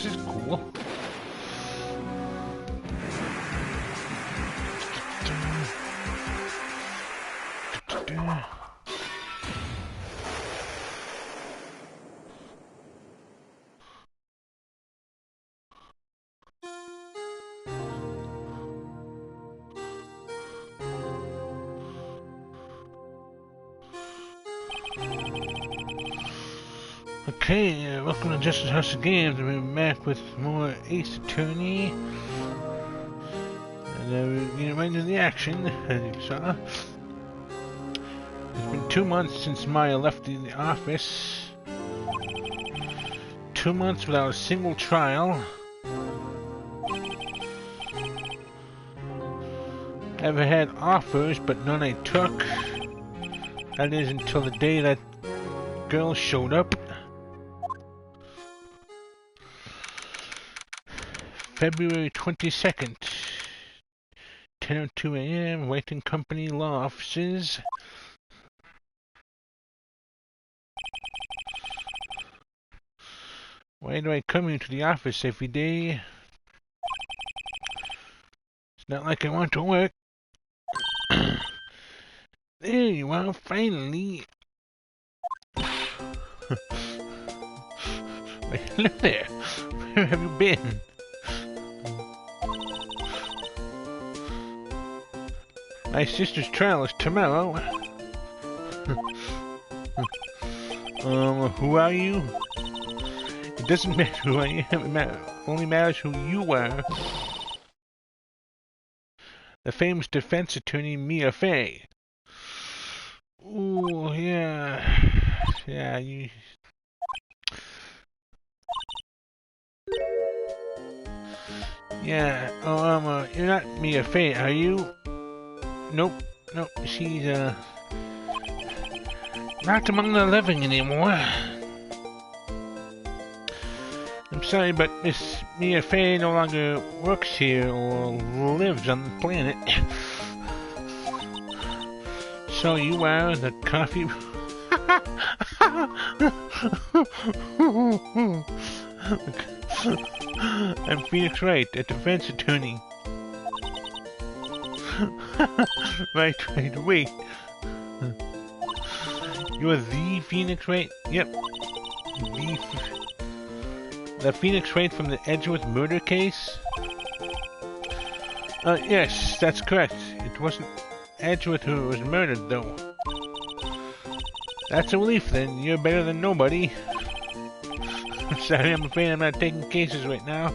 this is cool. Okay, welcome to Justice House of Games. We're back with more Ace Attorney. And we're getting right into the action, as you saw. It's been 2 months since Maya left the office. 2 months without a single trial. Ever had offers, but none I took. That is until the day that girl showed up. February 22nd, 10:02 a.m., White & Company Law Offices. Why do I come into the office every day? It's not like I want to work. There you are, finally. Hello there. Where have you been? My sister's trial is tomorrow. Who are you? It doesn't matter who I am, it only matters who you are. The famous defense attorney Mia Fey. Ooh, yeah. Yeah, you... Yeah, you're not Mia Fey, are you? Nope, she's, not among the living anymore. I'm sorry, but Miss Mia Fey no longer works here or lives on the planet. So you are the coffee... I'm Phoenix Wright, a defense attorney. Right, wait. You're the Phoenix Wright? Yep. The Phoenix Wright from the Edgeworth murder case? Yes, that's correct. It wasn't Edgeworth who was murdered, though. That's a relief, then. You're better than nobody. Sorry, I'm afraid I'm not taking cases right now.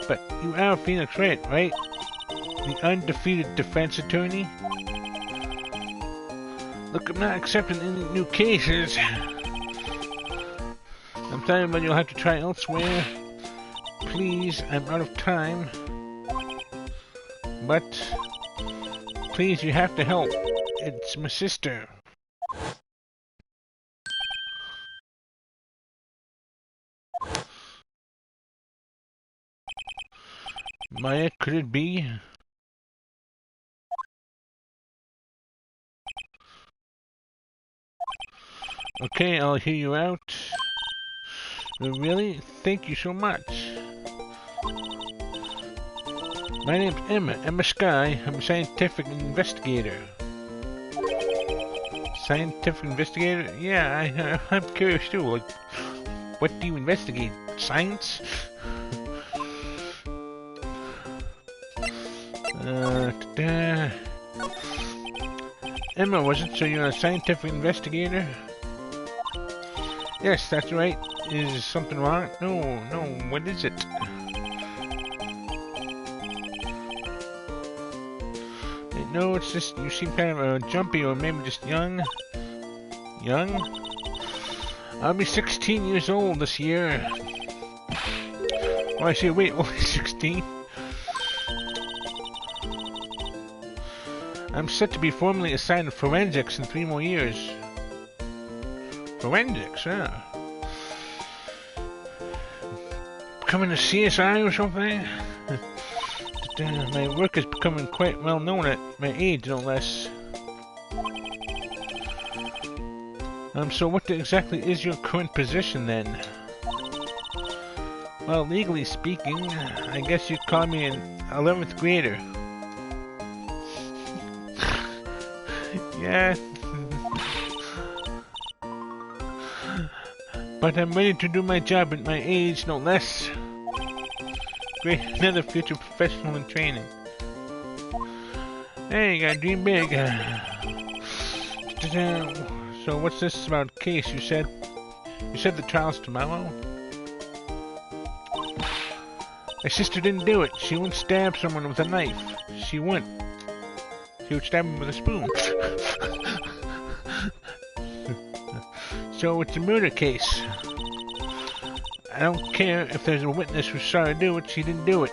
But you are Phoenix Wright, right? The undefeated defense attorney? Look, I'm not accepting any new cases. I'm sorry, but you'll have to try elsewhere. Please, I'm out of time. But, please, you have to help. It's my sister. Maya, could it be? Okay, I'll hear you out. Really? Thank you so much. My name's Emma Sky. I'm a scientific investigator. Scientific investigator? Yeah, I'm curious too. Like, what do you investigate? Science? Emma, was it? So you're a scientific investigator? Yes, that's right. Is something wrong? No, what is it? No, it's just you seem kind of jumpy or maybe just young. Young? I'll be 16 years old this year. Oh, I see. Wait, only 16? I'm set to be formally assigned to forensics in 3 more years. Forensics, yeah. Becoming a CSI or something? My work is becoming quite well known at my age, no less. So what exactly is your current position then? Well, legally speaking, I guess you'd call me an 11th grader. Yeah. But I'm ready to do my job at my age, no less. Great, another future professional in training. Hey, you gotta dream big. So what's this about case? You said the trial's tomorrow? My sister didn't do it. She wouldn't stab someone with a knife. She wouldn't. She would stab him with a spoon. So it's a murder case. I don't care if there's a witness who saw her do it. She didn't do it.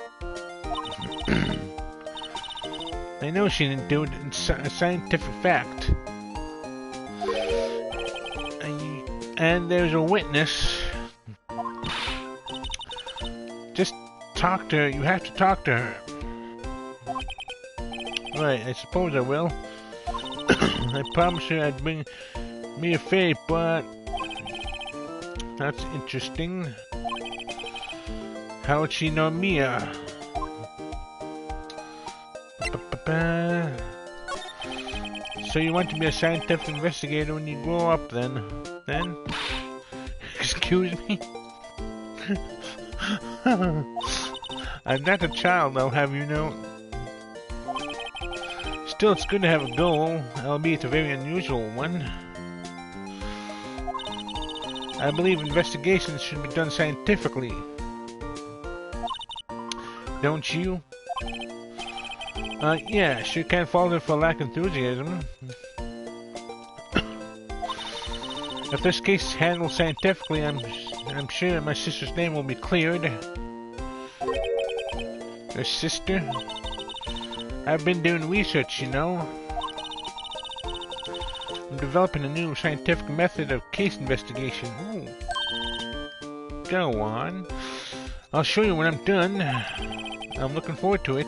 I know she didn't do it. It's a scientific fact. And there's a witness. Just talk to her. You have to talk to her. Right, I suppose I will. I promised her I'd bring me a fate, but that's interesting. How would she know Mia? So you want to be a scientific investigator when you grow up, then? Excuse me? I'm not a child, I'll have you know. Still, it's good to have a goal, albeit a very unusual one. I believe investigations should be done scientifically. Don't you? Yeah, sure can't fault her for lack of enthusiasm. If this case is handled scientifically, I'm sure my sister's name will be cleared. Your sister? I've been doing research, you know. I'm developing a new scientific method of case investigation. Ooh. Go on. I'll show you when I'm done. I'm looking forward to it.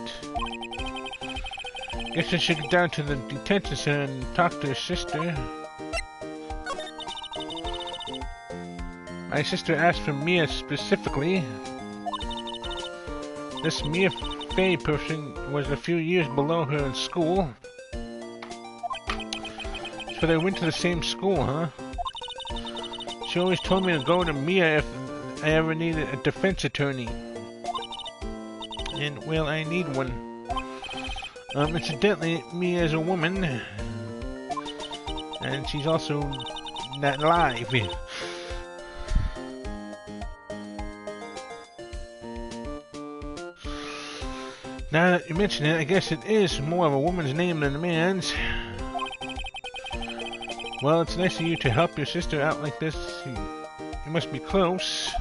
Guess I should go down to the detention center and talk to her sister. My sister asked for Mia specifically. This Mia Fey person was a few years below her in school. So they went to the same school, huh? She always told me to go to Mia if I ever needed a defense attorney. And, well, I need one. Incidentally, Mia is a woman. And she's also not alive. Now that you mention it, I guess it is more of a woman's name than a man's. Well, it's nice of you to help your sister out like this. You must be close.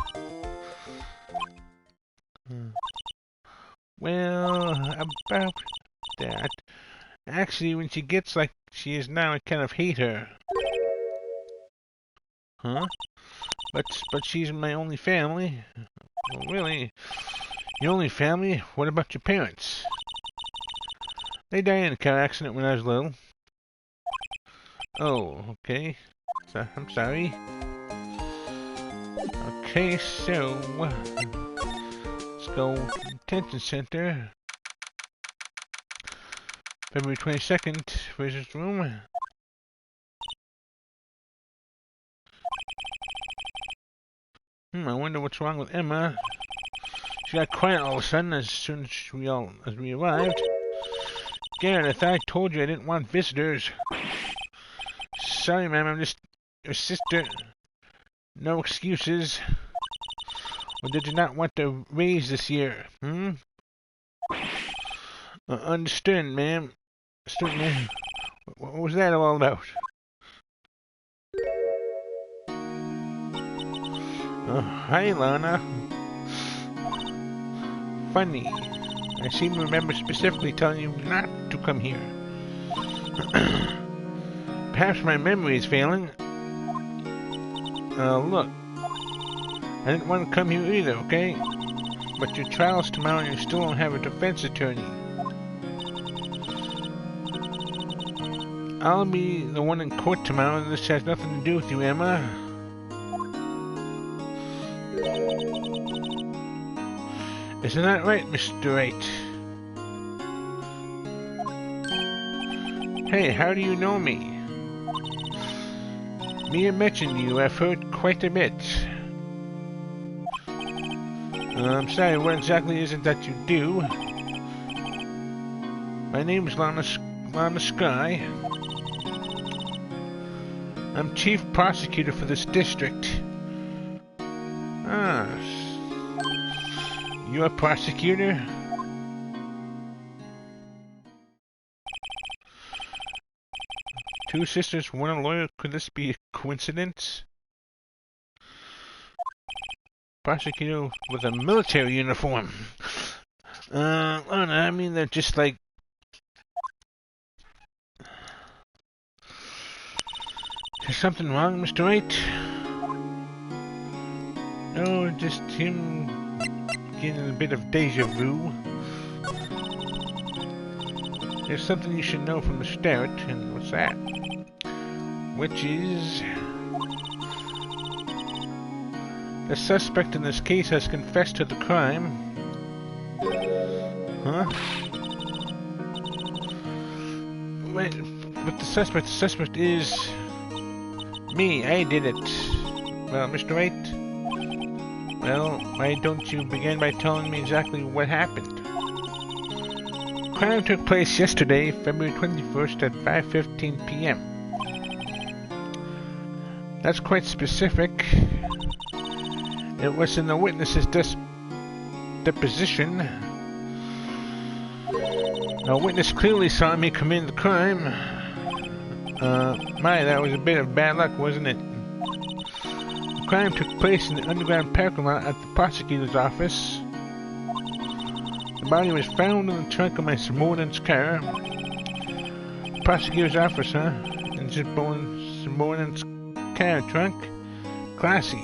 Well, about that. Actually, when she gets like she is now, I kind of hate her. Huh? But she's my only family. Well, really? Your only family? What about your parents? They died in a car accident when I was little. Oh, okay. So, I'm sorry. Okay, so let's go detention center. February 22nd. Where's this room? I wonder what's wrong with Emma. She got quiet all of a sudden as soon as we arrived. Garrett, I thought I told you I didn't want visitors. Sorry, ma'am, I'm just your sister. No excuses. Or did you not want to raise this year? Understood, ma'am. Understood, ma'am. What was that all about? Hi, Lana. Funny. I seem to remember specifically telling you not to come here. Perhaps my memory is failing. Look. I didn't want to come here either, okay? But your trial's tomorrow and you still don't have a defense attorney. I'll be the one in court tomorrow, and this has nothing to do with you, Emma. Isn't that right, Mr. 8? Hey, how do you know me? Mia mentioned you. I've heard quite a bit. I'm sorry, what exactly is it that you do? My name's Lana Sky. I'm chief prosecutor for this district. Ah, you're a prosecutor? Two sisters, one a lawyer. Could this be a coincidence? Prosecutor with a military uniform. I mean, they're just like... Is something wrong, Mr. 8? No, just him getting a bit of deja vu. There's something you should know from the start, and what's that? Which is... The suspect in this case has confessed to the crime. Huh? Wait, but the suspect is... me, I did it. Well, Mr. 8? Well, why don't you begin by telling me exactly what happened? Crime took place yesterday, February 21st at 5:15 p.m. That's quite specific. It was in the witness's deposition. A witness clearly saw me commit the crime. That was a bit of bad luck, wasn't it? The crime took place in the underground parking lot at the prosecutor's office. The body was found in the trunk of my subordinate's car. The prosecutor's office, huh? In subordinate's car trunk? Classy.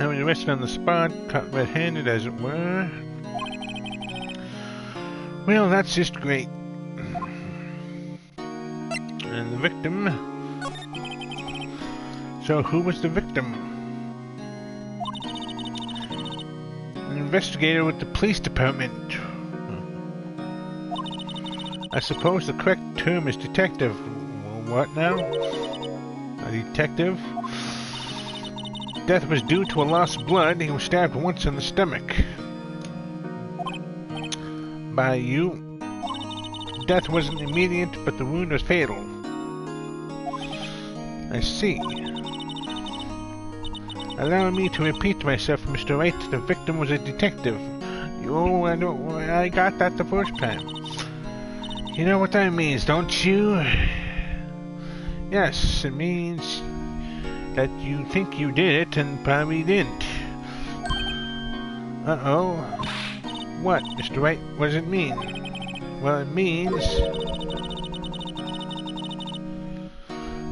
I was arrested on the spot, caught red-handed as it were. Well, that's just great. And the victim... So who was the victim? An investigator with the police department. I suppose the correct term is detective. What now? A detective? Death was due to a loss of blood. He was stabbed once in the stomach. By you. Death wasn't immediate, but the wound was fatal. I see. Allow me to repeat myself, Mr. Wright. The victim was a detective. Oh, I got that the first time. You know what that means, don't you? Yes, it means that you think you did it and probably didn't. Uh-oh. What, Mr. Wright? What does it mean? Well, it means...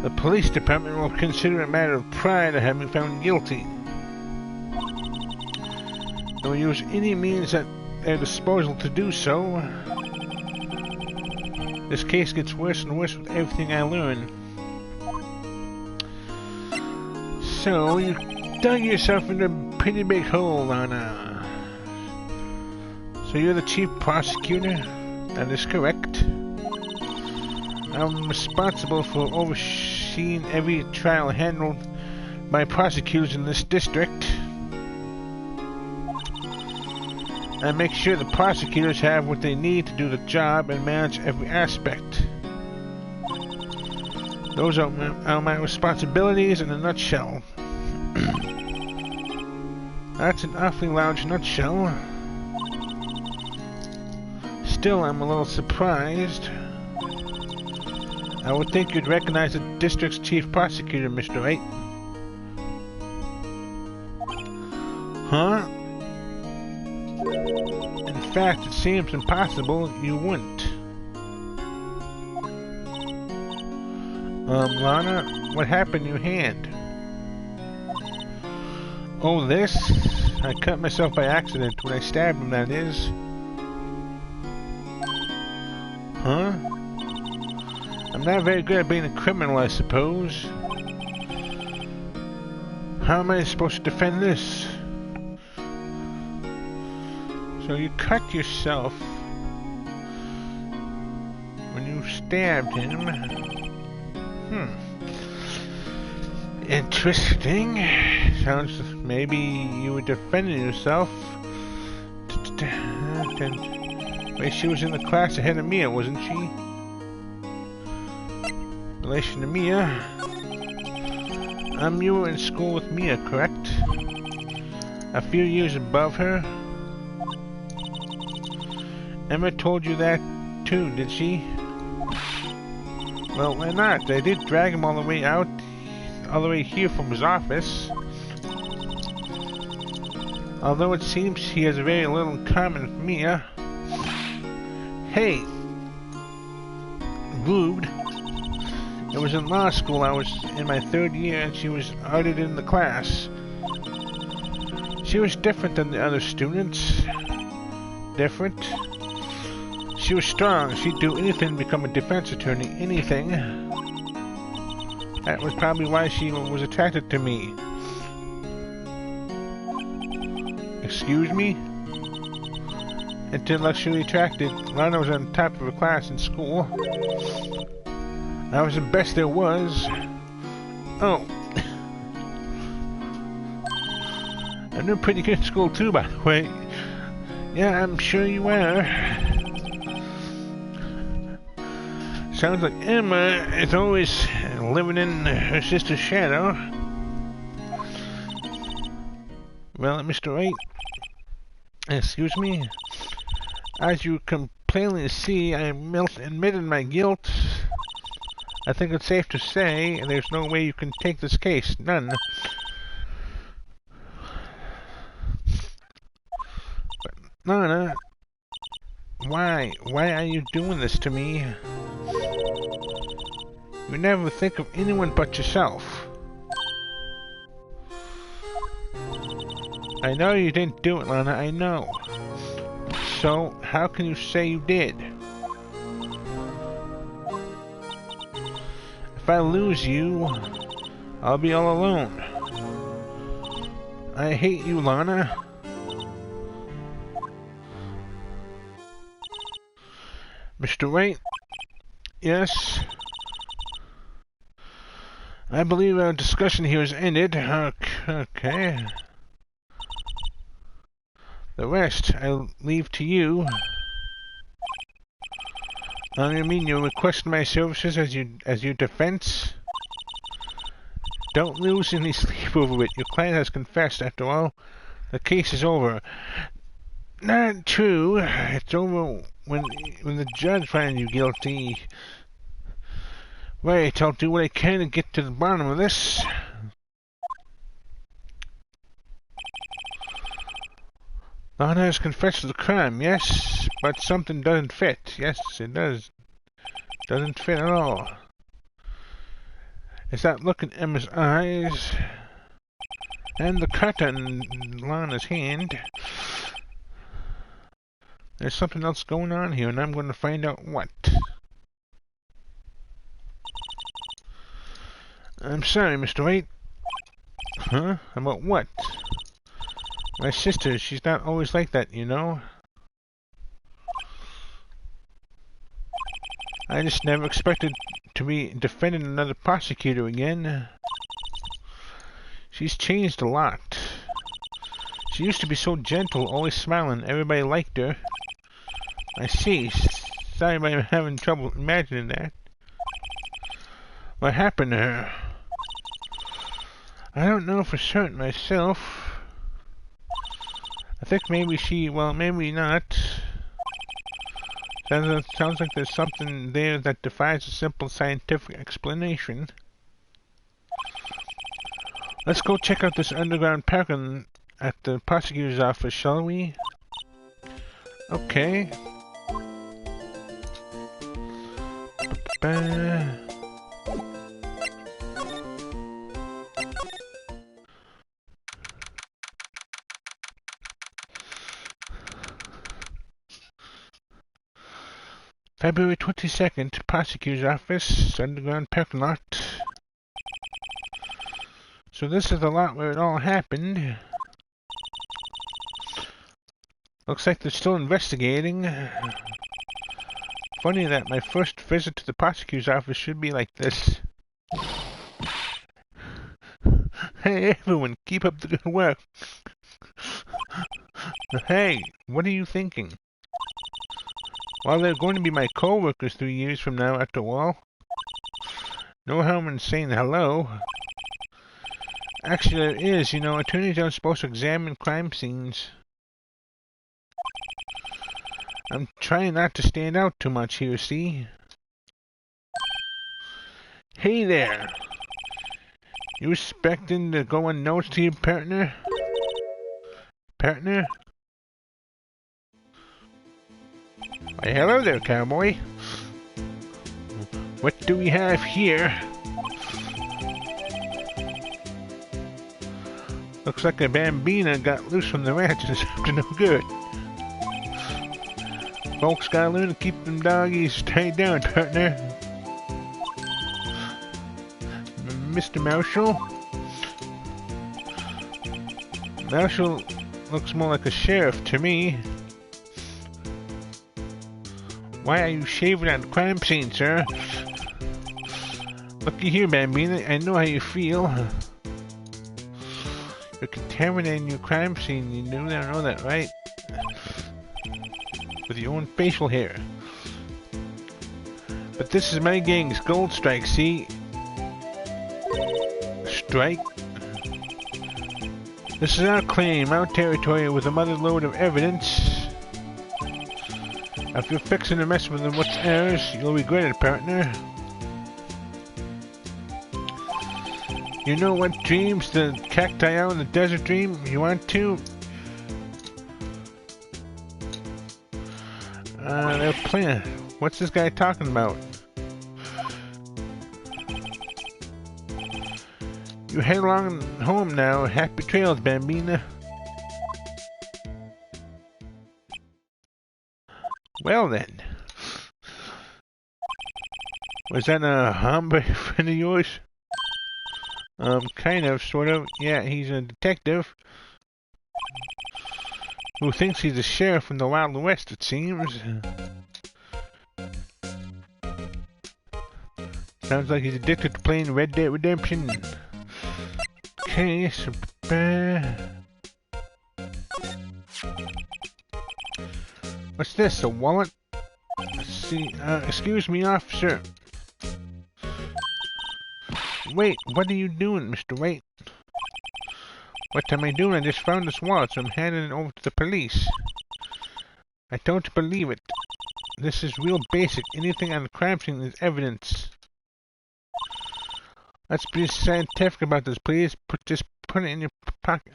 the police department will consider it a matter of pride of having found guilty. They will use any means at their disposal to do so. This case gets worse and worse with everything I learn. So, you dug yourself into a pretty big hole, Lana. So you're the chief prosecutor? That is correct. I'm responsible for overseeing every trial handled by prosecutors in this district. I make sure the prosecutors have what they need to do the job and manage every aspect. Those are my responsibilities in a nutshell. That's an awfully large nutshell. Still, I'm a little surprised. I would think you'd recognize the district's chief prosecutor, Mr. 8. Huh? In fact, it seems impossible you wouldn't. Lana, what happened to your hand? Oh, this? I cut myself by accident when I stabbed him, that is. Huh? I'm not very good at being a criminal, I suppose. How am I supposed to defend this? So you cut yourself when you stabbed him. Interesting. Sounds maybe you were defending yourself. Wait, she was in the class ahead of Mia, wasn't she? Relation to Mia. You were in school with Mia, correct? A few years above her? Emma told you that too, did she? Well, why not? I did drag him all the way here from his office. Although it seems he has very little in common with Mia. Hey! Rude. It was in law school. I was in my 3rd year and she was audited in the class. She was different than the other students. Different. She was strong. She'd do anything to become a defense attorney. Anything. That was probably why she was attracted to me. Excuse me? Intellectually attracted. Lana was on top of her class in school. I was the best there was. Oh. I'm doing pretty good in school too, by the way. Yeah, I'm sure you are. Sounds like Emma is always living in her sister's shadow. Well, Mr. Wright, excuse me. As you can plainly see, I admitted my guilt. I think it's safe to say there's no way you can take this case. None. But, Lana, why? Why are you doing this to me? You never think of anyone but yourself. I know you didn't do it, Lana, I know. So, how can you say you did? If I lose you, I'll be all alone. I hate you, Lana. Mr. Wright? Yes? I believe our discussion here is ended. Okay. The rest I leave to you. I mean, you request my services as your defense? Don't lose any sleep over it. Your client has confessed, after all. The case is over. Not true. It's over when the judge finds you guilty. Wait, I'll do what I can to get to the bottom of this. Lana has confessed to the crime, yes, but something doesn't fit. Yes, it does. Doesn't fit at all. It's that look in Emma's eyes, and the cut on Lana's hand. There's something else going on here, and I'm going to find out what. I'm sorry, Mr. White. Huh? About what? My sister, she's not always like that, you know? I just never expected to be defending another prosecutor again. She's changed a lot. She used to be so gentle, always smiling, everybody liked her. I see. Sorry I'm having trouble imagining that. What happened to her? I don't know for certain myself. I think maybe she, well, maybe not. Sounds like there's something there that defies a simple scientific explanation. Let's go check out this underground parking at the prosecutor's office, shall we? Okay. February 22nd, prosecutor's office, underground parking lot. So this is the lot where it all happened. Looks like they're still investigating. Funny that my first visit to the prosecutor's office should be like this. Hey everyone, keep up the good work. Hey, what are you thinking? Well, they're going to be my co-workers 3 years from now after all. No harm in saying hello. Actually, there is. You know, attorneys aren't supposed to examine crime scenes. I'm trying not to stand out too much here, see? Hey there! You expecting to go unnoticed to your partner? Partner? Why, hello there, cowboy. What do we have here? Looks like a bambina got loose from the ranch and is up to no good. Folks gotta learn to keep them doggies tied down, partner. Mr. Marshall? Marshall looks more like a sheriff to me. Why are you shaving at the crime scene, sir? Looky here, bambina, I know how you feel. You're contaminating your crime scene, you do know that, right? With your own facial hair. But this is my gang's gold strike, see? Strike? This is our claim, our territory with a mother load of evidence. If you're fixing to mess with what's ours, you'll regret it, partner. You know what dreams the cacti out in the desert dream? You want to? They're playing. What's this guy talking about? You head along home now. Happy trails, bambina. Well then. Was that a hombre friend of yours? Kind of, sort of. Yeah, he's a detective. Who thinks he's a sheriff from the Wild West, it seems. Sounds like he's addicted to playing Red Dead Redemption. Okay, so... what's this, a wallet? Let's see, excuse me, officer. Wait, what are you doing, Mr. Wait? What am I doing? I just found this wallet, so I'm handing it over to the police. I don't believe it. This is real basic. Anything on the crime scene is evidence. Let's be scientific about this, please. Just put it in your pocket.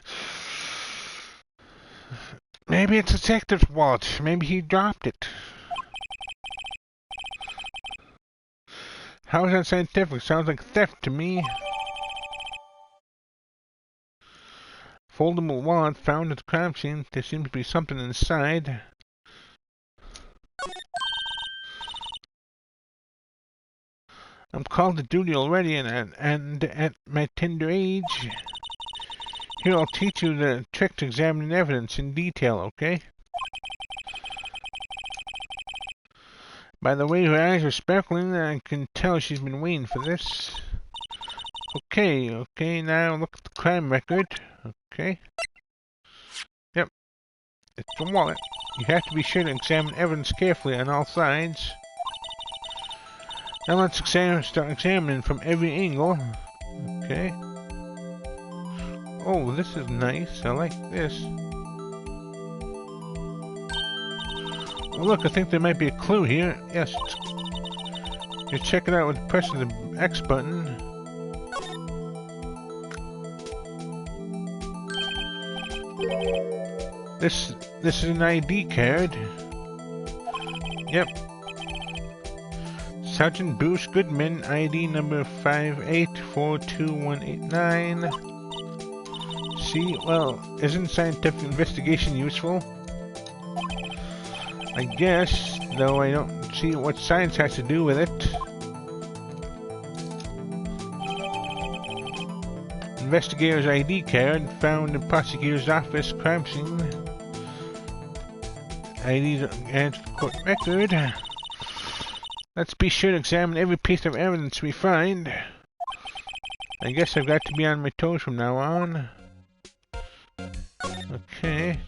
Maybe it's a detective's wallet. Maybe he dropped it. How is that scientific? Sounds like theft to me. Foldable wallet found at the crime scene. There seems to be something inside. I'm called to duty already, and at my tender age. Here, I'll teach you the trick to examining evidence in detail, okay? By the way, her eyes are sparkling, and I can tell she's been waiting for this. Okay, now look at the crime record. Okay. Yep. It's a wallet. You have to be sure to examine evidence carefully on all sides. Now let's start examining from every angle. Okay. Oh, this is nice. I like this. Oh, look, I think there might be a clue here. Yes. You check it out with pressing the X button. This is an ID card. Yep. Sergeant Bruce Goodman, ID number 5842189. See, well, isn't scientific investigation useful? I guess, though I don't see what science has to do with it. Investigator's ID card found in prosecutor's office crime scene. IDs and court record. Let's be sure to examine every piece of evidence we find. I guess I've got to be on my toes from now on. Okay.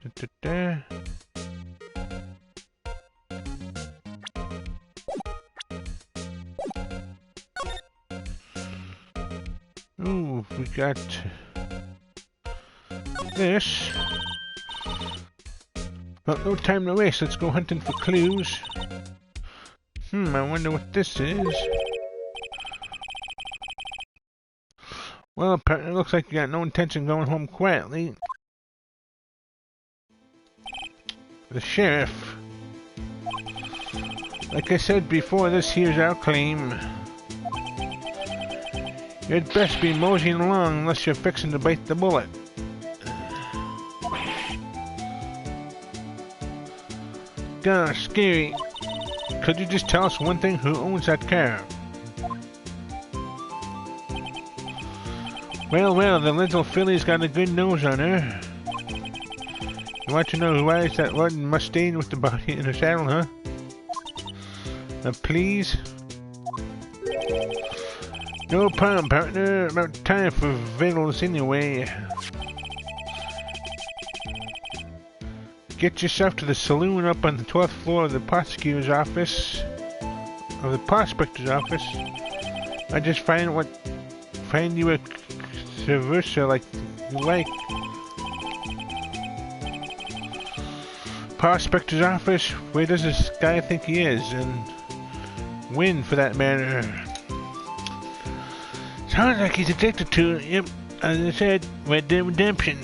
Ooh, we got this. Well, no time to waste. Let's go hunting for clues. I wonder what this is. Well, apparently it looks like you got no intention of going home quietly. The sheriff. Like I said before, this here's our claim. You'd best be moseying along unless you're fixing to bite the bullet. Gosh, scary. Could you just tell us one thing? Who owns that car? Well, the little filly's got a good nose on her. You want to know who rides that one Mustang with the body in the saddle, huh? Please? No problem, partner. About time for vittles anyway. Get yourself to the saloon up on the 12th floor of the prosecutor's office. Of the prospector's office. I just find you a traverser like you like. Prospector's office? Where does this guy think he is? And when, for that matter? Sounds like he's addicted to it. Yep, as I said, Red Dead Redemption.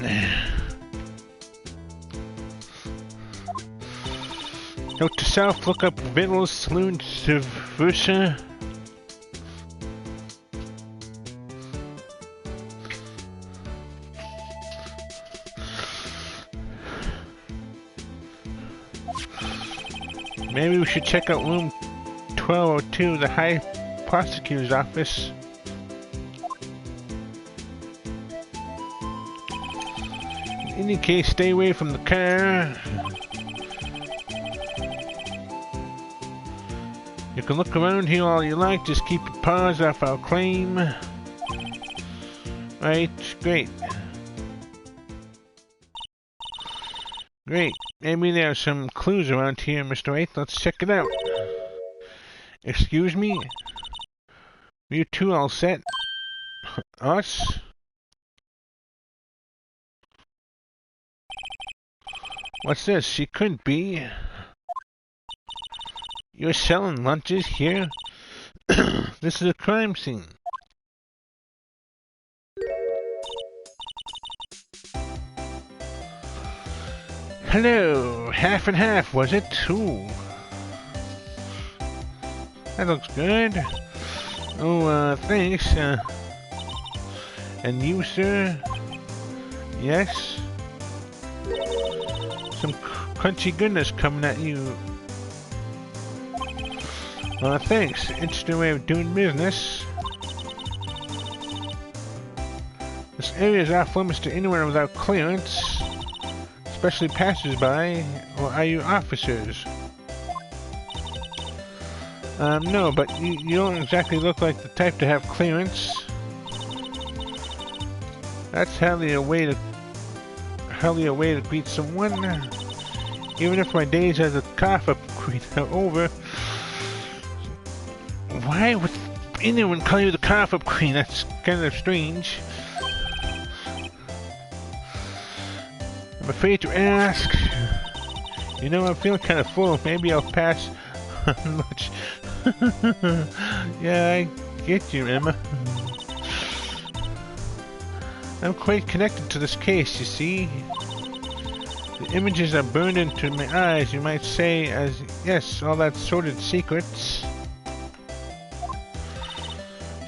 Note to self, look up Vittles Saloon Traverser. Maybe we should check out room 1202, the High Prosecutor's office. In any case, stay away from the car. You can look around here all you like, just keep your paws off our claim. Right, great. Great. Maybe there are some clues around here, Mr. 8. Let's check it out. Excuse me? You two all set? Us? What's this? She couldn't be. You're selling lunches here? This is a crime scene. Hello, half and half, was it? Ooh. That looks good. Oh, thanks. And you, sir? Yes? Some crunchy goodness coming at you. Thanks. Interesting way of doing business. This area is off limits to anyone without clearance. Especially passers-by, or are you officers? No, but you don't exactly look like the type to have clearance. That's hardly a way to greet someone. Even if my days as a cough-up queen are over. Why would anyone call you the cough-up queen? That's kind of strange. I'm afraid to ask. You know, I'm feeling kind of full. Maybe I'll pass on lunch. Yeah, I get you, Emma. I'm quite connected to this case, you see. The images are burned into my eyes, you might say, as, yes, all that sordid secrets.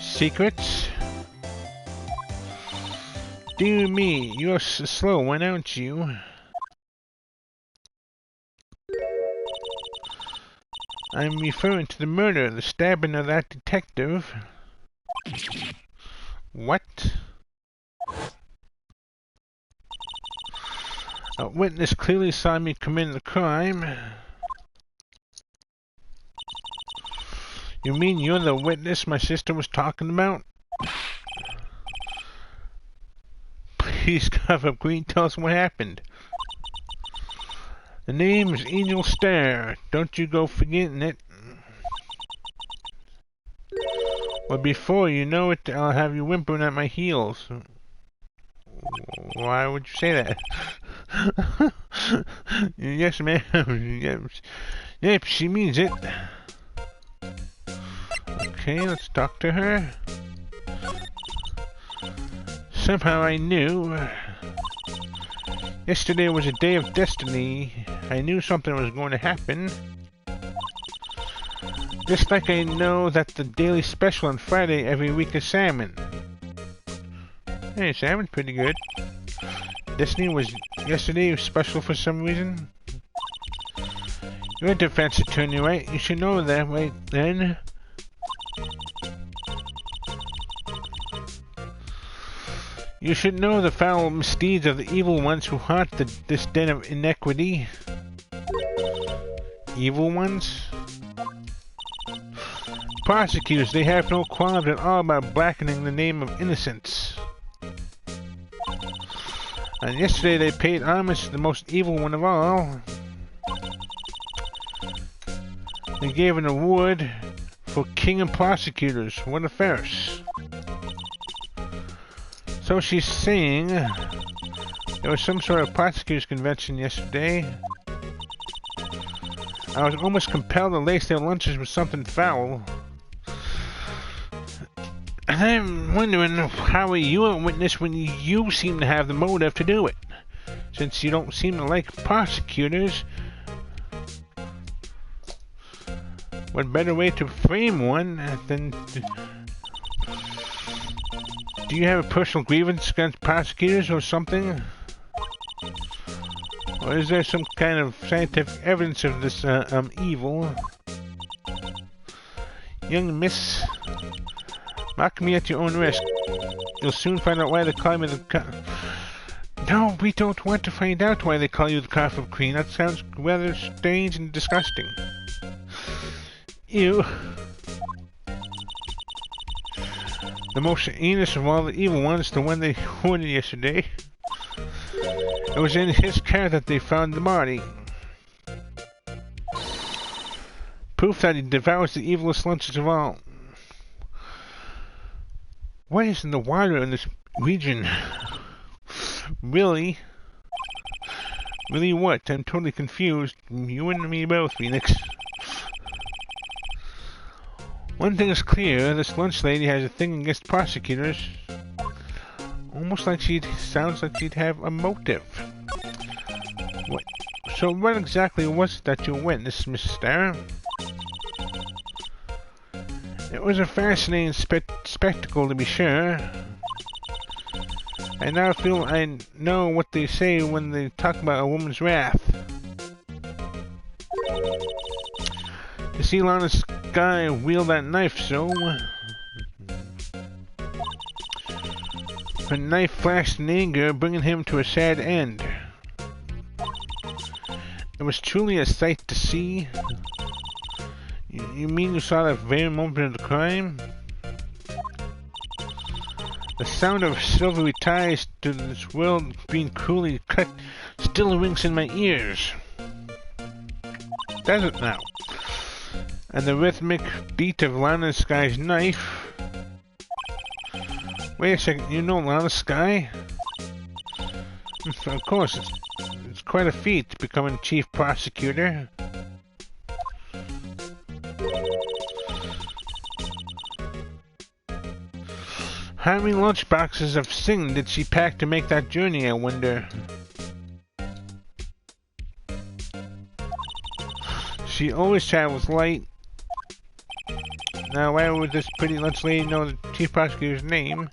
Secrets? Dear me, you're a slow one, aren't you? I'm referring to the murder, the stabbing of that detective. What? A witness clearly saw me commit the crime. You mean you're the witness my sister was talking about? Please cover green, tell us what happened. The name's Angel Star. Don't you go forgetting it. Well, before you know it, I'll have you whimpering at my heels. Why would you say that? Yes, ma'am. Yep, she means it. Okay, let's talk to her. Somehow I knew. Yesterday was a day of destiny. I knew something was going to happen. Just like I know that the daily special on Friday every week is salmon. Hey, salmon's pretty good. Destiny was yesterday special for some reason. You're a defense attorney, right? You should know that, right then. You should know the foul misdeeds of the evil ones who haunt this den of inequity. Evil ones? Prosecutors, they have no qualms at all about blackening the name of innocence. And yesterday they paid homage to the most evil one of all. They gave an award for King of Prosecutors. What a farce. So she's saying there was some sort of prosecutors convention yesterday. I was almost compelled to lace their lunches with something foul. And I'm wondering, how are you a witness when you seem to have the motive to do it? Since you don't seem to like prosecutors, what better way to frame one than do you have a personal grievance against prosecutors or something? Or is there some kind of scientific evidence of this evil? Young miss, mock me at your own risk. You'll soon find out why they call me the No, we don't want to find out why they call you the Cough Queen. That sounds rather strange and disgusting. Ew. The most heinous of all the evil ones, the one they hoarded yesterday. It was in his car that they found the body. Proof that he devours the evilest lunches of all. What is in the water in this region? Really? Really what? I'm totally confused. You and me both, Phoenix. One thing is clear, this lunch lady has a thing against prosecutors. Almost like sounds like she'd have a motive. What? So what exactly was it that you witnessed, Miss Starr? It was a fascinating spectacle, to be sure. I now feel I know what they say when they talk about a woman's wrath. You see Lana's guy wield that knife, so her knife flashed in anger, bringing him to a sad end. It was truly a sight to see. You mean you saw that very moment of the crime? The sound of silvery ties to this world being cruelly cut still rings in my ears. Does it now? And the rhythmic beat of Lana Sky's knife. Wait a second, you know Lana Sky? Of course, it's quite a feat becoming chief prosecutor. How many lunchboxes of Sing did she pack to make that journey, I wonder? She always travels light. Now, why would this pretty lunch lady know the chief prosecutor's name?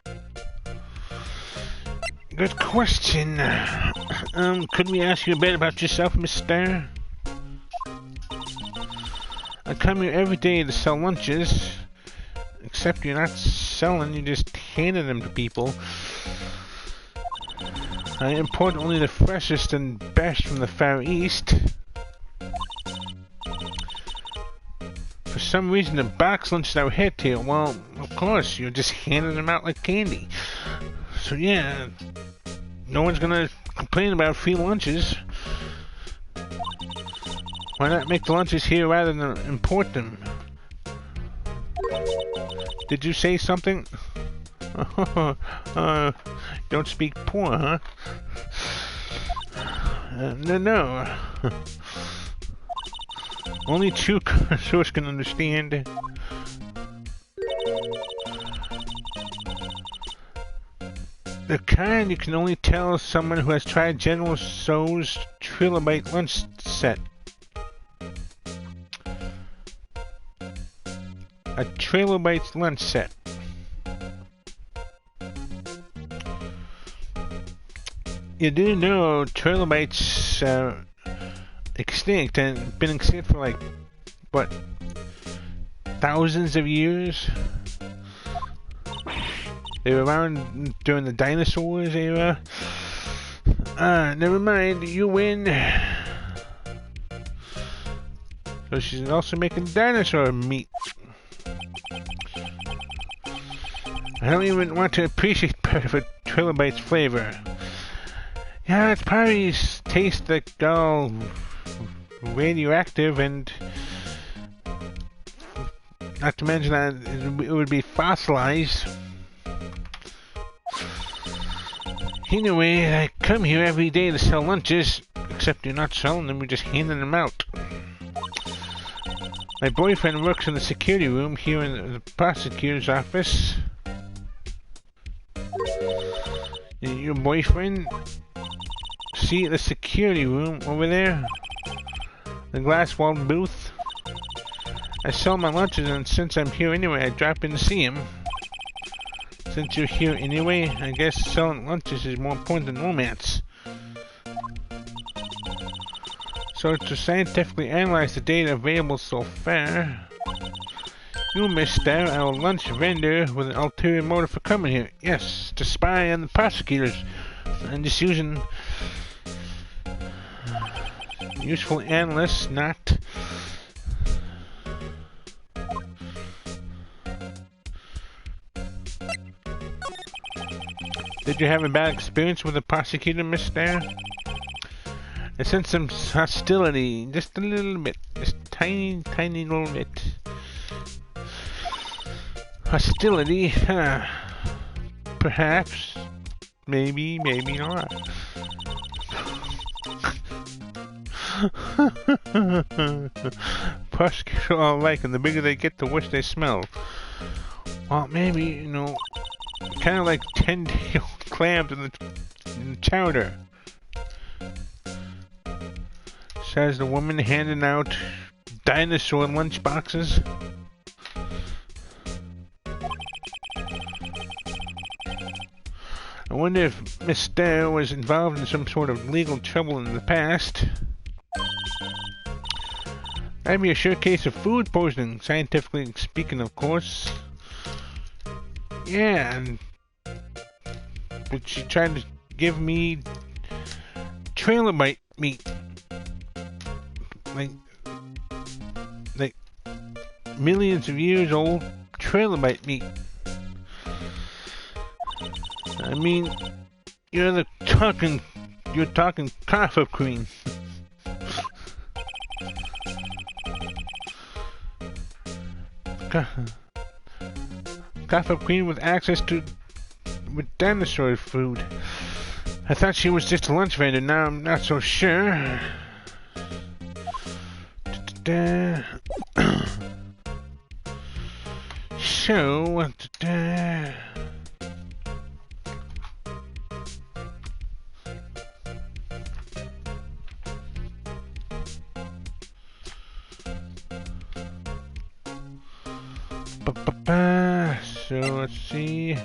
Good question. Could we ask you a bit about yourself, Miss Starr? I come here every day to sell lunches. Except you're not selling, you're just handing them to people. I import only the freshest and best from the Far East. For some reason, the box lunches are hit here. Well, of course, you're just handing them out like candy. So yeah, no one's gonna complain about free lunches. Why not make the lunches here rather than import them? Did you say something? Don't speak poor, huh? No. Only true connoisseurs can understand. The kind you can only tell someone who has tried General Tso's Trilogy lunch set. A Trilogy lunch set. You do know trilobites extinct and been extinct for like, what, thousands of years? They were around during the dinosaurs era. Never mind, you win. So she's also making dinosaur meat. I don't even want to appreciate part of a trilobite's flavor. Yeah, its parties taste like all radioactive, and not to mention that it would be fossilized. Anyway, I come here every day to sell lunches, except you're not selling them, you're just handing them out. My boyfriend works in the security room here in the prosecutor's office. Your boyfriend? See the security room over there? The glass-walled booth? I sell my lunches, and since I'm here anyway, I drop in to see him. Since you're here anyway, I guess selling lunches is more important than romance. So to scientifically analyze the data available so far, you, mister, our lunch vendor with an ulterior motive for coming here. Yes, to spy on the prosecutors. And just using useful analysts, not... Did you have a bad experience with the prosecutor, mister? I sense some hostility, just a little bit, just tiny little bit. Hostility? Perhaps. Maybe not. Prosecutors are all alike, and the bigger they get, the worse they smell. Well, maybe, you know, kind of like 10-day-old clams in the chowder. Says the woman handing out dinosaur lunch boxes. I wonder if Miss Dare was involved in some sort of legal trouble in the past. That'd be a sure case of food poisoning, scientifically speaking, of course. Yeah, but she tried to give me trilobite meat. Like millions of years old trilobite meat. I mean, you're talking cough cream. Cough cream with access to dinosaur food. I thought she was just a lunch vendor. Now I'm not so sure. So, so let's see.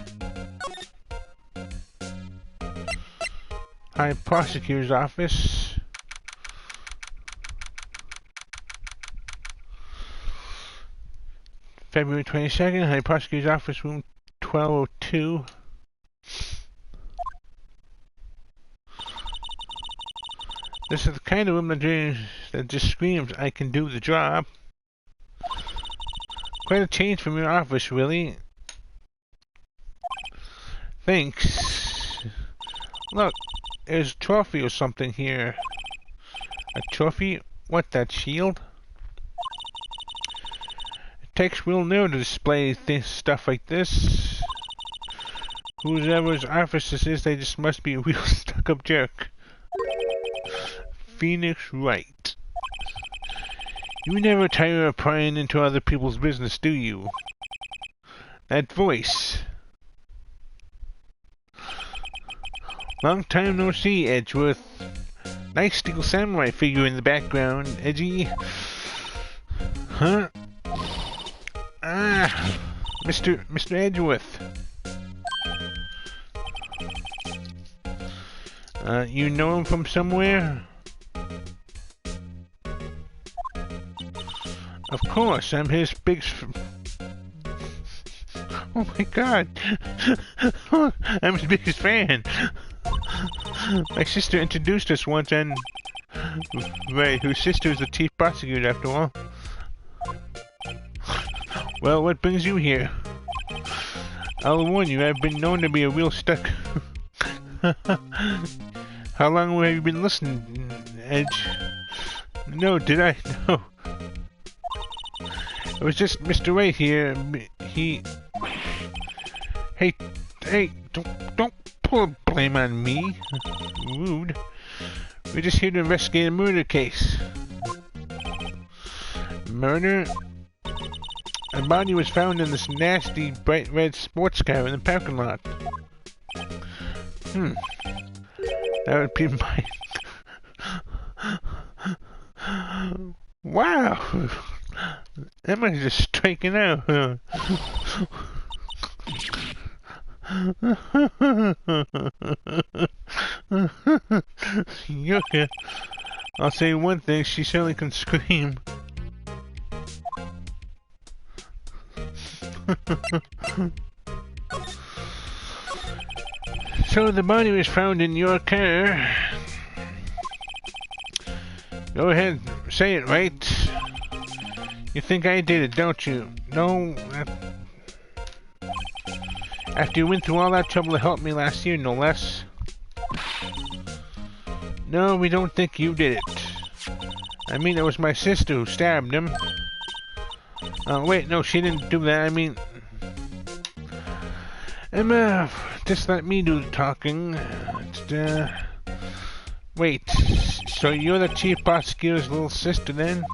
High Prosecutor's Office. February 22nd, High Prosecutor's Office, room 1202. This is the kind of room that just screams, I can do the job. Quite a change from your office, really. Thanks. Look, there's a trophy or something here. A trophy? What, that shield? It takes real nerve to display stuff like this. Whoever's office this is, they just must be a real stuck-up jerk. Phoenix Wright. You never tire of prying into other people's business, do you? That voice. Long time no see, Edgeworth. Nice steel samurai figure in the background, Edgy. Huh? Ah, Mr. Edgeworth. You know him from somewhere? Of course, I'm his big... Oh my god! I'm his biggest fan! My sister introduced us once and... Right, whose sister is the chief prosecutor after all. Well, what brings you here? I'll warn you, I've been known to be a real stuck... How long have you been listening, Edge? No, did I? No. It was just Mr. Wright here. He... Hey, don't pull blame on me. Rude. We're just here to investigate a murder case. Murder? A body was found in this nasty, bright red sports car in the parking lot. That would be my... Wow! Emma's just striking out. Yucca. I'll say one thing, she certainly can scream. So the body was found in your car. Go ahead, say it, right? You think I did it, don't you? No. After you went through all that trouble to help me last year, no less. No, we don't think you did it. I mean, it was my sister who stabbed him. Wait, no, she didn't do that. I mean... Emma, just let me do the talking. Wait, so you're the chief prosecutor's little sister then?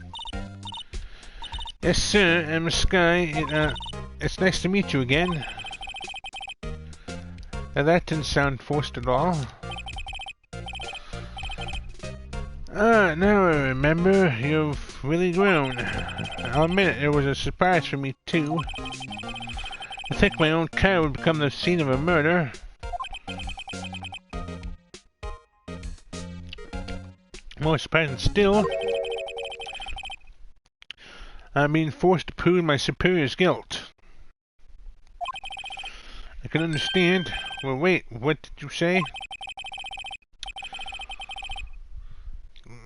Yes, sir, Emma Sky. It's nice to meet you again. Now that didn't sound forced at all. Now I remember. You've really grown. I'll admit it was a surprise for me too. I think my own car would become the scene of a murder. More surprising still, I'm being forced to prove my superior's guilt. I can understand. Well, wait, what did you say?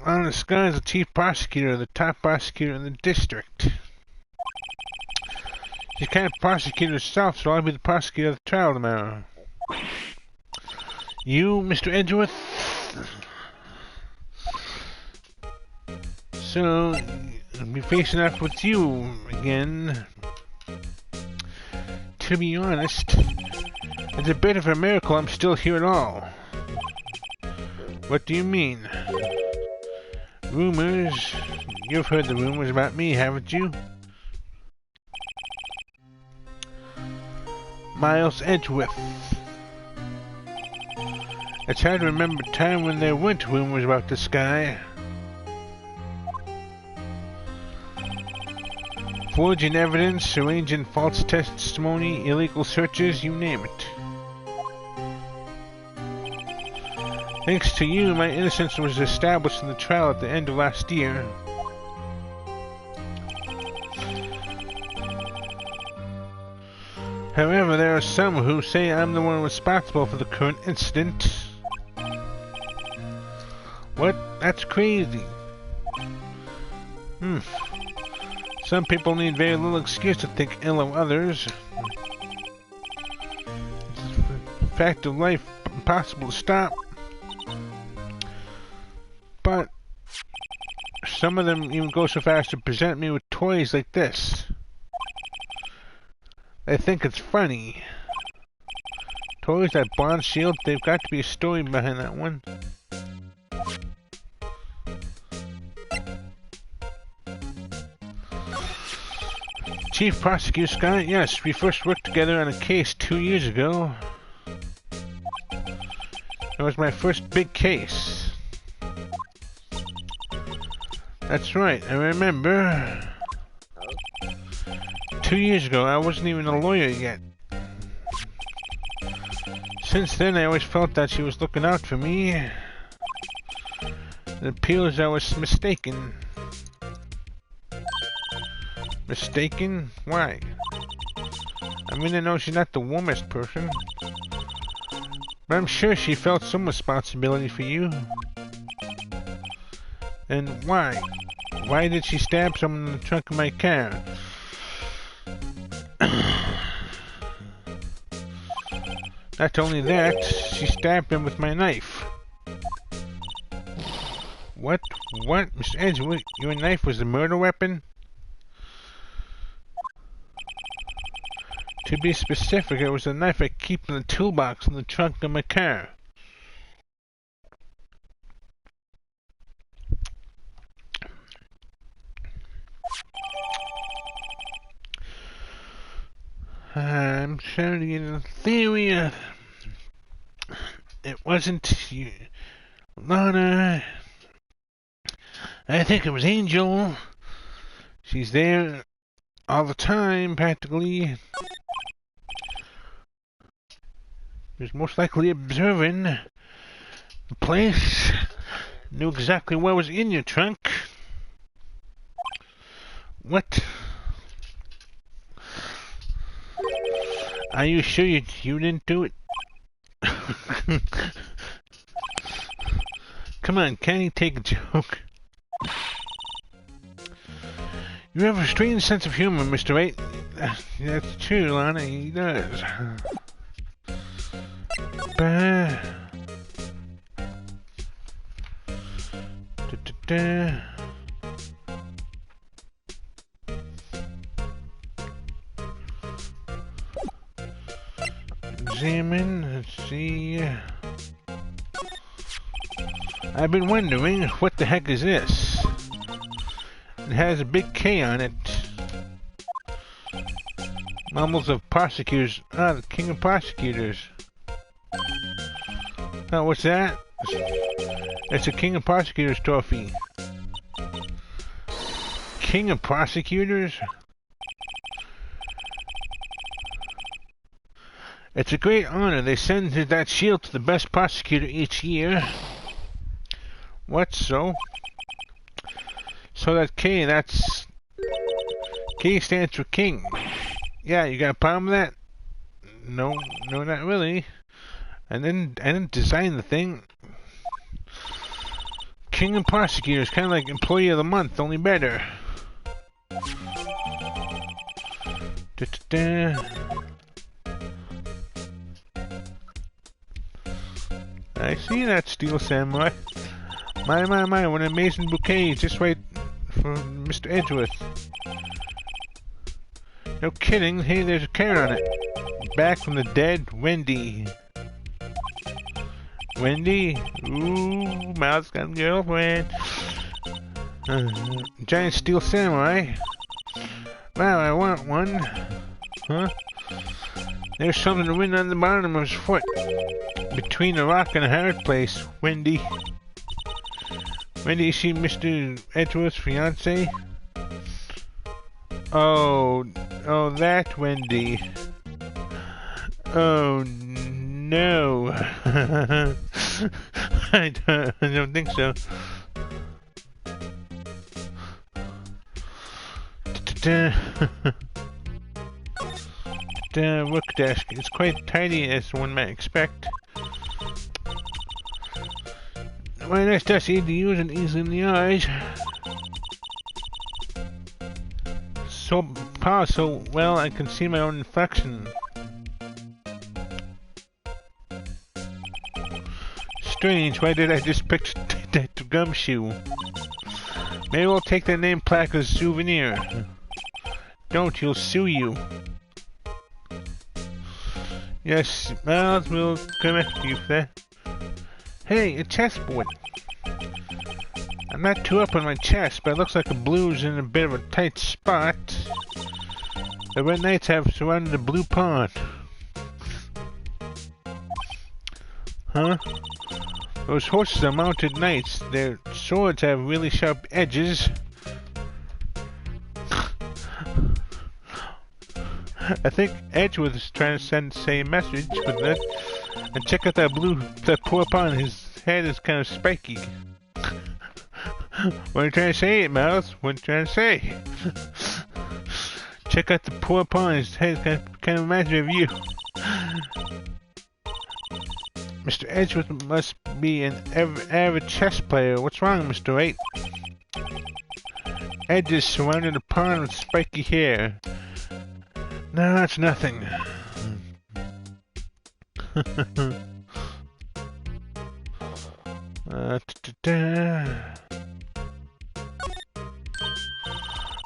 Well, this guy is the chief prosecutor, the top prosecutor in the district. She can't prosecute herself, so I'll be the prosecutor of the trial tomorrow. You, Mr. Edgeworth? So, I'll be facing off with you again. To be honest, it's a bit of a miracle I'm still here at all. What do you mean? Rumors? You've heard the rumors about me, haven't you? Miles Edgeworth. It's hard to remember a time when there weren't rumors about this guy. Forging evidence, arranging false testimony, illegal searches, you name it. Thanks to you, my innocence was established in the trial at the end of last year. However, there are some who say I'm the one responsible for the current incident. What? That's crazy. Some people need very little excuse to think ill of others. It's a fact of life, impossible to stop. But some of them even go so far as to present me with toys like this. They think it's funny. Toys that bond shield, they've got to be a story behind that one. Chief Prosecutor Scott, yes, we first worked together on a case 2 years ago. It was my first big case. That's right, I remember. 2 years ago, I wasn't even a lawyer yet. Since then, I always felt that she was looking out for me. It appears I was mistaken. Mistaken? Why? I mean, I know she's not the warmest person, but I'm sure she felt some responsibility for you. And why? Why did she stab someone in the trunk of my car? Not only that, she stabbed him with my knife. What? What? Mr. Edgewood, your knife was a murder weapon? To be specific, it was a knife I keep in the toolbox in the trunk of my car. I'm trying to get a theory of... It wasn't you, Lana. I think it was Angel. She's there all the time, practically. She was most likely observing the place. Knew exactly what was in your trunk. What? Are you sure you didn't do it? Come on, can't he take a joke? You have a strange sense of humor, Mr. 8. That's true, Lana, he does. Examine, let's see. I've been wondering, what the heck is this? It has a big K on it. Mumbles of prosecutors. Ah, the king of prosecutors. Oh, what's that? It's a king of prosecutors trophy. King of prosecutors? It's a great honor. They send that shield to the best prosecutor each year. What, so? So that K, that's... K stands for king. Yeah, you got a problem with that? No, not really. I didn't design the thing. King of prosecutors, kind of like employee of the month, only better. I see that, Steel Samurai. My, what an amazing bouquet, just right for Mr. Edgeworth. No kidding, hey, there's a carrot on it. Back from the dead, Wendy. Wendy? Ooh, Mouse got a girlfriend. Giant Steel Samurai. Wow, I want one. Huh? There's something to win on the bottom of his foot. Between a rock and a hard place, Wendy. Wendy, is she Mr. Edgeworth's fiance? Oh, that Wendy. Oh, no. I don't think so. work desk. It's quite tidy as one might expect. Very nice desk, easy to use and easy in the eyes. So polished so well I can see my own reflection. Strange, why did I just pick that gumshoe? Maybe we'll take that name plaque as a souvenir. Don't, he'll sue you. Yes, Miles will come after you for that. Hey, a chessboard. I'm not too up on my chess, but it looks like the blue's in a bit of a tight spot. The red knights have surrounded the blue pawn. Huh? Those horses are mounted knights. Their swords have really sharp edges. I think Edgeworth is trying to send the same message with that. And check out that poor pawn. His head is kind of spiky. What are you trying to say, Mouse? What are you trying to say? Check out the poor pawn. His head kind of reminds me of you. Mr. Edgeworth must be an avid chess player. What's wrong, Mr. 8? Edges surrounding the pawn with spiky hair. No, it's nothing.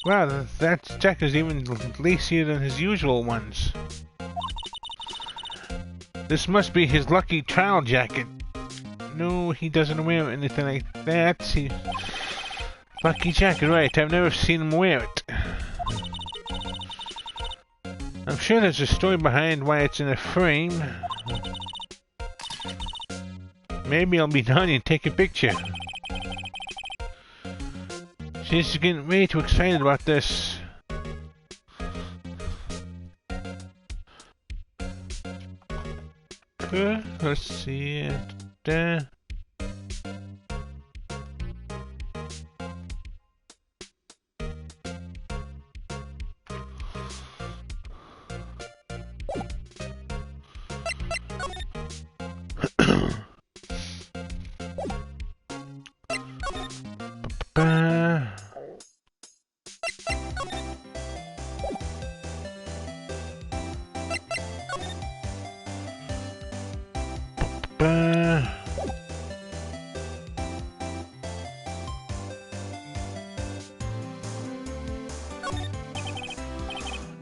Wow, that check is even lacier than his usual ones. This must be his lucky trial jacket. No, he doesn't wear anything like that. Lucky jacket, right. I've never seen him wear it. I'm sure there's a story behind why it's in a frame. Maybe I'll be down and take a picture. She's getting way too excited about this. Let's see.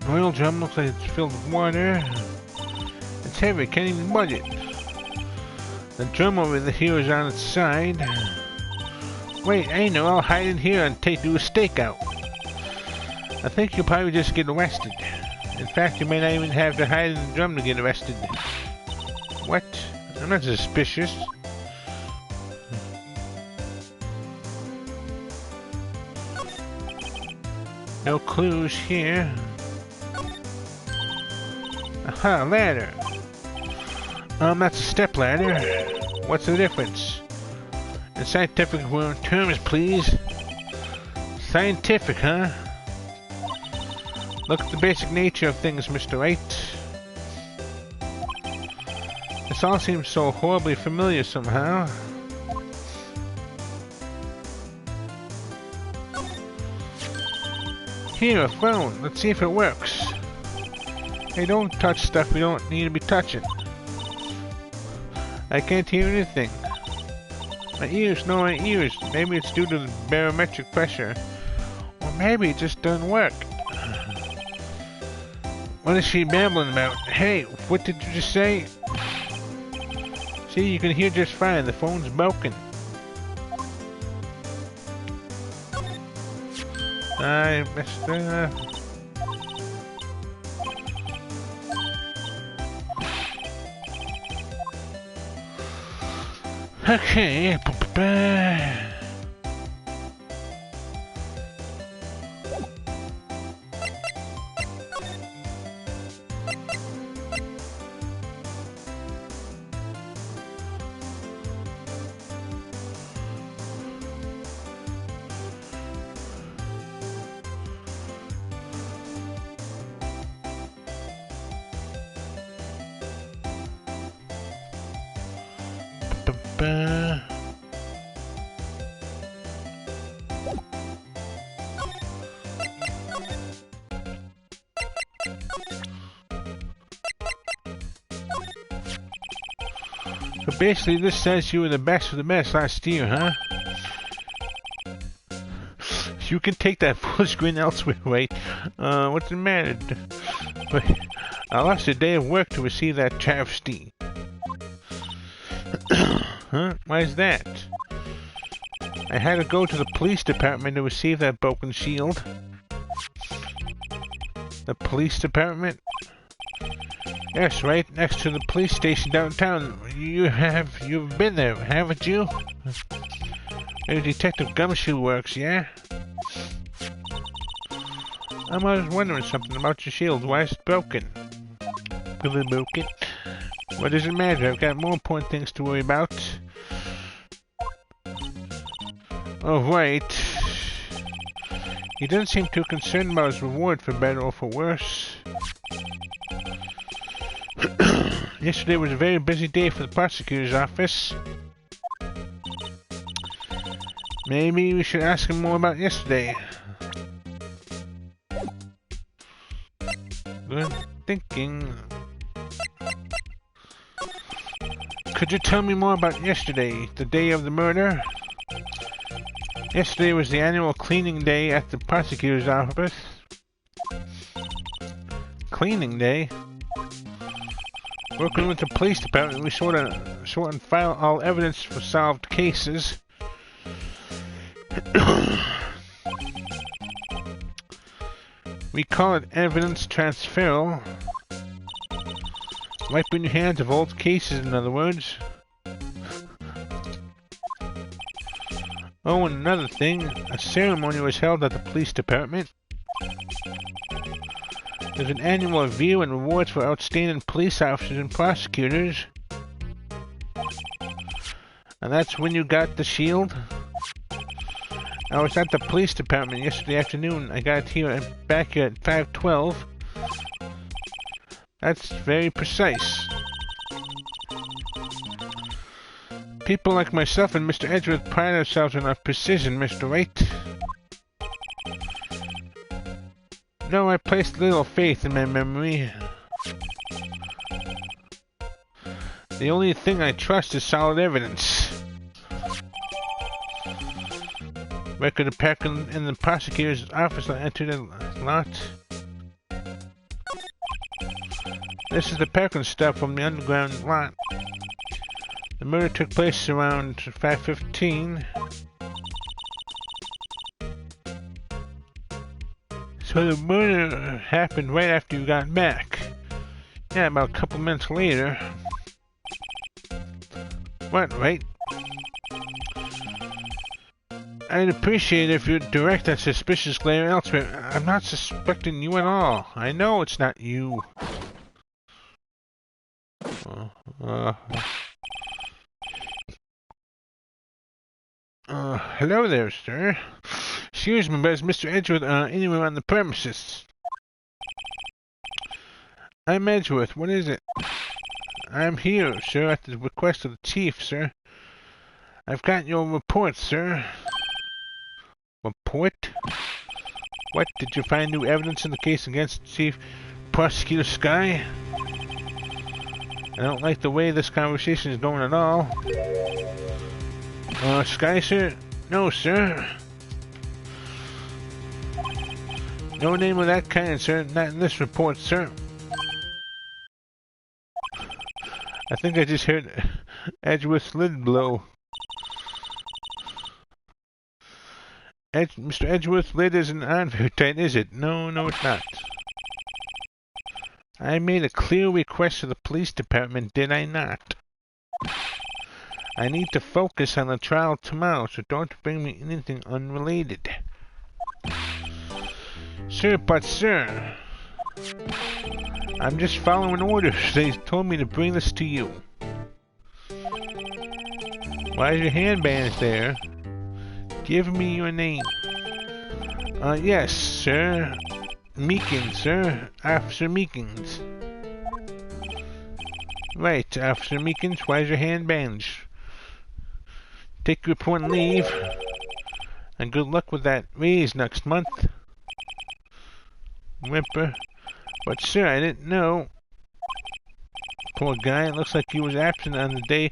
Oil drum looks like it's filled with water. It's heavy, can't even budge it. The drum over here is on its side. Wait, I know, I'll hide in here and do a stakeout. I think you'll probably just get arrested. In fact, you may not even have to hide in the drum to get arrested. What? I'm not suspicious. No clues here. Aha, ladder. That's a step ladder. What's the difference? In scientific terms, please. Scientific, huh? Look at the basic nature of things, Mr. Wright. This all seems so horribly familiar somehow. Here, a phone. Let's see if it works. Hey, don't touch stuff we don't need to be touching. I can't hear anything. My ears, no, my ears. Maybe it's due to the barometric pressure. Or maybe it just doesn't work. What is she babbling about? Hey, what did you just say? See, you can hear just fine. The phone's broken. I missed Okay. Ba-da-ba. So basically this says you were the best of the best last year, huh? You can take that full screen elsewhere, right? What's the matter? But I lost a day of work to receive that travesty. Huh? Why is that? I had to go to the police department to receive that broken shield. The police department? Yes, right next to the police station downtown. You've been there, haven't you? Where Detective Gumshoe works, yeah? I was wondering something about your shield. Why is it broken? Really broken? What does it matter? I've got more important things to worry about. Oh, right. He doesn't seem too concerned about his reward, for better or for worse. Yesterday was a very busy day for the prosecutor's office. Maybe we should ask him more about yesterday. Good thinking. Could you tell me more about yesterday, the day of the murder? Yesterday was the annual cleaning day at the prosecutor's office. Cleaning day? Working with the police department, we sort and file all evidence for solved cases. We call it evidence transferal. Wiping your hands of old cases, in other words. Oh, and another thing, a ceremony was held at the police department. There's an annual review and rewards for outstanding police officers and prosecutors. And that's when you got the shield? I was at the police department yesterday afternoon. I got here back here at 5:12. That's very precise. People like myself and Mr. Edgeworth pride ourselves on our precision, Mr. Wright. No, I placed little faith in my memory. The only thing I trust is solid evidence. Record of packing in the prosecutor's office. I entered a lot. This is the packing stuff from the underground lot. The murder took place around 5:15. So the murder happened right after you got back. Yeah, about a couple minutes later. What, right? I'd appreciate it if you'd direct that suspicious glare elsewhere. I'm not suspecting you at all. I know it's not you. Hello there, sir. Excuse me, but is Mr. Edgeworth anywhere on the premises? I'm Edgeworth. What is it? I'm here, sir, at the request of the chief, sir. I've got your report, sir. Report? What? Did you find new evidence in the case against Chief Prosecutor Sky? I don't like the way this conversation is going at all. Sky, sir? No, sir. No name of that kind, sir. Not in this report, sir. I think I just heard Edgeworth's lid blow. Mr. Edgeworth's lid isn't on very tight, is it? No, it's not. I made a clear request to the police department, did I not? I need to focus on the trial tomorrow, so don't bring me anything unrelated. Sir, but sir, I'm just following orders. They told me to bring this to you. Why is your hand bandaged there? Give me your name. Yes, sir. Meekins, sir. Officer Meekins. Right, Officer Meekins, why is your hand bandaged? Take your report and leave. And good luck with that raise next month. Whimper. But sir, I didn't know. Poor guy, it looks like he was absent on the day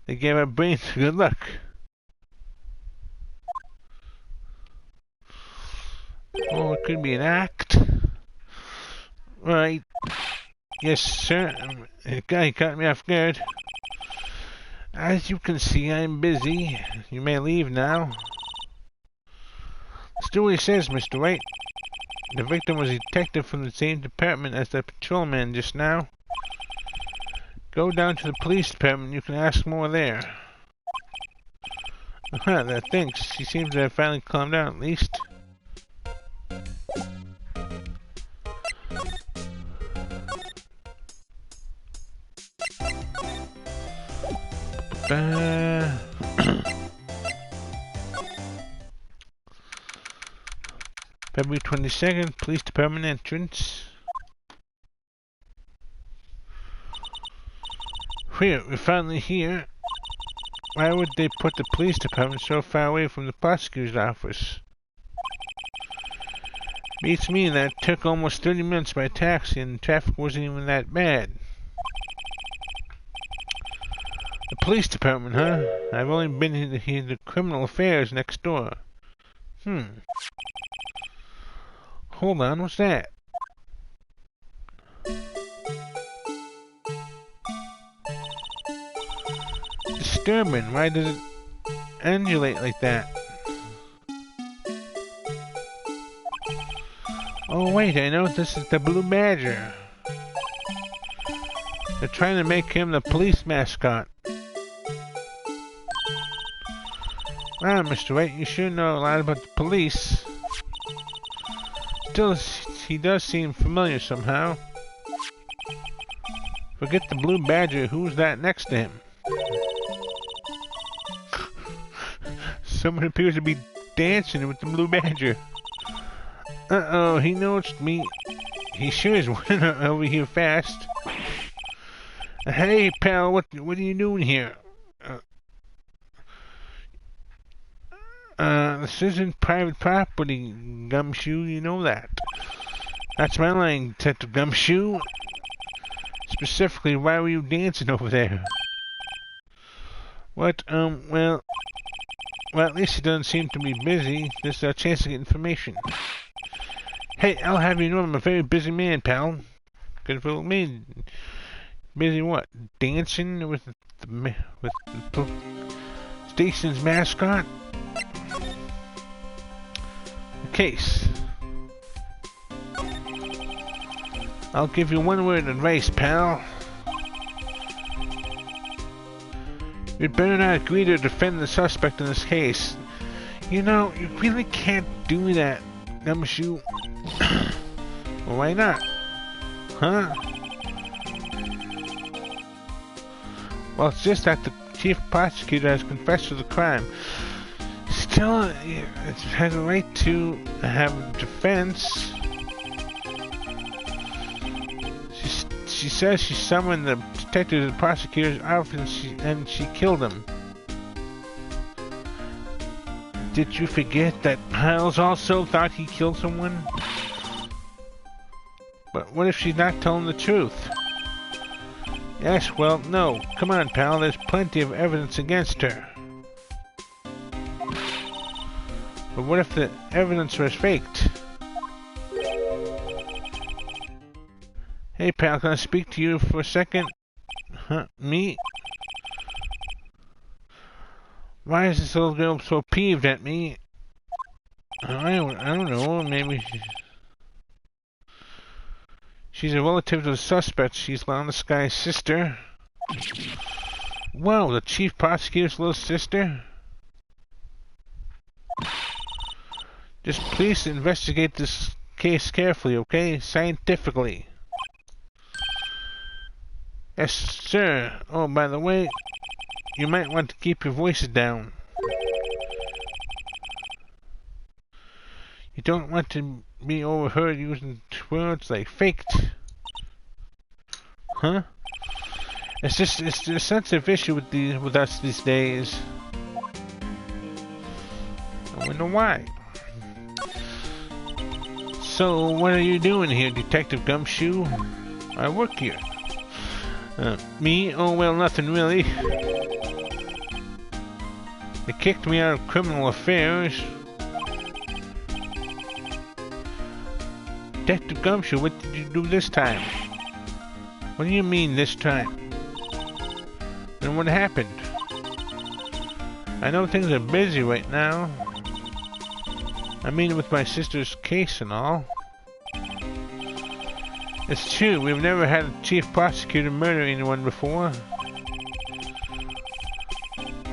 they gave our brains good luck. Oh, it could be an act. Right. Yes, sir. The guy caught me off guard. As you can see, I'm busy. You may leave now. Let's do what he says, Mr. White. The victim was a detective from the same department as the patrolman just now. Go down to the police department. You can ask more there. Thanks. She seems to have finally calmed down, at least. February 22nd, police department entrance. Whew, we're finally here. Why would they put the police department so far away from the prosecutor's office? Beats me, that took almost 30 minutes by taxi and the traffic wasn't even that bad. The police department, huh? I've only been here to criminal affairs next door. Hold on, what's that? Disturbing, why does it undulate like that? Oh wait, I know this is the Blue Badger. They're trying to make him the police mascot. Wow, Mr. White, you sure know a lot about the police. Still, he does seem familiar somehow. Forget the Blue Badger, who's that next to him? Someone appears to be dancing with the Blue Badger. Uh-oh, he noticed me. He sure is running over here fast. Hey, pal, what are you doing here? This isn't private property, Gumshoe, you know that. That's my line, Detective Gumshoe. Specifically, why were you dancing over there? What, well, at least he doesn't seem to be busy. This is our chance to get information. Hey, I'll have you know I'm a very busy man, pal. Good for me. Busy what? Dancing with the station's mascot? Case. I'll give you one word of advice, pal. You'd better not agree to defend the suspect in this case. You know, you really can't do that, Gumshoe. Well, why not? Huh? Well, it's just that the chief prosecutor has confessed to the crime. Still, it has a right to have a defense. She says she summoned the detective to the prosecutor's office and she killed him. Did you forget that Miles also thought he killed someone? But what if she's not telling the truth? Yes, well, no. Come on, pal, there's plenty of evidence against her. But what if the evidence was faked? Hey pal, can I speak to you for a second? Huh? Me? Why is this little girl so peeved at me? I don't know, maybe she's a relative to the suspect. She's Landeskai's sister. Whoa, the chief prosecutor's little sister? Just please investigate this case carefully, okay? Scientifically. Yes, sir. Oh, by the way, you might want to keep your voices down. You don't want to be overheard using words like faked. Huh? It's a sensitive issue with us these days. Wonder why. So, what are you doing here, Detective Gumshoe? I work here. Me? Oh, well, nothing really. They kicked me out of criminal affairs. Detective Gumshoe, what did you do this time? What do you mean, this time? And what happened? I know things are busy right now. I mean, with my sister's case and all. It's true, we've never had a chief prosecutor murder anyone before.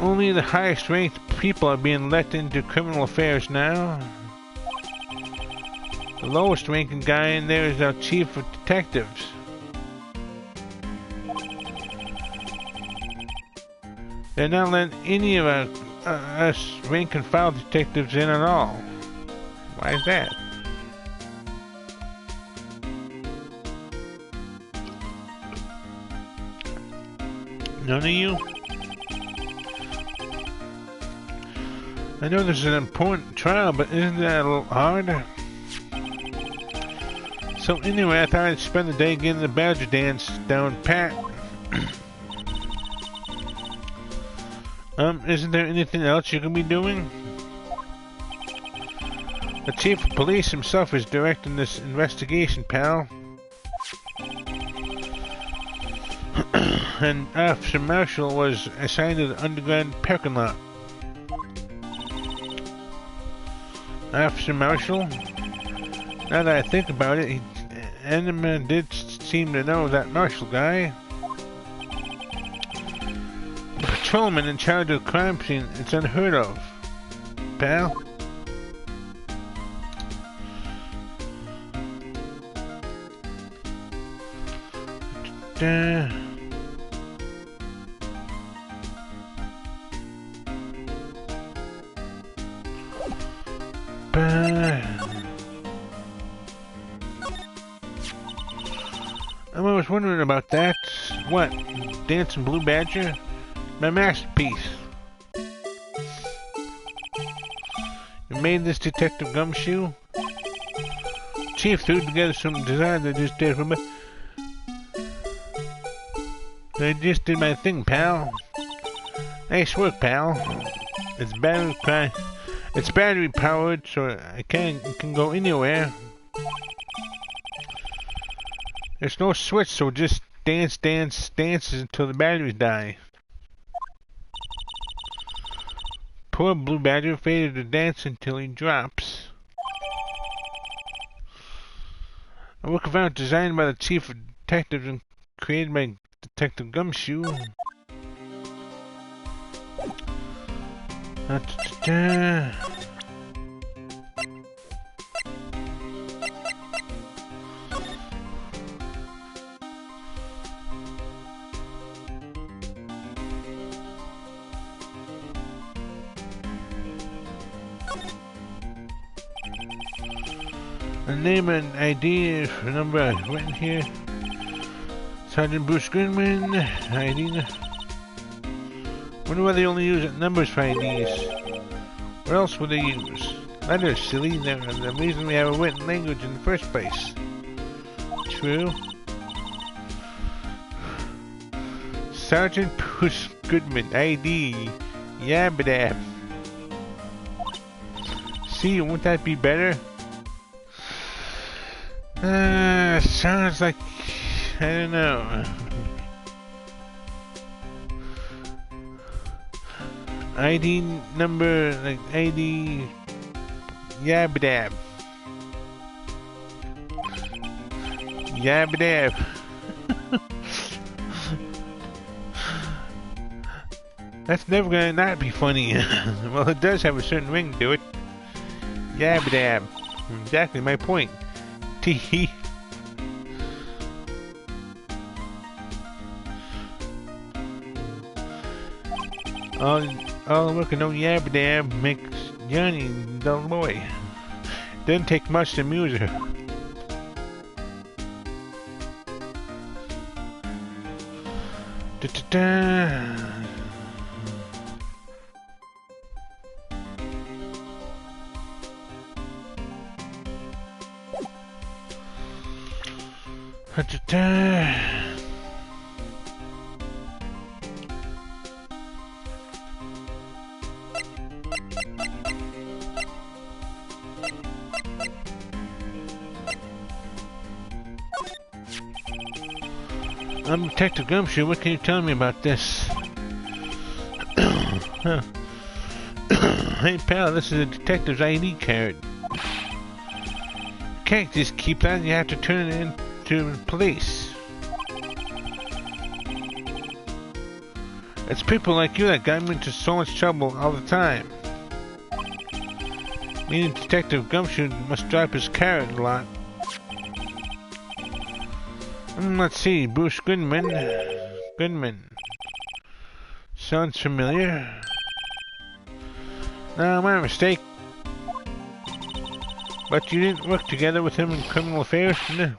Only the highest ranked people are being let into criminal affairs now. The lowest ranking guy in there is our chief of detectives. They're not letting any of us rank and file detectives in at all. Why is that? None of you? I know this is an important trial, but isn't that a little hard? So anyway, I thought I'd spend the day getting the badger dance down pat. Isn't there anything else you can be doing? The chief of police himself is directing this investigation, pal. And Officer Marshall was assigned to the underground parking lot. Officer Marshall? Now that I think about it, Enderman did seem to know that Marshall guy. The patrolman in charge of the crime scene, it's unheard of, pal. I was wondering about that. What? Dancing Blue Badger? My masterpiece. You made this, Detective Gumshoe? Chief threw together some design that just did for me. I just did my thing, pal. Nice work, pal. It's battery powered, so it can go anywhere. There's no switch, so just dances until the batteries die. Poor Blue Badger faded to dance until he drops. A work of art designed by the chief of detectives and created by Detective Gumshoe. A name and ID for number written here. Sergeant Bruce Goodman, ID. Wonder why they only use numbers for IDs. What else would they use? Letters, silly. They're the reason we have a written language in the first place. True. Sergeant Bruce Goodman, ID. Yabadab. See, won't that be better? Sounds like... I don't know. ID number, like ID... Yabadab. Yabadab. That's never gonna not be funny. Well, it does have a certain ring to it. Yabadab. Exactly my point. Tee. All the work of no yabadab makes Johnny a dull boy. Doesn't take much to amuse her. I'm Detective Gumshoe. What can you tell me about this? Huh. Hey pal, this is a detective's ID card. You can't just keep that, you have to turn it into police. It's people like you that got me into so much trouble all the time. Meaning Detective Gumshoe must drop his card a lot. Let's see, Bruce Goodman. Sounds familiar. No, my mistake. But you didn't work together with him in criminal affairs?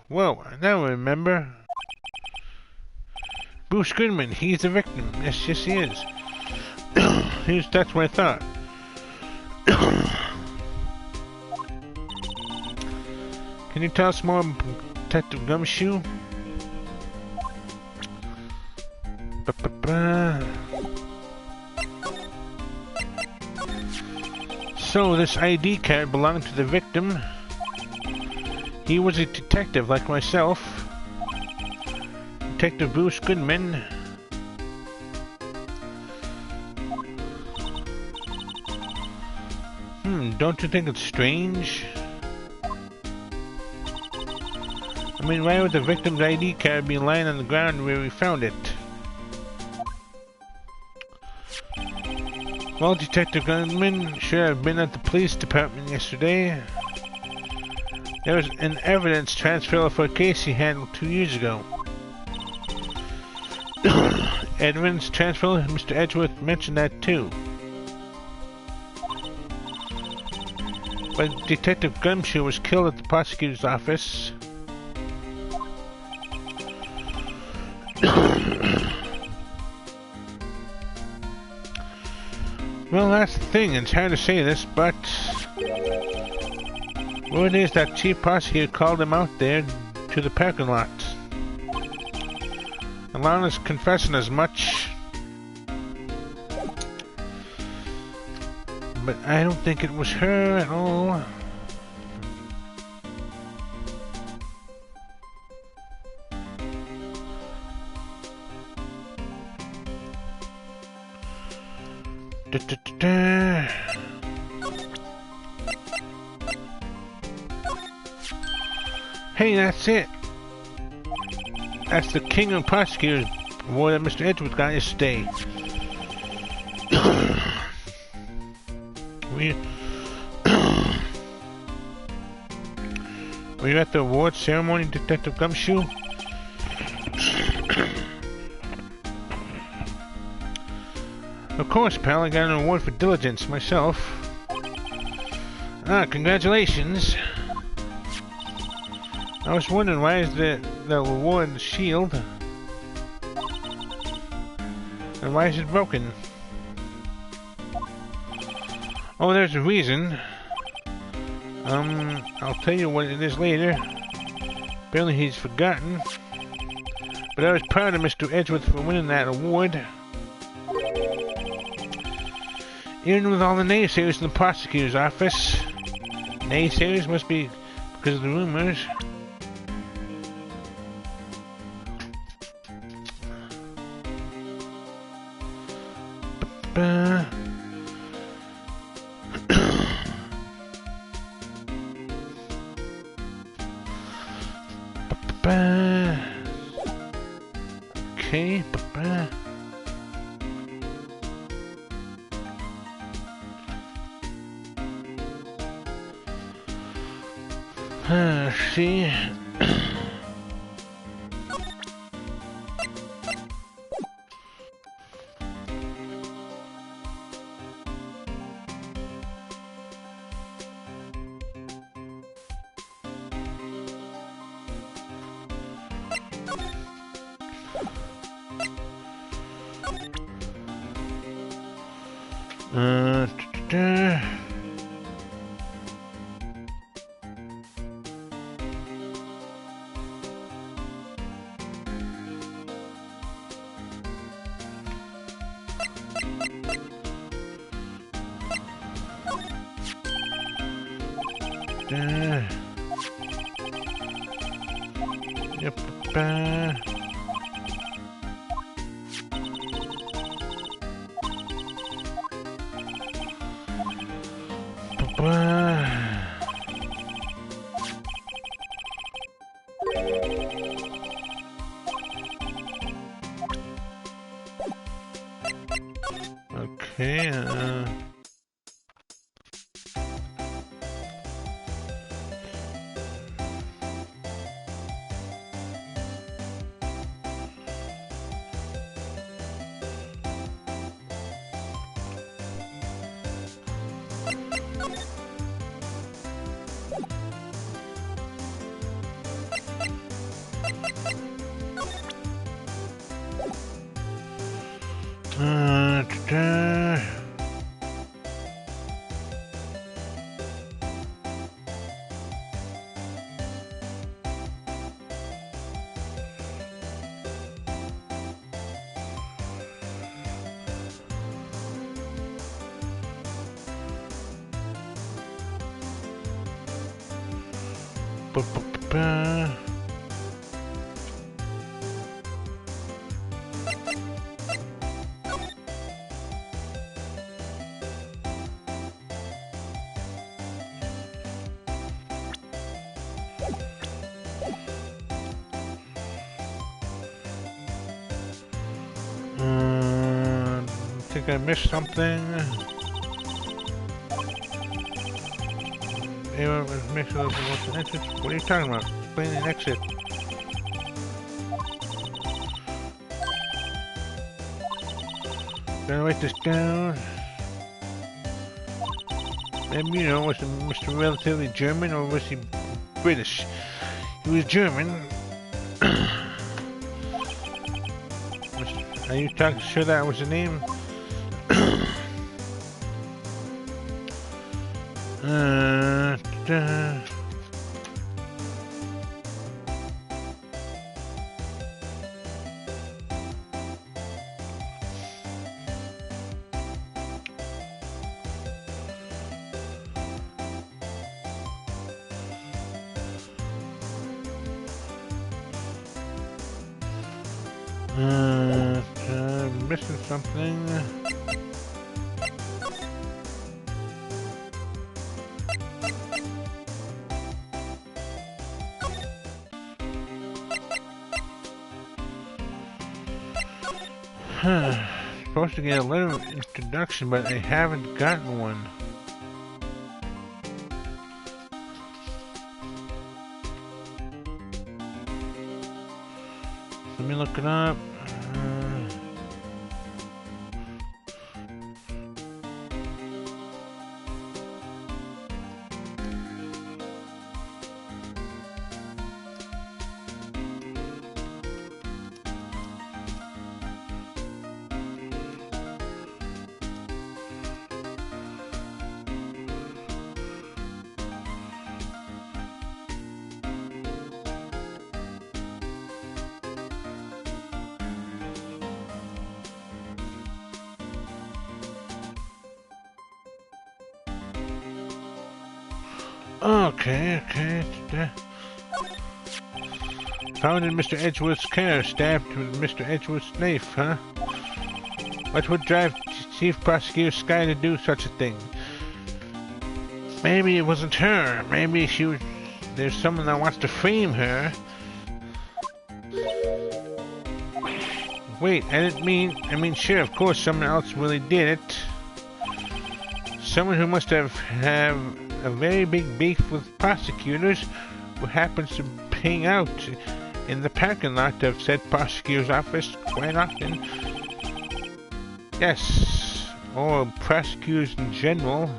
Whoa, now I remember. Bruce Goodman, he's the victim. Yes, he is. That's what I thought. Can you tell us more about Detective Gumshoe? So this ID card belonged to the victim. He was a detective like myself. Detective Bruce Goodman. Don't you think it's strange? I mean, why would the victim's ID card be lying on the ground where we found it? Well, Detective Goodman, sure, I've been at the police department yesterday. There was an evidence transfer for a case he handled 2 years ago. Evidence transfer? Mr. Edgeworth mentioned that too. But Detective Gumshoe was killed at the prosecutor's office. Well, that's the thing, it's hard to say this, but word is that chief prosecutor called him out there to the parking lot. Alon is confessing as much, but I don't think it was her at all. Hey, that's it. That's the King of Prosecutors award that Mr. Edgeworth got yesterday. Were you at the award ceremony, Detective Gumshoe? Of course, pal, I got an award for diligence myself. Ah, congratulations. I was wondering why is the award shield? And why is it broken? Oh, there's a reason. I'll tell you what it is later. Apparently he's forgotten. But I was proud of Mr. Edgeworth for winning that award. Even with all the naysayers in the prosecutor's office. Naysayers must be because of the rumors. Okay. See. Yep. Okay, ta-da. Ba-ba-ba-ba. I think I missed something. Anyone was mixed with what's the exit? What are you talking about? Explain the exit. Gotta write this down. Maybe, you know, was Mr. relatively German or was he British? He was German. Are you sure that was the name? Missing something. Supposed to get a letter of introduction, but I haven't gotten one. Let me look it up. Okay. How did Mr. Edgeworth's car stabbed with Mr. Edgeworth's knife, huh? What would drive Chief Prosecutor Sky to do such a thing? Maybe it wasn't her. Maybe there's someone that wants to frame her. Wait, I mean, sure, of course, someone else really did it. Someone who must have a very big beef with prosecutors who happens to hang out in the parking lot of said prosecutor's office quite often. Yes, or prosecutors in general.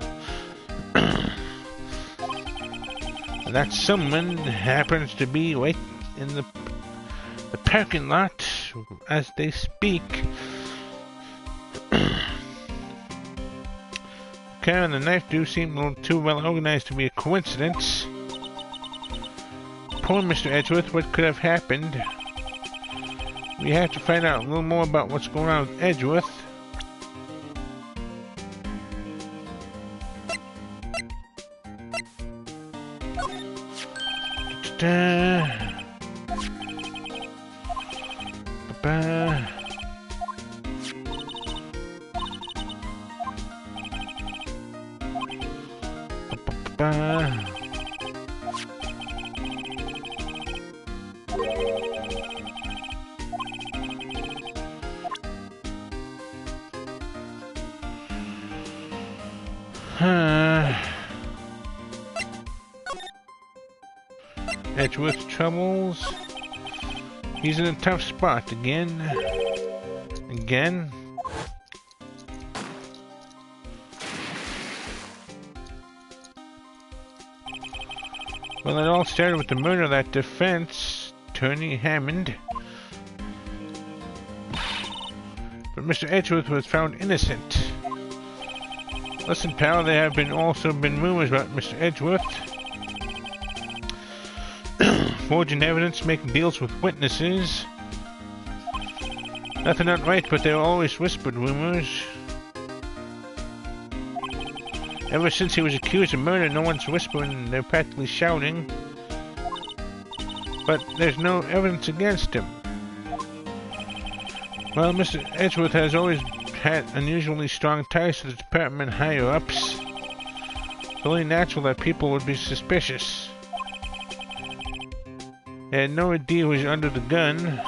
That someone happens to be right in the parking lot as they speak. The car and the knife do seem a little too well organized to be a coincidence. Poor Mr. Edgeworth, what could have happened? We have to find out a little more about what's going on with Edgeworth. Edgeworth troubles. He's in a tough spot again. Again. Well, it all started with the murder of that defense attorney Hammond. But Mr. Edgeworth was found innocent. Listen, pal, there have also been rumors about Mr. Edgeworth forging evidence, making deals with witnesses. Nothing outright, but they're always whispered rumors. Ever since he was accused of murder, no one's whispering, they're practically shouting. But there's no evidence against him. Well, Mr. Edgeworth has always had unusually strong ties to the department higher-ups. It's only natural that people would be suspicious. They had no idea who was under the gun.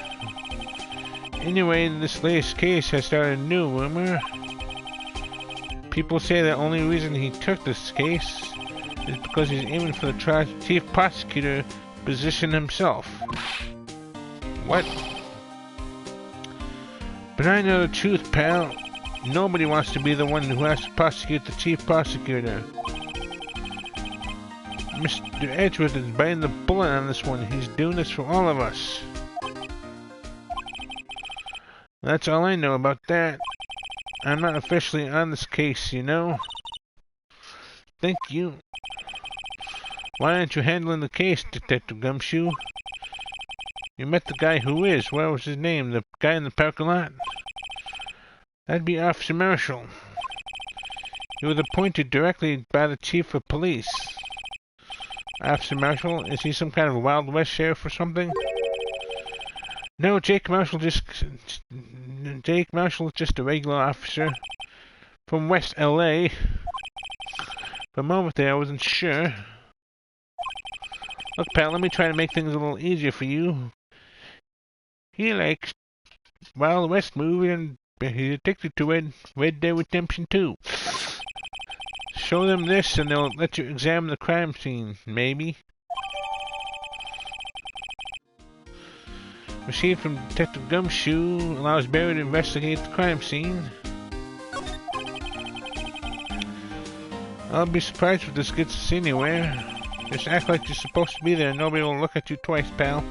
Anyway, this latest case has started a new rumor. People say the only reason he took this case is because he's aiming for the chief prosecutor position himself. What? But I know the truth, pal. Nobody wants to be the one who has to prosecute the chief prosecutor. Mr. Edgeworth is biting the bullet on this one. He's doing this for all of us. That's all I know about that. I'm not officially on this case, you know. Thank you. Why aren't you handling the case, Detective Gumshoe? You met the guy who is. What was his name? The guy in the parking lot? That'd be Officer Marshall. He was appointed directly by the chief of police. Officer Marshall? Is he some kind of Wild West sheriff or something? No, Jake Marshall is just a regular officer from West LA. For a moment there, I wasn't sure. Look, pal, let me try to make things a little easier for you. He likes Wild West movie and he's addicted to it. Red Dead Redemption 2. Show them this and they'll let you examine the crime scene, maybe. Received from Detective Gumshoe, allows Barry to investigate the crime scene. I'll be surprised if this gets us anywhere. Just act like you're supposed to be there and nobody will look at you twice, pal.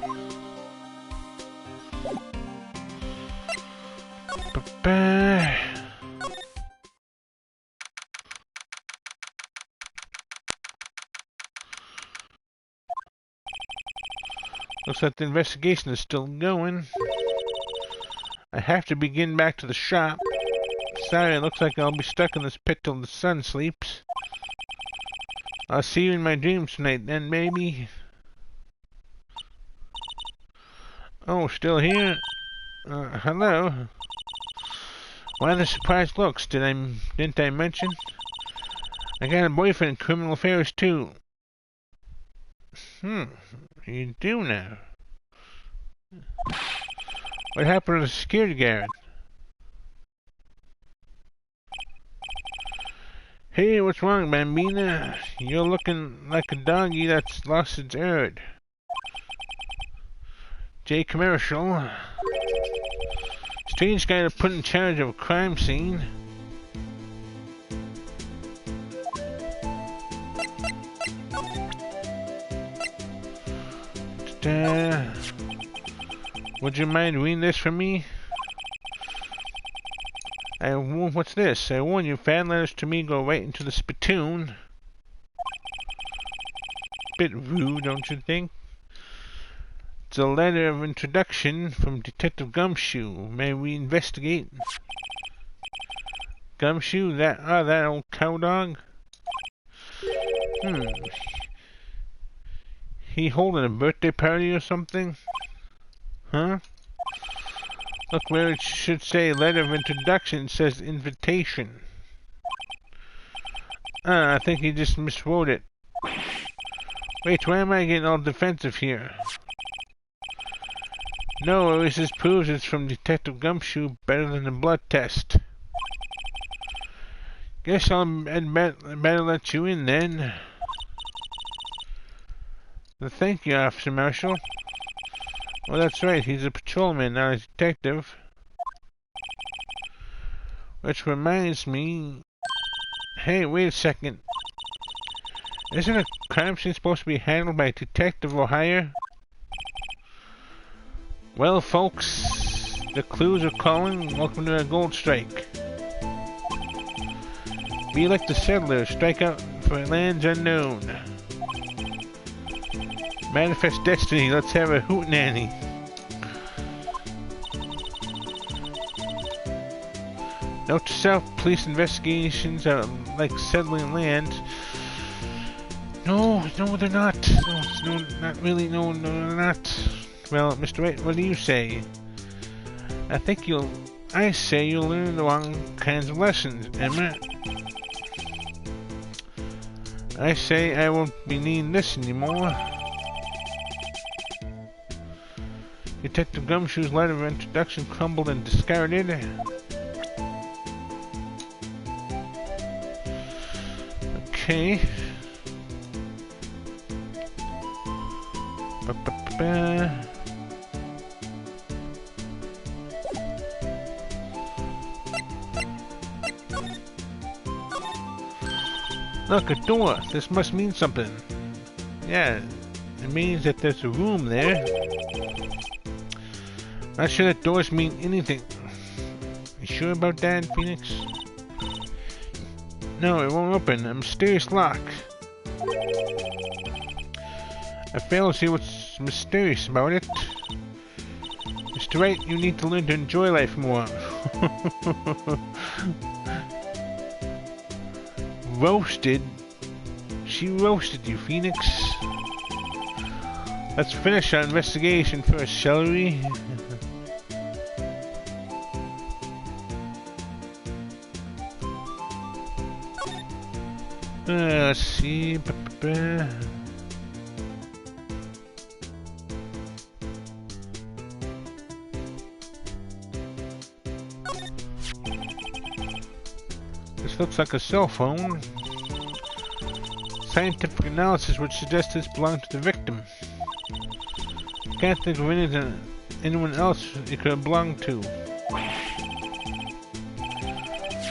Looks like the investigation is still going. I have to begin back to the shop. Sorry, it looks like I'll be stuck in this pit till the sun sleeps. I'll see you in my dreams tonight then, maybe. Oh, still here? Hello? Why the surprised looks? Didn't I mention? I got a boyfriend in criminal affairs too. You do now. What happened to the security guard? Hey, what's wrong, Bambina? You're looking like a doggy that's lost its herd. J. Commercial. Strange guy to put in charge of a crime scene. Would you mind reading this for me? What's this? I warn you, fan letters to me go right into the spittoon. Bit rude, don't you think? It's a letter of introduction from Detective Gumshoe. May we investigate? Gumshoe? That old cow dog? He holding a birthday party or something? Huh? Look where it should say letter of introduction, it says invitation. I think he just miswrote it. Wait, why am I getting all defensive here? No, this proves it's from Detective Gumshoe, better than the blood test. Guess I'd better let you in then. Well, thank you, Officer Marshall. Well, that's right, he's a patrolman, not a detective. Which reminds me... Hey, wait a second. Isn't a crime scene supposed to be handled by a detective or higher? Well, folks, the clues are calling. Welcome to a gold strike. Be like the settlers, strike out for lands unknown. Manifest destiny, let's have a hootenanny. Note to self, police investigations are like settling land. No, they're not. No, not really. No, they're not. Well, Mr. Wright, what do you say? I say you'll learn the wrong kinds of lessons, Emma. I say I won't be needing this anymore. Detective Gumshoe's letter of introduction crumbled and discarded. Okay. Look, a door. This must mean something. Yeah, it means that there's a room there. Not sure that doors mean anything. You sure about that, Phoenix? No, it won't open. A mysterious lock. I fail to see what's mysterious about it. Mr. Wright, you need to learn to enjoy life more. Roasted? She roasted you, Phoenix. Let's finish our investigation first, shall we? Let's see. This looks like a cell phone. Scientific analysis would suggest this belonged to the victim. Can't think of anyone else it could have belonged to.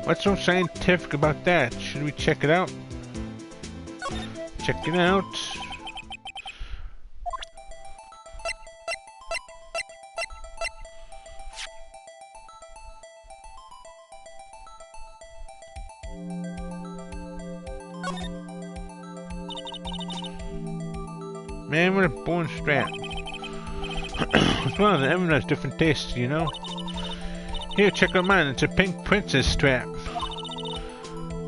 What's so scientific about that? Should we check it out? Check it out. Man with a bone strap. Well, everyone has different tastes, you know. Here, check out mine. It's a pink princess strap.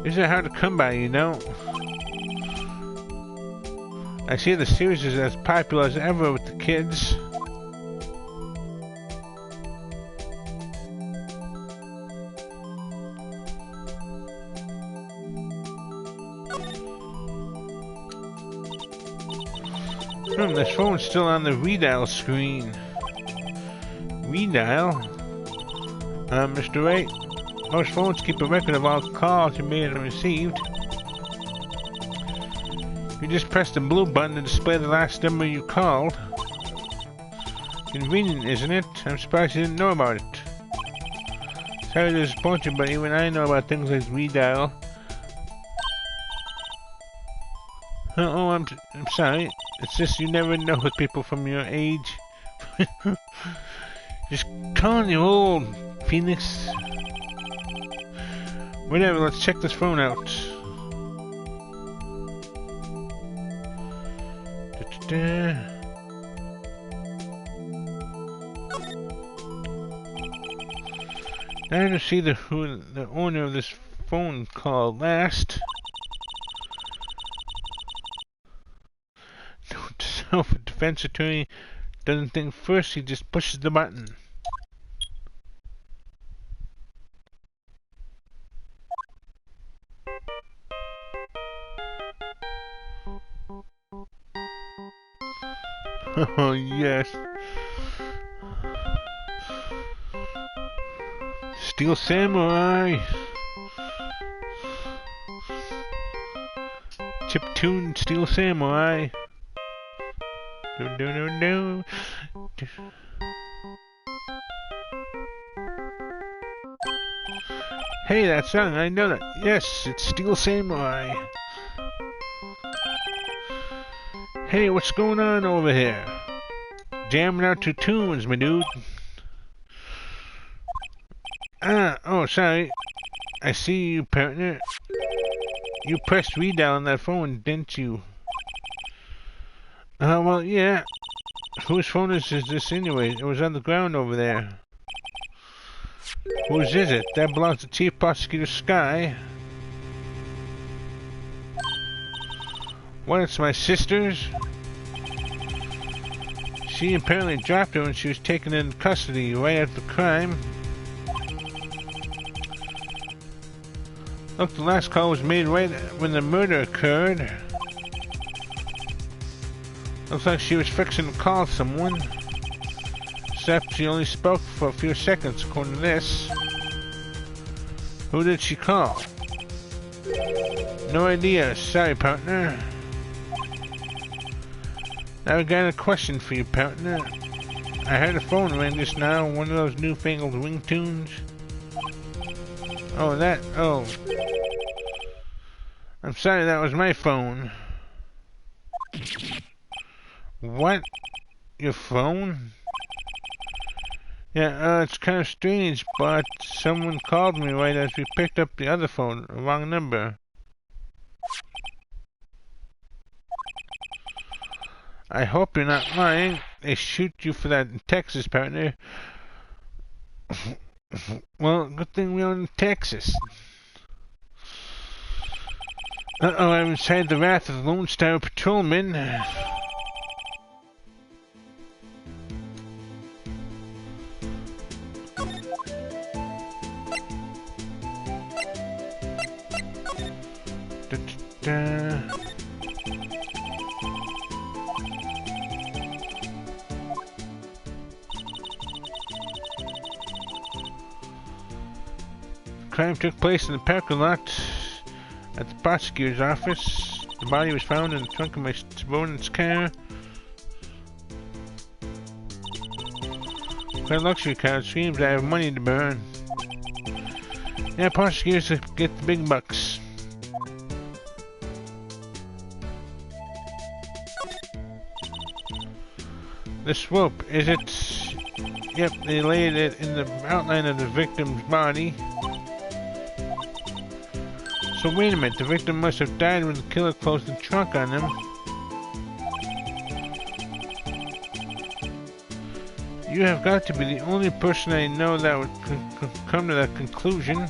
These are hard to come by, you know. I see the series is as popular as ever with the kids. This phone's still on the redial screen. Redial? Mr. Wright, most phones keep a record of all calls you made and received. You just press the blue button to display the last number you called. Convenient, isn't it? I'm surprised you didn't know about it. Sorry to disappoint you, but even I know about things like redial. Oh, I'm sorry. It's just you never know with people from your age. Just calling you old, Phoenix. Whatever, let's check this phone out. Now to see who the owner of this phone called last. if a defense attorney doesn't think first, he just pushes the button. Oh, yes. Steel Samurai. Chiptune Steel Samurai. Do do do do. Hey, that song, I know that. Yes, it's Steel Samurai. Hey, what's going on over here? Jamming out to tunes, my dude. Oh, sorry. I see you, partner. You pressed redial on that phone, didn't you? Well, yeah. Whose phone is this anyway? It was on the ground over there. Whose is it? That belongs to Chief Prosecutor Sky. What, it's my sister's? She apparently dropped her when she was taken into custody right after the crime. Look, the last call was made right when the murder occurred. Looks like she was fixing to call someone. Except she only spoke for a few seconds, according to this. Who did she call? No idea. Sorry, partner. I've got a question for you, partner. I heard a phone ring just now, one of those newfangled ringtones. Oh, that... oh. I'm sorry, that was my phone. What? Your phone? Yeah, it's kind of strange, but someone called me right as we picked up the other phone, the wrong number. I hope you're not lying. They shoot you for that in Texas, partner. Well, good thing we're in Texas. Uh-oh, I'm inside the wrath of the Lone Star Patrolman. Crime took place in the parking lot at the prosecutor's office. The body was found in the trunk of my subordinate's car. Quite a luxury car. It seems I have money to burn. Yeah, prosecutors get the big bucks. This rope, is it? Yep, they laid it in the outline of the victim's body. So wait a minute, the victim must have died when the killer closed the trunk on him. You have got to be the only person I know that would come to that conclusion.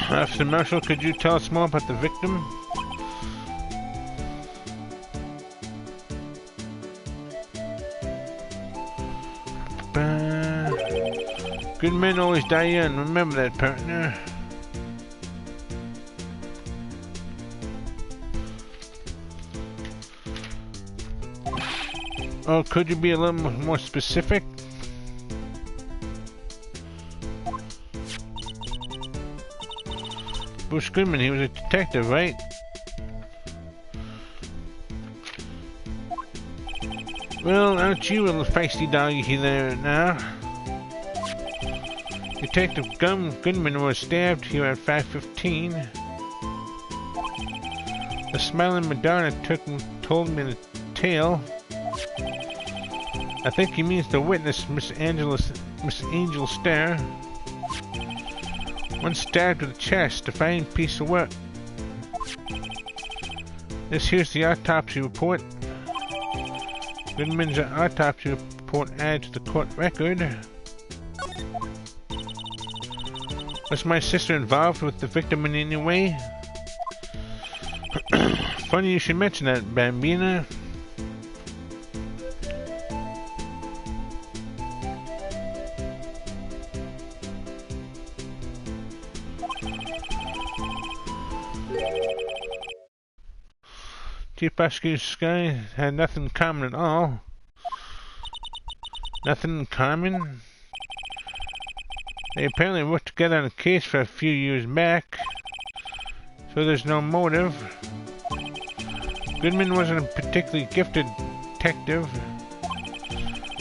Officer Marshall, could you tell us more about the victim? Good men always die young, remember that, partner. Oh, could you be a little more specific? Bruce Goodman, he was a detective, right? Well, aren't you a little feisty doggy there now? Detective Goodman was stabbed here at 5:15. The smiling Madonna took him told me the tale. I think he means the witness, Miss Angel Starr. One stabbed to the chest, a fine piece of work. This here's the autopsy report. Goodman's autopsy report added to the court record. Was my sister involved with the victim in any way? Funny you should mention that, Bambina. Chief Prosecutor Sky had nothing in common at all. Nothing in common? They apparently worked together on a case for a few years back, so there's no motive. Goodman wasn't a particularly gifted detective.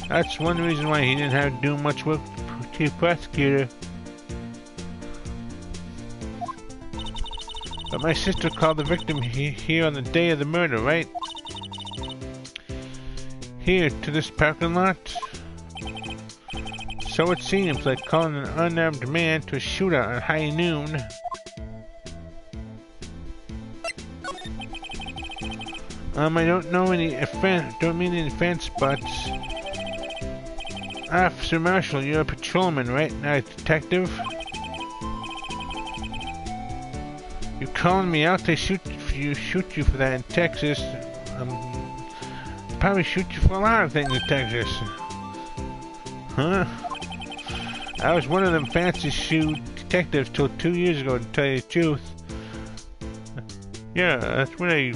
That's one reason why he didn't have to do much work with the Chief Prosecutor. But my sister called the victim here on the day of the murder, right? Here, to this parking lot? So it seems, like calling an unarmed man to a shootout at high noon. I don't know any offense, don't mean any offense, but... Officer Marshall, you're a patrolman, right? Not a detective? You're calling me out, they shoot you for that in Texas. Probably shoot you for a lot of things in Texas. Huh? I was one of them fancy shoe detectives till 2 years ago, to tell you the truth. Yeah, that's when I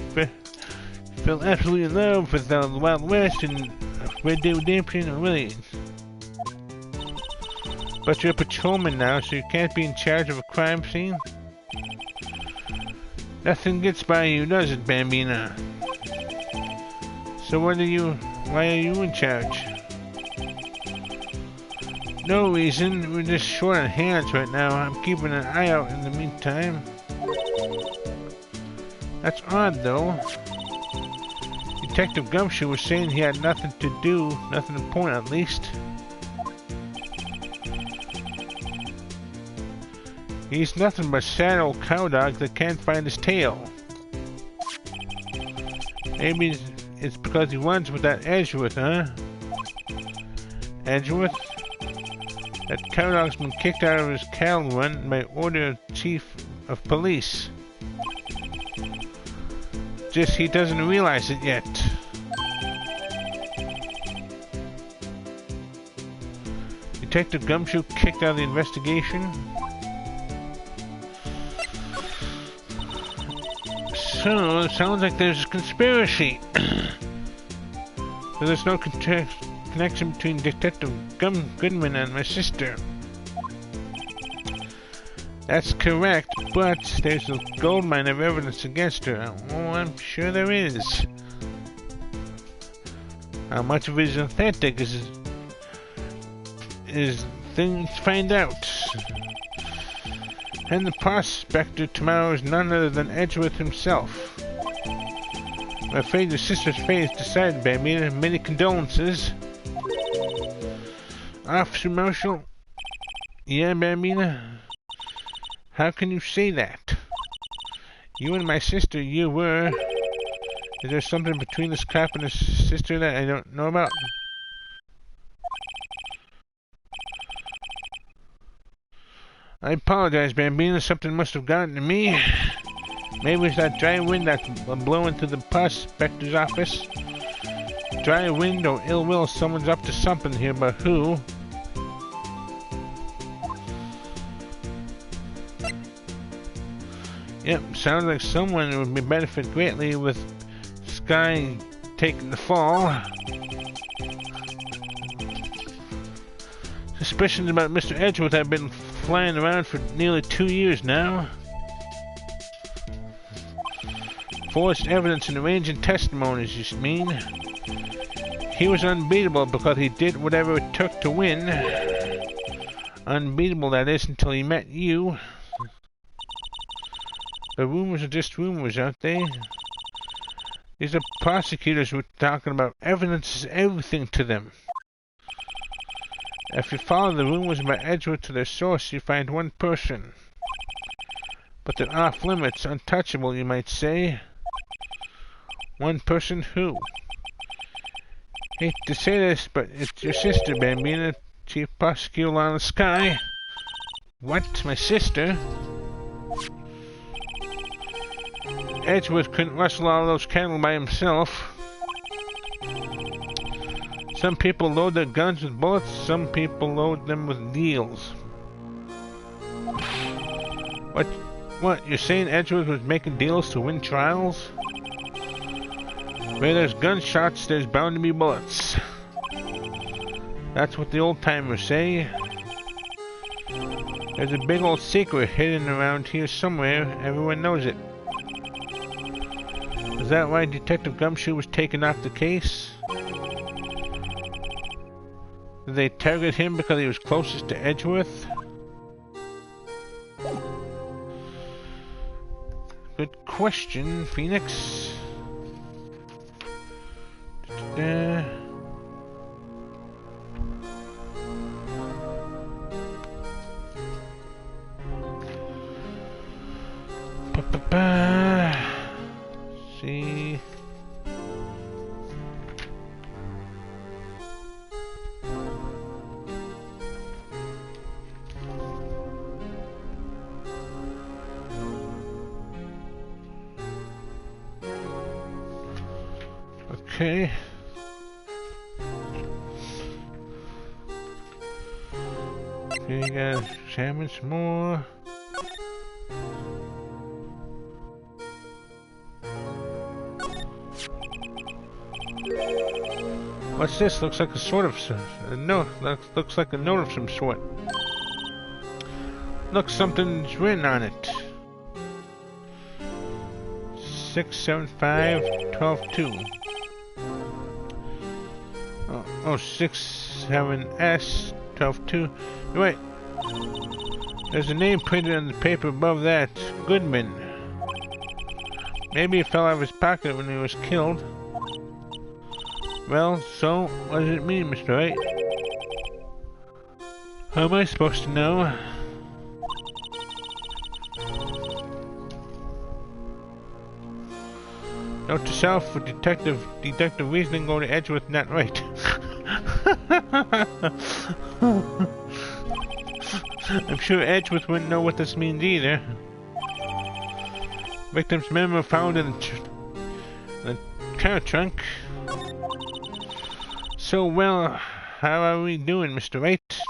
fell absolutely in love with the Wild West and Red Dead Redemption, really. But you're a patrolman now, so you can't be in charge of a crime scene. Nothing gets by you, does it, Bambina? So why are you in charge? No reason, we're just short on hands right now. I'm keeping an eye out in the meantime. That's odd, though. Detective Gumshoe was saying he had nothing to do, nothing important at least. He's nothing but a sad old cowdog that can't find his tail. Maybe it's because he runs with that Edgeworth, huh? Edgeworth? That cowdog's been kicked out of his cattle run by order of Chief of Police. Just he doesn't realize it yet. Detective Gumshoe kicked out of the investigation. So, it sounds like there's a conspiracy. So there's no connection between Detective Goodman and my sister. That's correct, but there's a goldmine of evidence against her. Oh, I'm sure there is. How much of it is authentic is things to find out. And the prospector tomorrow is none other than Edgeworth himself. I'm afraid your sister's fate is decided, Bambina. Many condolences. Officer Marshall? Yeah, Bambina? How can you say that? You and my sister, you were... Is there something between this cop and his sister that I don't know about? I apologize, Bambina. Something must have gotten to me. Maybe it's that dry wind that's blowing through the prospector's office. Dry wind or ill will, someone's up to something here, but who? Yep, sounds like someone would benefit greatly with Sky taking the fall. Suspicions about Mr. Edgeworth have been flying around for nearly 2 years now. Forged evidence and arranging testimonies, you mean? He was unbeatable because he did whatever it took to win. Unbeatable, that is, until he met you. The rumors are just rumors, aren't they? These are prosecutors we're talking about. Evidence is everything to them. If you follow the rumors about Edgewood to their source, you find one person. But they're off limits, untouchable, you might say. One person who? Hate to say this, but it's your sister, Bambina, Chief Prosecutor Lana Sky. What? My sister? Edgewood couldn't rustle all those cattle by himself. Some people load their guns with bullets, some people load them with deals. What? You're saying Edgewood was making deals to win trials? Where there's gunshots, there's bound to be bullets. That's what the old-timers say. There's a big old secret hidden around here somewhere. Everyone knows it. Is that why Detective Gumshoe was taken off the case? Did they target him because he was closest to Edgeworth? Good question, Phoenix. See. Okay. Okay, you gotta examine some more. What's this? Looks like a sort of looks like a note of some sort. Look, something's written on it. 675-12-2. Oh, 67S 12-2. Wait. There's a name printed on the paper above that. Goodman. Maybe it fell out of his pocket when he was killed. Well, so, what does it mean, Mr. Wright? How am I supposed to know? Note to self, for detective reasoning, go to Edgeworth, not right. I'm sure Edgeworth wouldn't know what this means either. Victim's memo found in the car trunk. So, well, how are we doing, Mr. Wright?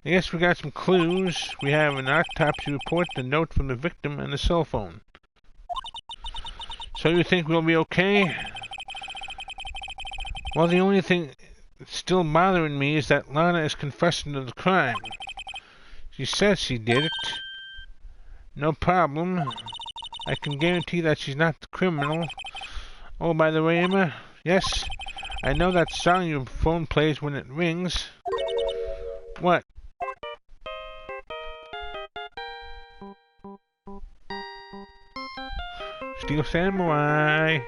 I guess we got some clues. We have an autopsy report, a note from the victim, and a cell phone. So you think we'll be okay? Well, the only thing that's still bothering me is that Lana is confessing to the crime. She says she did it. No problem. I can guarantee that she's not the criminal. Oh, by the way, Emma, yes, I know that song your phone plays when it rings. What? Steel Samurai.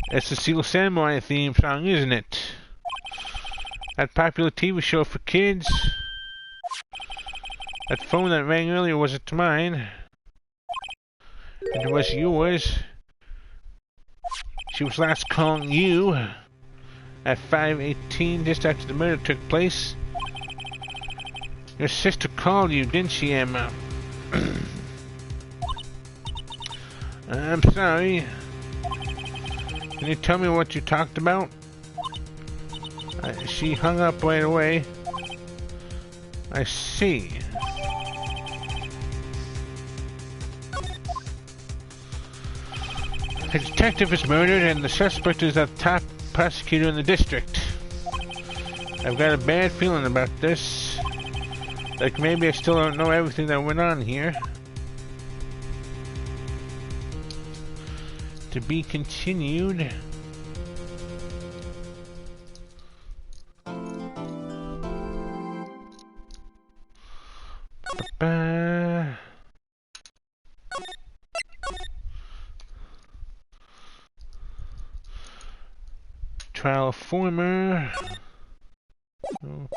It's the Steel Samurai theme song, isn't it? That popular TV show for kids. That phone that rang earlier wasn't mine. It was yours. She was last calling you at 5:18, just after the murder took place. Your sister called you, didn't she, Emma? I'm sorry. Can you tell me what you talked about? She hung up right away. I see. A detective is murdered and the suspect is the top prosecutor in the district. I've got a bad feeling about this. Like maybe I still don't know everything that went on here. To be continued. Ba-ba. Trial former. Oh.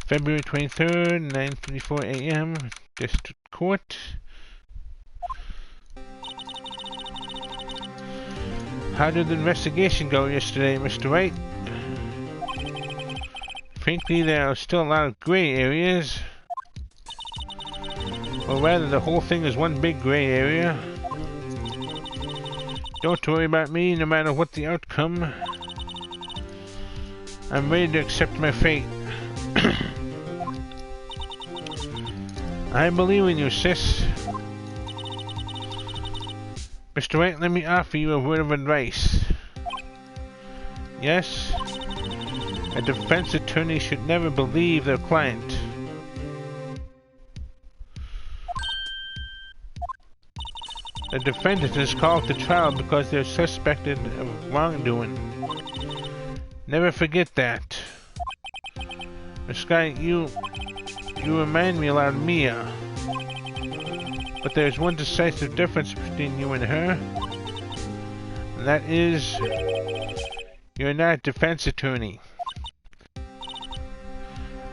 February 23rd, 9:54 a.m. District Court. How did the investigation go yesterday, Mr. Wright? Frankly, there are still a lot of gray areas. Or rather, the whole thing is one big gray area. Don't worry about me, no matter what the outcome. I'm ready to accept my fate. I believe in you, sis. Mr. Wright, let me offer you a word of advice. Yes? A defense attorney should never believe their client. The defendant is called to trial because they're suspected of wrongdoing. Never forget that. Miss Guy, you remind me a lot of Mia. But there's one decisive difference between you and her. And that is, you're not a defense attorney.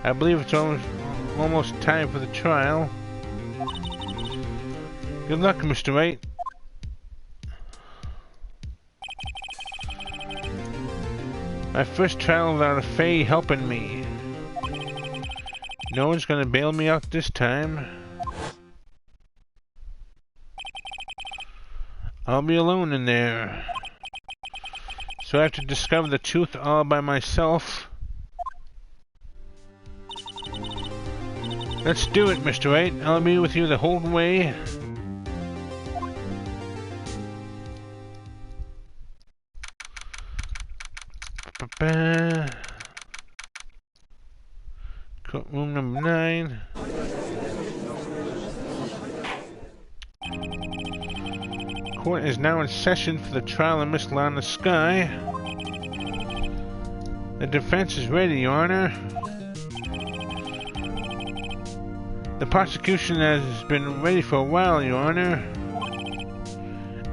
I believe it's almost time for the trial. Good luck, Mr. Wright. My first trial without a Fae helping me. No one's gonna bail me out this time. I'll be alone in there. So I have to discover the truth all by myself. Let's do it, Mr. Wright. I'll be with you the whole way. Courtroom number 9. Court is now in session for the trial of Miss Lana Skye. The defense is ready, Your Honor. The prosecution has been ready for a while, Your Honor.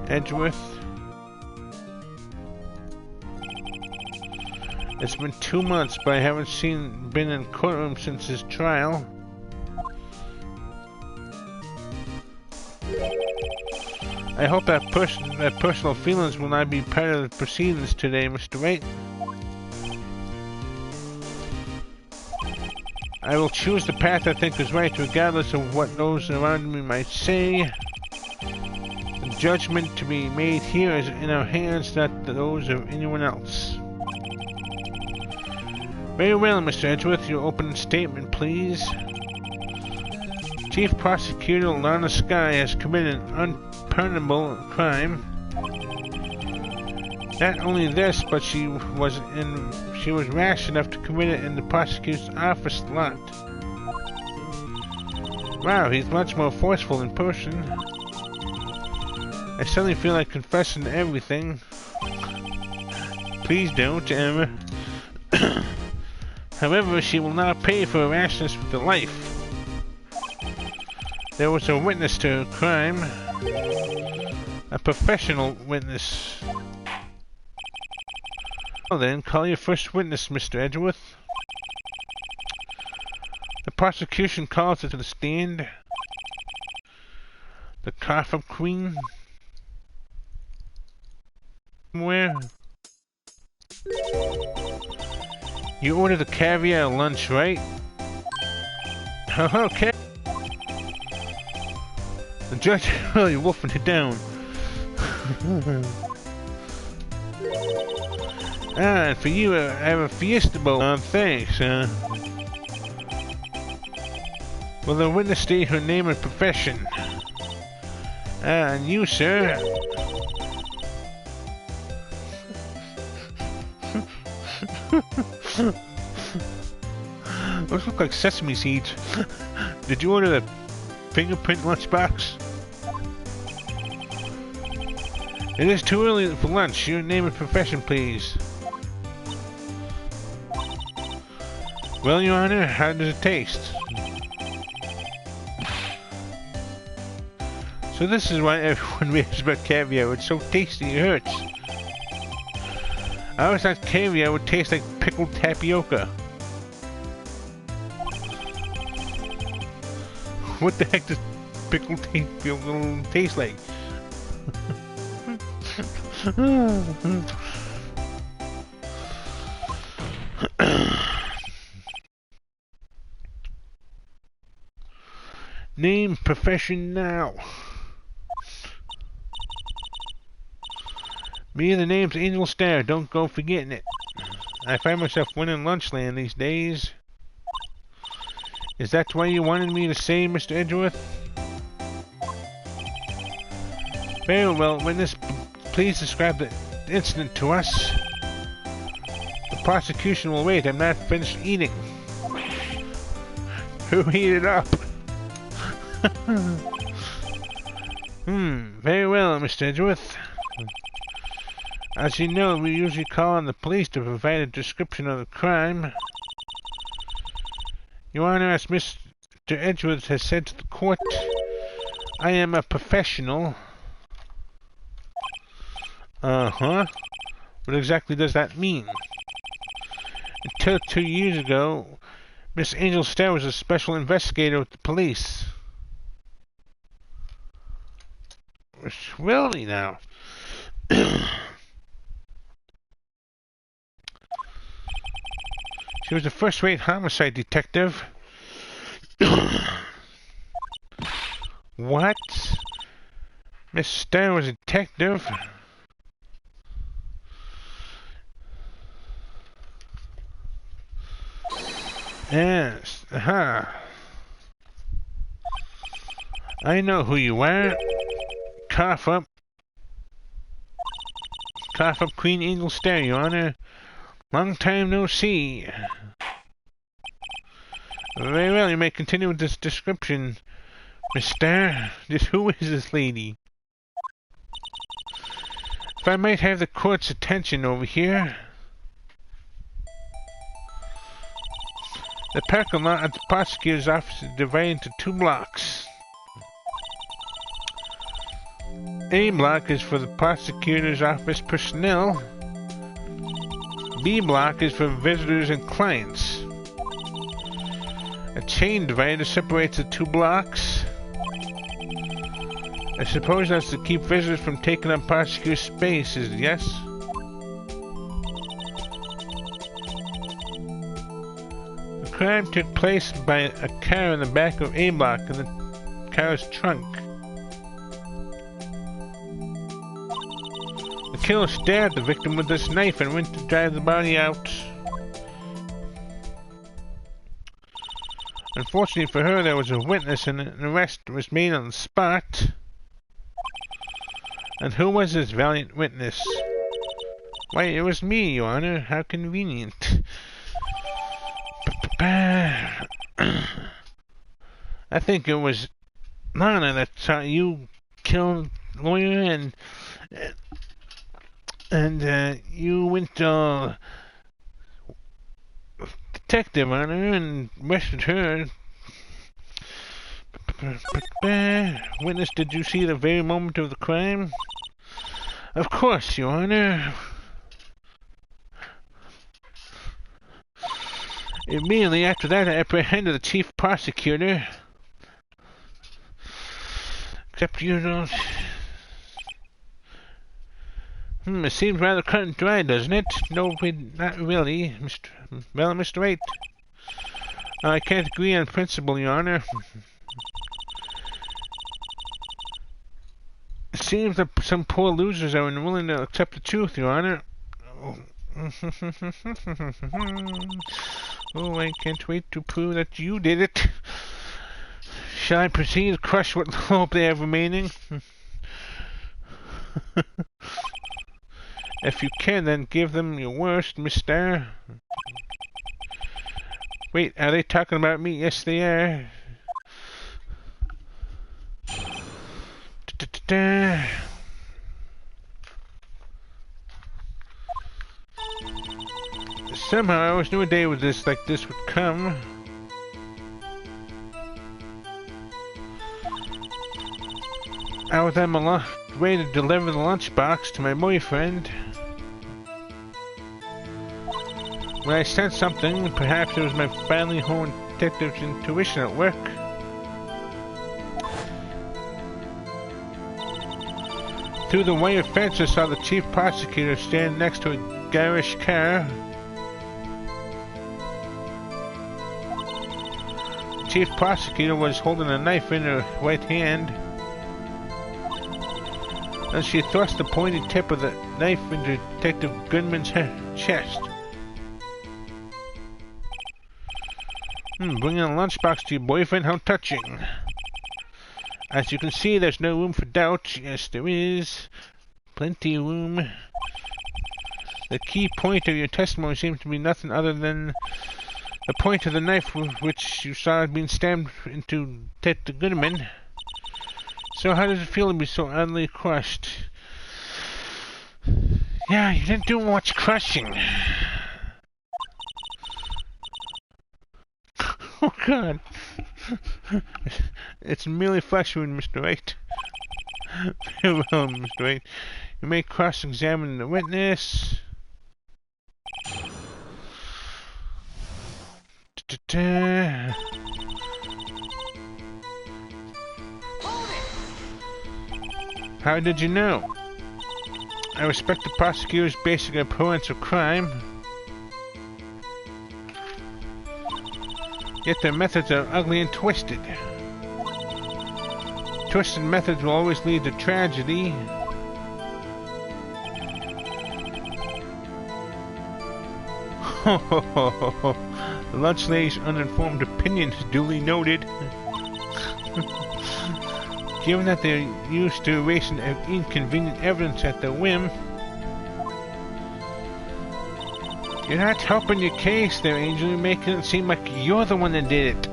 Edgeworth. It's been 2 months, but I haven't been in courtroom since his trial. I hope that personal feelings will not be part of the proceedings today, Mr. Wright. I will choose the path I think is right, regardless of what those around me might say. The judgment to be made here is in our hands, not those of anyone else. Very well, Mr. Edgeworth, your opening statement, please. Chief Prosecutor Lana Skye has committed an unpardonable crime. Not only this, but she was rash enough to commit it in the prosecutor's office lot. Wow, he's much more forceful in person. I suddenly feel like confessing to everything. Please don't, Emma. However, she will not pay for her rashness with her life. There was a witness to her crime. A professional witness. Well then, call your first witness, Mr. Edgeworth. The prosecution calls her to the stand. The Coffin Queen. Where? You ordered the caviar lunch, right? Okay. The judge really wolfing it down. And for you, I have a fiesta bowl. Thanks. Will the witness state her name and profession? And you, sir? Those look like sesame seeds. Did you order the fingerprint lunchbox? It is too early for lunch. Your name and profession, please. Well, Your Honor, how does it taste? So this is why everyone raves about caviar. It's so tasty it hurts. I always thought caviar would taste like pickled tapioca. What the heck does pickled tapioca taste like? Name, profession now. Me, the name's Angel Star. Don't go forgetting it. I find myself winning Lunchland these days. Is that why you wanted me to say, Mr. Edgeworth? Very well, witness, please describe the incident to us. The prosecution will wait. I'm not finished eating. Who heated up? Very well, Mr. Edgeworth. As you know, we usually call on the police to provide a description of the crime. Your Honor, as Mr. Edgeworth has said to the court, I am a professional. Uh-huh. What exactly does that mean? Until 2 years ago, Miss Angel Star was a special investigator with the police. Really now? She was a first-rate homicide detective. What? Miss Star was a detective? Yes, I know who you are. Cough up. Cough up, Queen Angel Star, Your Honor. Long time no see. Very well, you may continue with this description, Miss Star. Just who is this lady? If I might have the court's attention over here. The parking lot at the prosecutor's office is divided into 2 blocks. A block is for the prosecutor's office personnel. B block is for visitors and clients. A chain divider separates the 2 blocks. I suppose that's to keep visitors from taking up prosecutor's space, is it yes? The crime took place by a car in the back of A block in the car's trunk. The killer stabbed the victim with this knife and went to drive the body out. Unfortunately for her, there was a witness and an arrest was made on the spot. And who was this valiant witness? Why, it was me, Your Honor. How convenient. I think it was Lana that saw you kill lawyer and you went detective on her and arrested her. Witness, did you see the very moment of the crime? Of course, Your Honor. Immediately after that, I apprehended the chief prosecutor. Except you don't... it seems rather cut and dry, doesn't it? No, not really, Mr. Wright. I can't agree on principle, Your Honor. It seems that some poor losers are unwilling to accept the truth, Your Honor. Oh, I can't wait to prove that you did it. Shall I proceed to crush what hope they have remaining? If you can, then give them your worst, mister. Wait, are they talking about me? Yes, they are. Somehow I always knew a day with this like this would come. I was on my way to deliver the lunchbox to my boyfriend when I sensed something. Perhaps it was my finely honed detective's intuition at work. Through the wire fence, I saw the chief prosecutor stand next to a garish car. The chief prosecutor was holding a knife in her right hand. As she thrust the pointed tip of the knife into Detective Goodman's chest. Bringing a lunchbox to your boyfriend, how touching. As you can see, there's no room for doubt. Yes, there is. Plenty of room. The key point of your testimony seems to be nothing other than the point of the knife which you saw being stabbed into Detective Goodman. So how does it feel to be so utterly crushed? Yeah, you didn't do much crushing. Oh God. It's merely flesh wound, Mr. Wright. Very well, Mr. Wright. You may cross-examine the witness. How did you know? I respect the prosecutor's basic abhorrence of crime. Yet their methods are ugly and twisted. Twisted methods will always lead to tragedy. The lunch lady's uninformed opinion is duly noted. Given that they're used to erasing inconvenient evidence at their whim, you're not helping your case there, Angel. You're making it seem like you're the one that did it.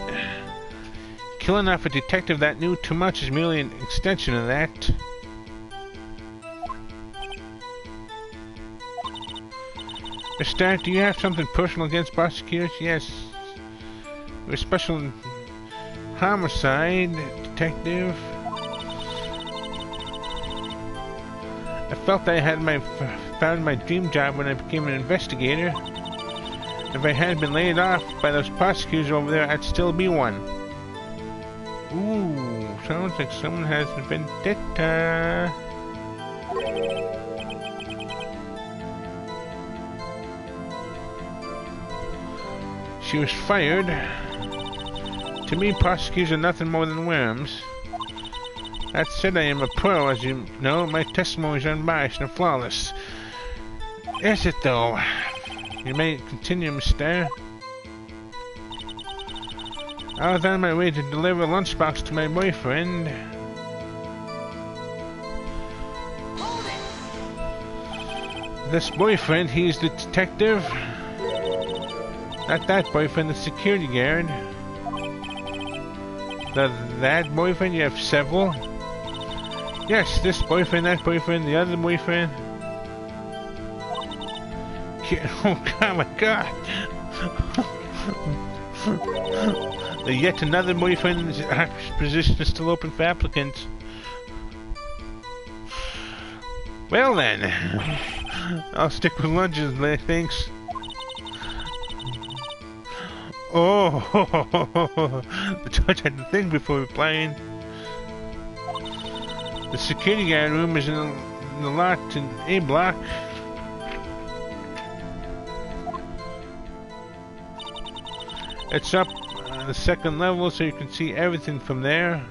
Killing off a detective that knew too much is merely an extension of that. Mr. Stark, do you have something personal against prosecutors? Yes. You're a special homicide detective. I felt I had found my dream job when I became an investigator. If I hadn't been laid off by those prosecutors over there, I'd still be one. Ooh, sounds like someone has a vendetta. She was fired. To me, prosecutors are nothing more than worms. That said, I am a pro, as you know. My testimony is unbiased and flawless. Is it, though? You may continue, Mr. I was on my way to deliver a lunchbox to my boyfriend. This boyfriend, he's the detective. Not that boyfriend, the security guard. That boyfriend? You have several? Yes, this boyfriend, that boyfriend, the other boyfriend. Oh God, my God! Yet another boyfriend's position is still open for applicants. Well then, I'll stick with lunches, thanks. Oh, the judge had to think before replying. The security guard room is in the lot in A block. It's up the second level, so you can see everything from there.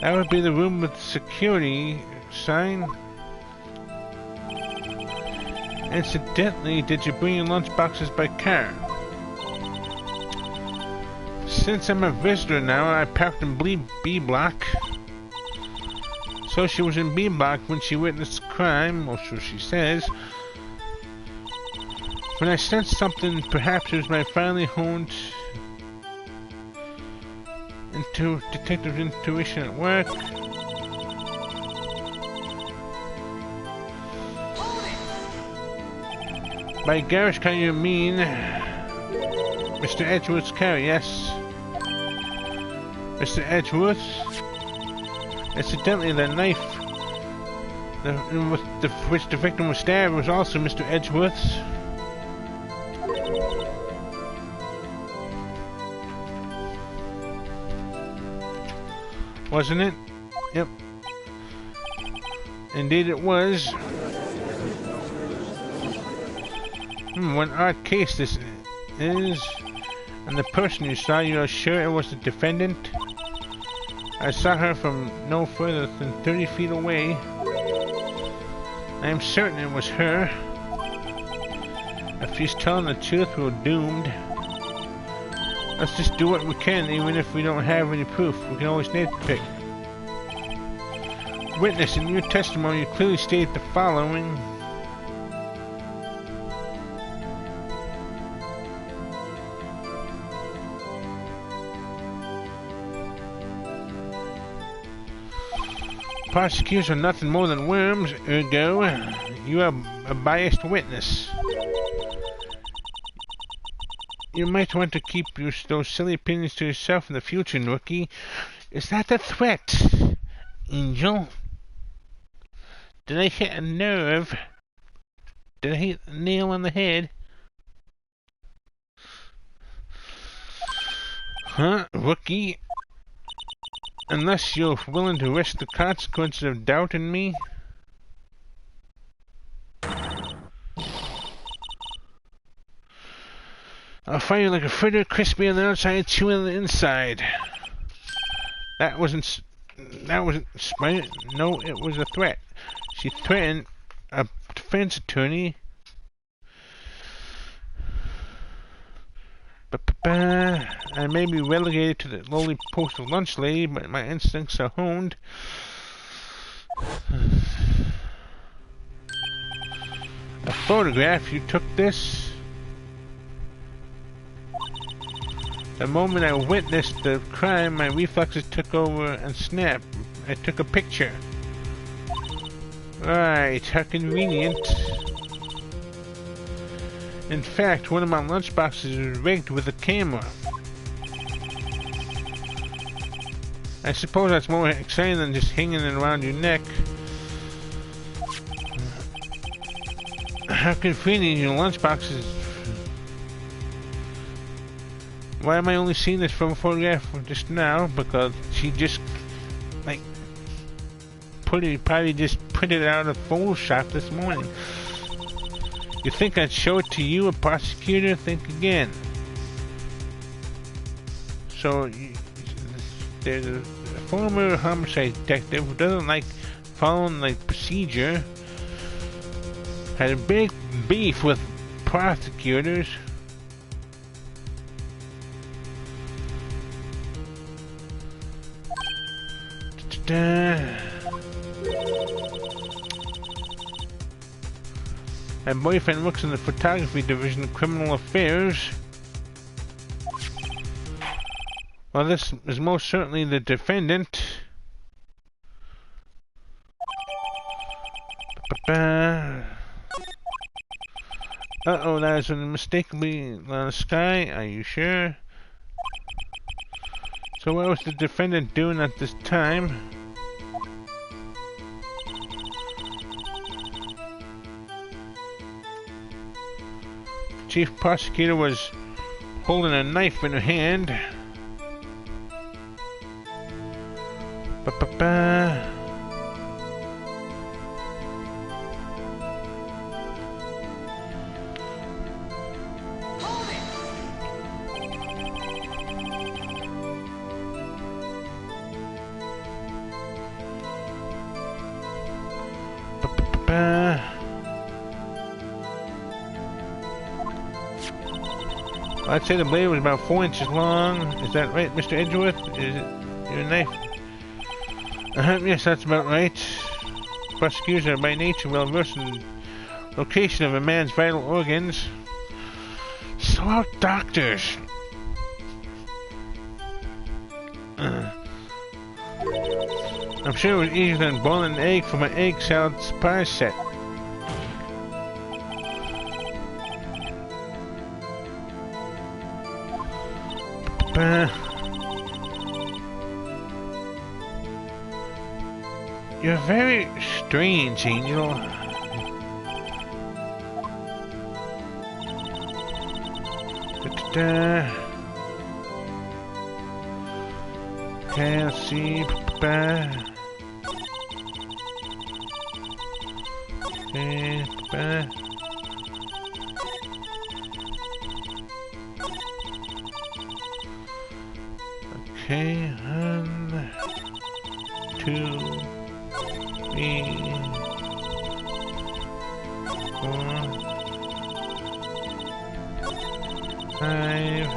That would be the room with the security sign. Incidentally, did you bring your lunch boxes by car? Since I'm a visitor now, I parked in B block. So she was in B block when she witnessed the crime, or so she says. When I sensed something, perhaps it was my finely honed detective intuition at work. By garage car you mean Mr. Edgeworth's car, yes. Mr. Edgeworth? Incidentally, the knife which the victim was stabbed was also Mr. Edgeworth's. Wasn't it? Yep. Indeed it was. What an odd case this is. And the person you saw, you are sure it was the defendant? I saw her from no further than 30 feet away. I am certain it was her. If she's telling the truth, we're doomed. Let's just do what we can, even if we don't have any proof. We can always nitpick. Witness, in your testimony, you clearly state the following. Prosecutors are nothing more than worms, ergo, you are a biased witness. You might want to keep those silly opinions to yourself in the future, Rookie. Is that a threat, Angel? Did I hit a nerve? Did I hit a nail on the head? Huh, Rookie? Unless you're willing to risk the consequences of doubting me. I'll fire you like a fritter, crispy on the outside, chewy on the inside. That wasn't spite. No, it was a threat. She threatened a defense attorney. I may be relegated to the lowly post of lunch lady, but my instincts are honed. A photograph? You took this? The moment I witnessed the crime, my reflexes took over and snapped. I took a picture. Right, how convenient. In fact, one of my lunchboxes is rigged with a camera. I suppose that's more exciting than just hanging it around your neck. How convenient your lunchbox is. Why am I only seeing this from a photograph just now? Because she just, like, probably just printed it out of Photoshop this morning. You think I'd show it to you, a prosecutor? Think again. So, there's a former homicide detective who doesn't like following the procedure. Had a big beef with prosecutors. My boyfriend works in the photography division of criminal affairs. Well, this is most certainly the defendant. Uh-oh, that is unmistakably on the sky. Are you sure? So what was the defendant doing at this time? Chief prosecutor was holding a knife in her hand. I'd say the blade was about 4 inches long. Is that right, Mr. Edgeworth? Is it your knife? Yes, that's about right. Prosecutors are by nature well versed in the location of a man's vital organs. So are doctors. I'm sure it was easier than boiling an egg from an egg salad surprise set. You're very strange, Angel. Can't see. Okay, 1, 2, 3, 4, 5.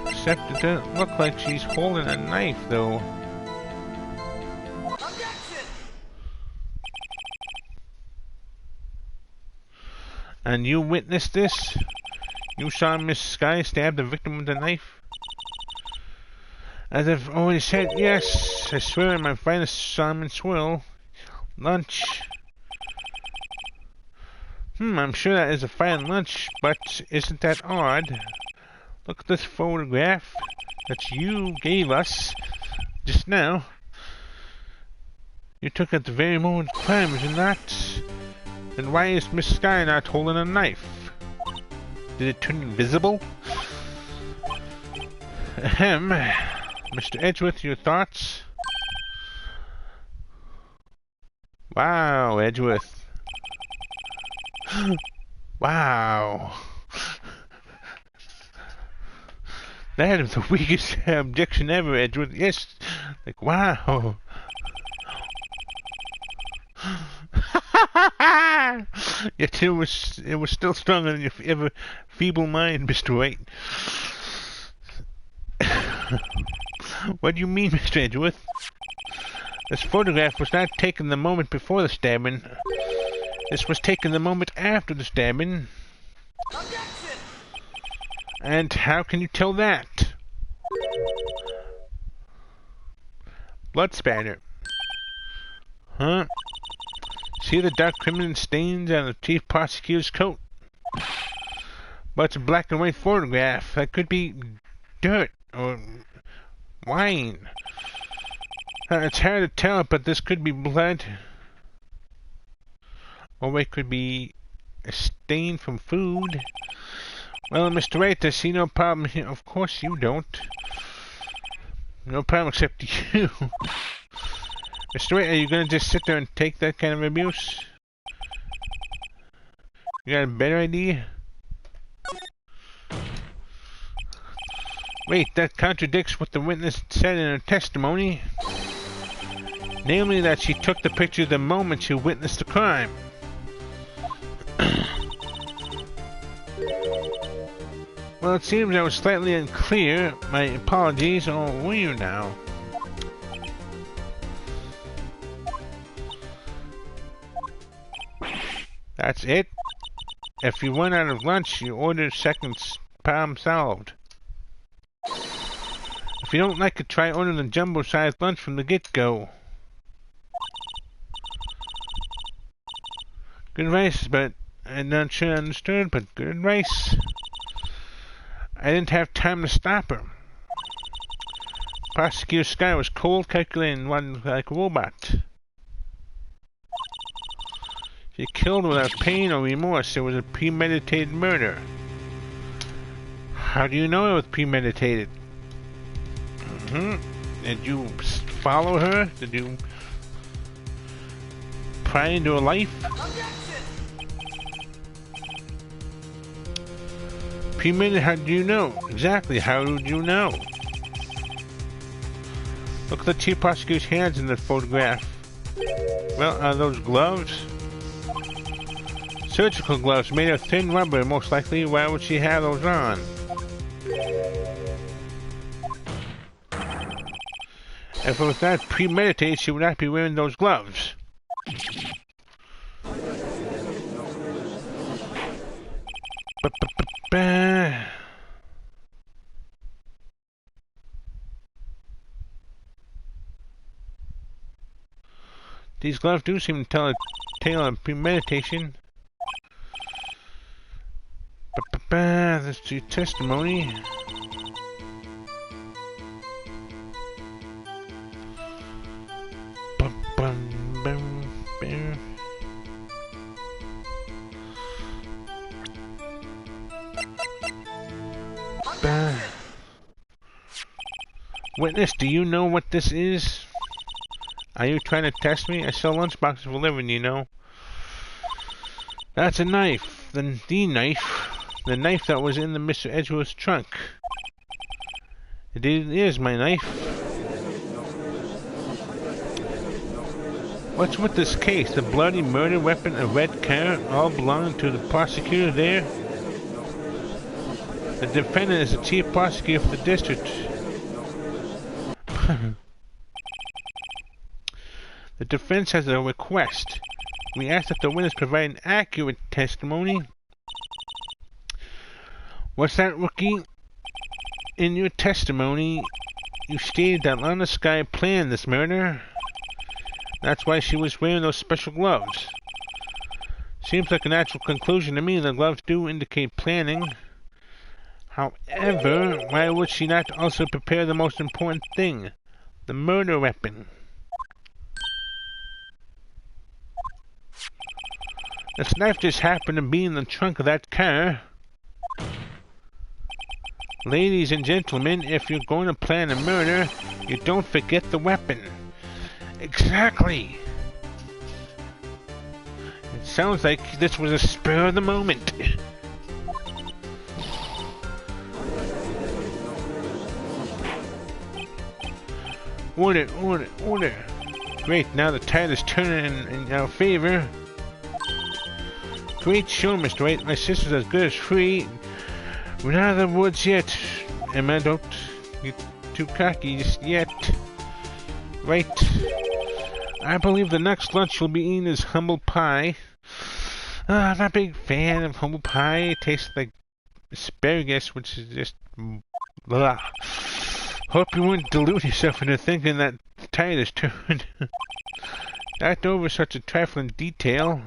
Except it doesn't look like she's holding a knife, though. And you witnessed this? You saw Miss Sky stab the victim with a knife? As I've already said, yes. I swear on my finest salmon swill. Lunch. I'm sure that is a fine lunch, but isn't that odd? Look at this photograph that you gave us just now. You took it at the very moment of crime, is it not? Then why is Miss Sky not holding a knife? Did it turn invisible? Ahem. Mr. Edgeworth, your thoughts? Wow, Edgeworth. Wow. That is the weakest objection ever, Edgeworth. Yes, like, wow. Yet it was still stronger than your ever feeble mind, Mr. White. What do you mean, Mr. Edgeworth? This photograph was not taken the moment before the stabbing. This was taken the moment after the stabbing. And how can you tell that? Blood spatter. Huh? See the dark crimson stains on the chief prosecutor's coat? But it's a black and white photograph. That could be dirt or wine. It's hard to tell, but this could be blood. Or it could be a stain from food. Well, Mr. Wright, I see no problem here. Of course you don't. No problem except you. Mr. Wright, are you gonna just sit there and take that kind of abuse? You got a better idea? Wait, that contradicts what the witness said in her testimony. Namely, that she took the picture the moment she witnessed the crime. Well, it seems I was slightly unclear. My apologies. Oh, were you now? That's it. If you run out of lunch, you order seconds. Problem solved. If you don't like it, try ordering a jumbo-sized lunch from the get-go. Good advice, but I'm not sure I understood, but good advice. I didn't have time to stop her. Prosecutor Sky was cold, calculating, one like a robot. She killed without pain or remorse. It was a premeditated murder. How do you know it was premeditated? Did you follow her? Did you pry into her life? Premeditated, how do you know? Exactly, how did you know? Look at the chief prosecutor's hands in the photograph. Well, are those gloves? Surgical gloves made of thin rubber, most likely. Why would she have those on? If it was not premeditated, she would not be wearing those gloves. These gloves do seem to tell a tale of premeditation. That's your testimony. Witness, do you know what this is? Are you trying to test me? I sell lunchboxes for a living, you know. That's a knife. The knife. The knife that was in the Mr. Edgeworth's trunk. It is my knife. What's with this case? The bloody murder weapon, a red car, all belonging to the prosecutor there? The defendant is the chief prosecutor for the district. The defense has a request. We ask that the witness provide an accurate testimony. What's that, rookie? In your testimony, you stated that Lana Skye planned this murder. That's why she was wearing those special gloves. Seems like a natural conclusion to me. The gloves do indicate planning. However, why would she not also prepare the most important thing? The murder weapon. This knife just happened to be in the trunk of that car. Ladies and gentlemen, if you're going to plan a murder, you don't forget the weapon. Exactly. It sounds like this was a spur of the moment. Order, order, order. Great, now the tide is turning in our favor. Great show, Mr. White. My sister's as good as free. We're not out of the woods yet. Emma, don't get too cocky just yet. Right. I believe the next lunch you'll be eating is humble pie. I'm not a big fan of humble pie. It tastes like asparagus, which is just blah. Hope you wouldn't delude yourself into thinking that the tide is turned. Not over such a trifling detail.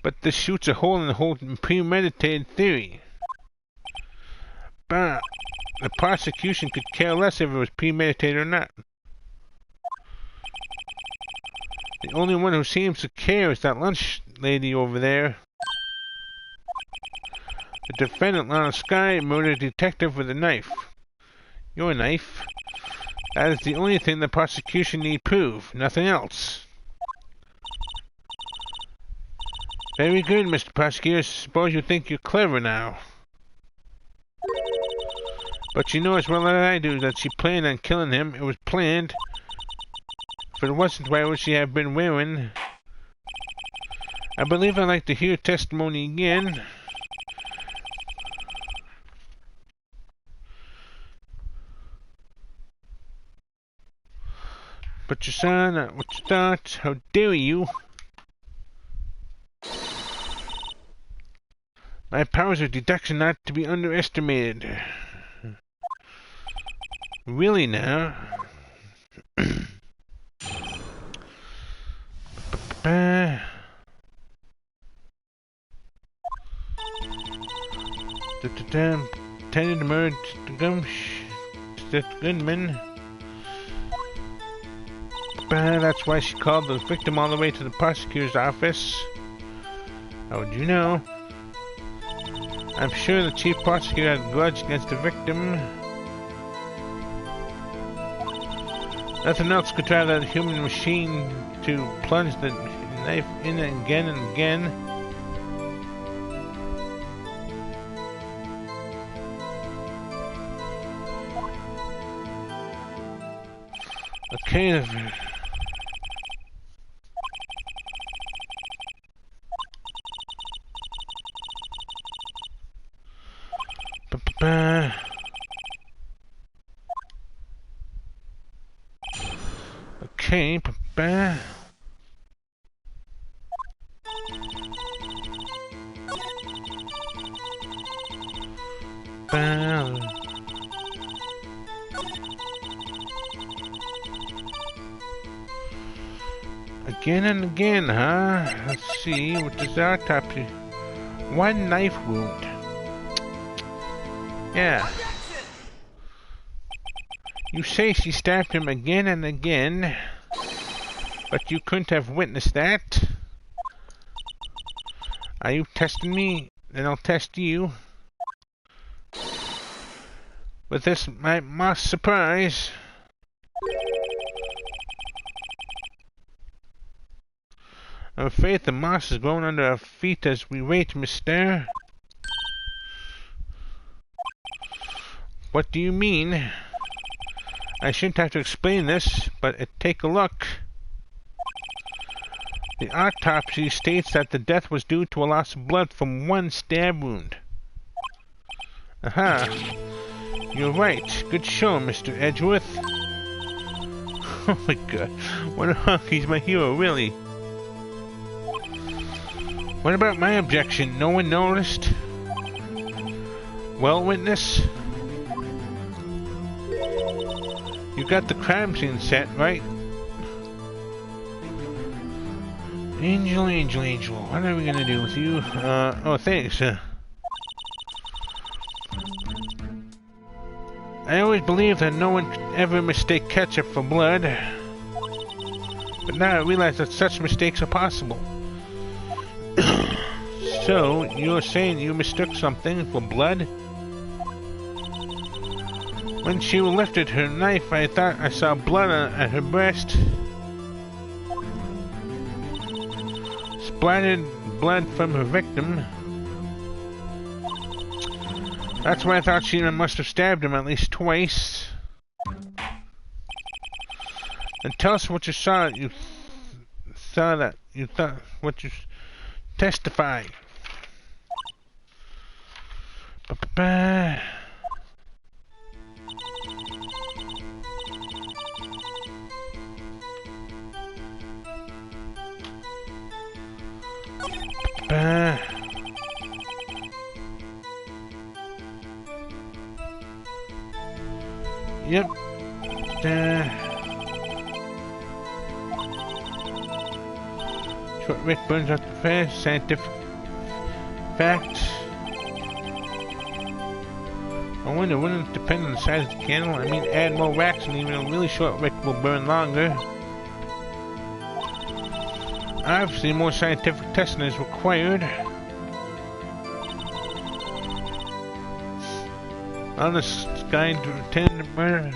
But this shoots a hole in the whole premeditated theory. But the prosecution could care less if it was premeditated or not. The only one who seems to care is that lunch lady over there. The defendant, Lana Skye, murdered a detective with a knife. Your knife? That is the only thing the prosecution need prove, nothing else. Very good, Mr. Prosecutor. Suppose you think you're clever now. But you know as well as I do that she planned on killing him. It was planned. If it wasn't, why would she have been wearing? I believe I'd like to hear testimony again. But your son, what you thought? How dare you? My powers of deduction not to be underestimated. Really now? Tended to murder the gunman. That's why she called the victim all the way to the prosecutor's office. How would you know? I'm sure the chief prosecutor had a grudge against the victim. Nothing else could drive that human machine to plunge the knife in again and again. Okay. Okay, Again and again, huh? Let's see, what does the autopsy... One knife wound. Yeah. You say she stabbed him again and again, but you couldn't have witnessed that. Are you testing me? Then I'll test you. With this, my moss surprise. I'm afraid the moss is growing under our feet as we wait, mister. What do you mean? I shouldn't have to explain this, but take a look. The autopsy states that the death was due to a loss of blood from one stab wound. Aha. You're right. Good show, Mr. Edgeworth. Oh my god. What a hunk. He's my hero, really. What about my objection? No one noticed? Well, witness? You got the crime scene set, right? Angel, Angel, Angel. What are we gonna do with you? Oh, thanks. I always believed that no one could ever mistake ketchup for blood. But now I realize that such mistakes are possible. So, you're saying you mistook something for blood? When she lifted her knife, I thought I saw blood at her breast. Splattered blood from her victim. That's why I thought she must have stabbed him at least twice. And tell us what you saw. You thought what you testify. Ba-ba-ba. Ba-ba. Yep. Short Rick burns out the fast scientific facts. I wonder, wouldn't it depend on the size of the candle? I mean, add more wax and even a really short wick will burn longer. Obviously, more scientific testing is required. On this guy to attend the murder.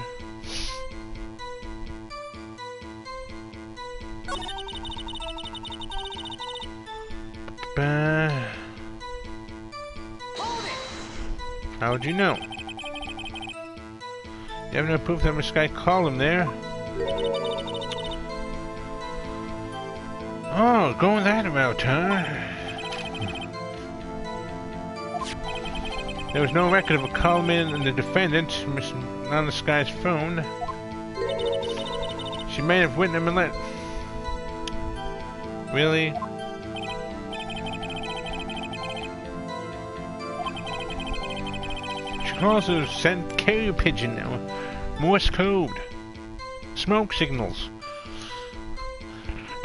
How'd you know? You have no proof that this guy called him there. Oh, going that route, huh? There was no record of a call man and the defendant on this guy's phone. She may have written him a letter. Really? She can also send carrier pigeon now. Morse code. Smoke signals.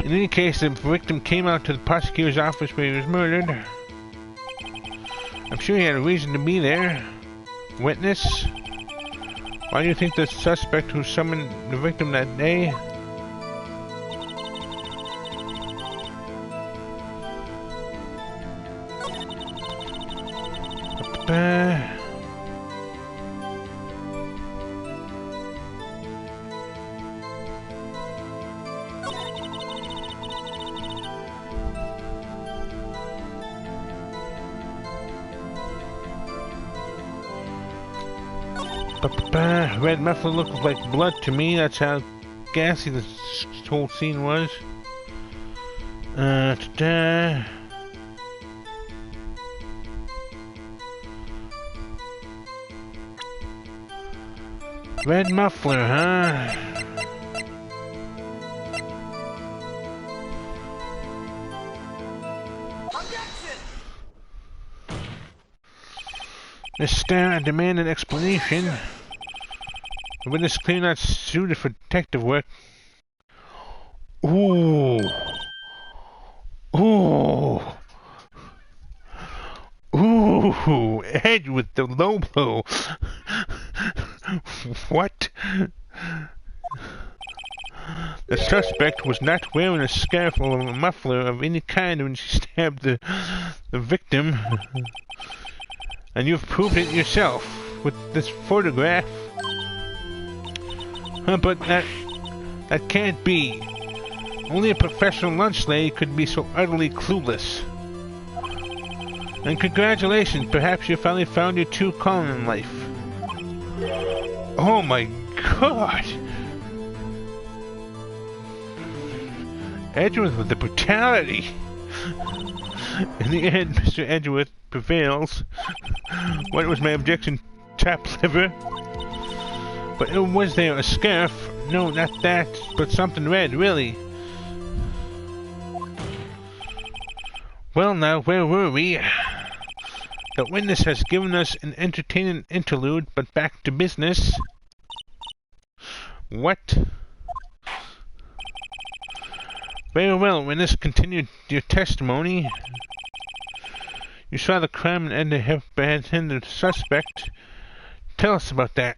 In any case, the victim came out to the prosecutor's office where he was murdered. I'm sure he had a reason to be there. Witness? Why do you think the suspect who summoned the victim that day? Red muffler looked like blood to me. That's how gassy this whole scene was. Red muffler, huh? Mister, I demand an explanation. The witness clearly not suited for detective work. Ooh. Ooh. Ooh, Edge with the low blow. What? The suspect was not wearing a scarf or a muffler of any kind when she stabbed the victim. And you've proved it yourself with this photograph. But that can't be. Only a professional lunch lady could be so utterly clueless. And congratulations, perhaps you finally found your true calling in life. Oh my god! Edgeworth with the brutality! In the end, Mr. Edgeworth prevails. What was my objection? Tap liver? But was there a scarf? No, not that, but something red, really. Well now, where were we? The witness has given us an entertaining interlude, but back to business. What? Very well, witness, continued your testimony. You saw the crime and apprehended the suspect. Tell us about that.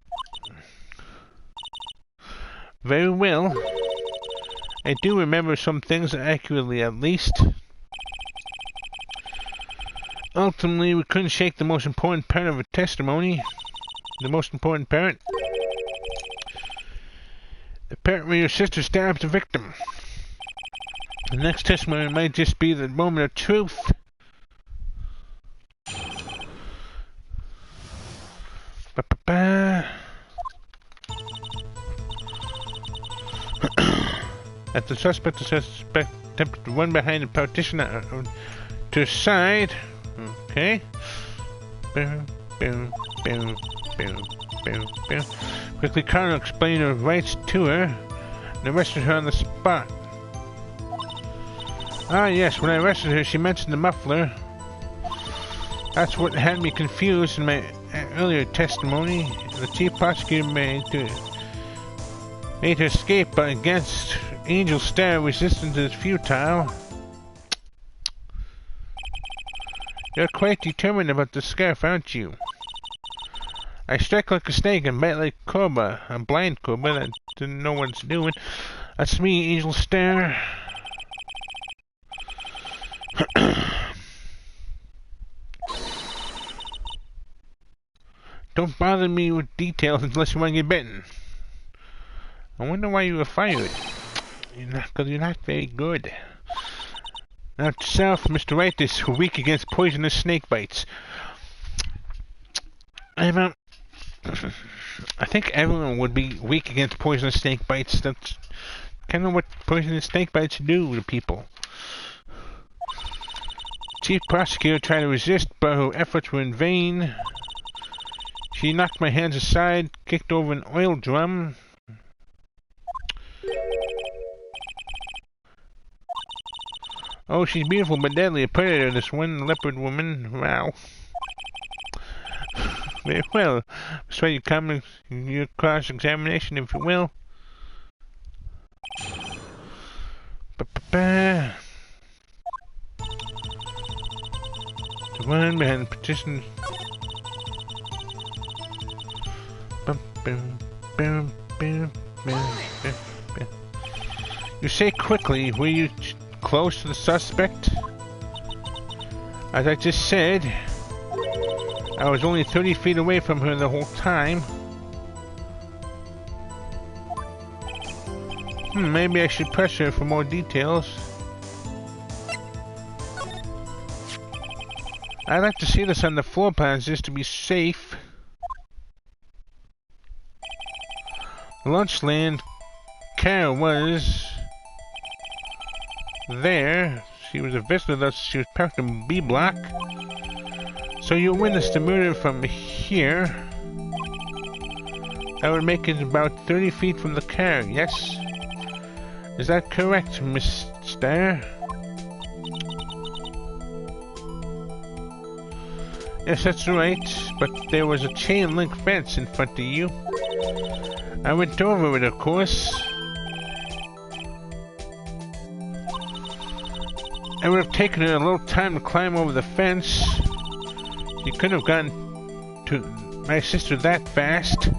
Very well. I do remember some things accurately, at least. Ultimately, we couldn't shake the most important part of a testimony. The most important part? The part where your sister stabs the victim. The next testimony might just be the moment of truth. Ba-ba-ba. At the suspect attempted to run behind the partition to the side. Okay. Boom, boom, boom, boom, boom, boom. Quickly, Connor explained her rights to her and arrested her on the spot. Ah, yes, when I arrested her, she mentioned the muffler. That's what had me confused in my earlier testimony. The chief prosecutor made her escape against Angel's stare. Resistance is futile. You're quite determined about the scarf, aren't you? I strike like a snake and bite like a cobra. A blind cobra that didn't know what it's doing. That's me, Angel Stare. Don't bother me with details unless you want to get bitten. I wonder why you were fired. Because you're not very good. Now, yourself, Mr. Wright is weak against poisonous snake bites. I think everyone would be weak against poisonous snake bites. That's kind of what poisonous snake bites do to people. Chief prosecutor tried to resist, but her efforts were in vain. She knocked my hands aside, kicked over an oil drum. Oh, she's beautiful but deadly. A predator, this one leopard woman. Wow. Very well. Persuade you comment your cross-examination, if you will. Ba-ba-ba. The one behind the petition. You say quickly, were you close to the suspect? As I just said, I was only 30 feet away from her the whole time. Maybe I should press her for more details. I'd like to see this on the floor plans just to be safe. Lunchland car was there. She was a visitor, thus she was parked in B block. So you witnessed the murder from here. That would make it about 30 feet from the car, yes? Is that correct, Miss Starr? Yes, that's right, but there was a chain link fence in front of you. I went over it, of course. It would have taken her a little time to climb over the fence. She couldn't have gotten to my sister that fast.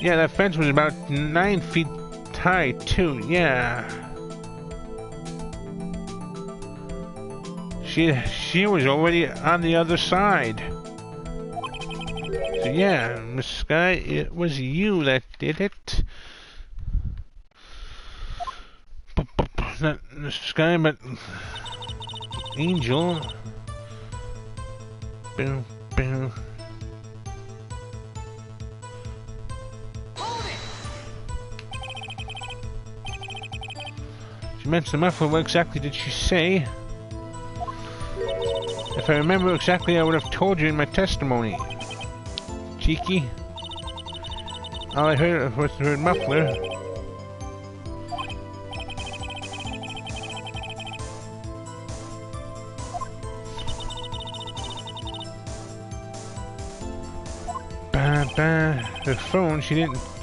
Yeah, that fence was about 9 feet high, too. Yeah. She was already on the other side. So yeah, Miss Sky, it was you that did it. Not Miss Sky, but Angel. Boom, boom. She mentioned the muffler. What exactly did she say? If I remember exactly, I would have told you in my testimony. Cheeky. All I heard was the word muffler. Her phone,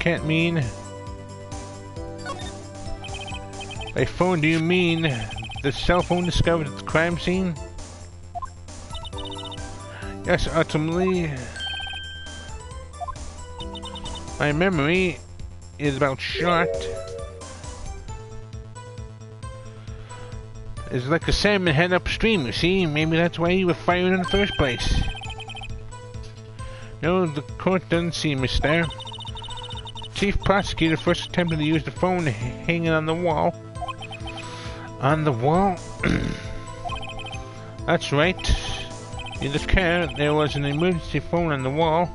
can't mean. By phone, do you mean the cell phone discovered at the crime scene? Yes, ultimately. My memory is about short. It's like a salmon head upstream, you see? Maybe that's why you were fired in the first place. No, the court doesn't see me there. The chief prosecutor first attempted to use the phone hanging on the wall. On the wall? That's right. In the car, there was an emergency phone on the wall.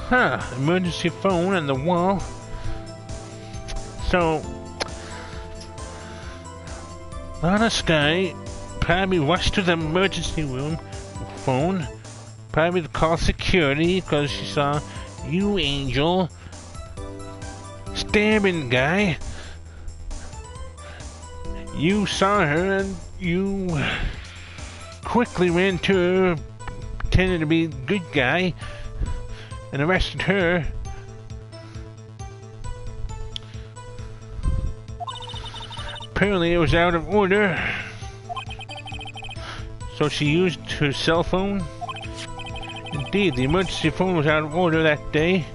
Huh, emergency phone on the wall. So, Lana Sky probably rushed to the emergency room phone, probably to call security because she saw you, Angel, stabbing guy. You saw her and you quickly ran to her, pretending to be a good guy, and arrested her. Apparently it was out of order, so she used her cell phone. Indeed, the emergency phone was out of order that day.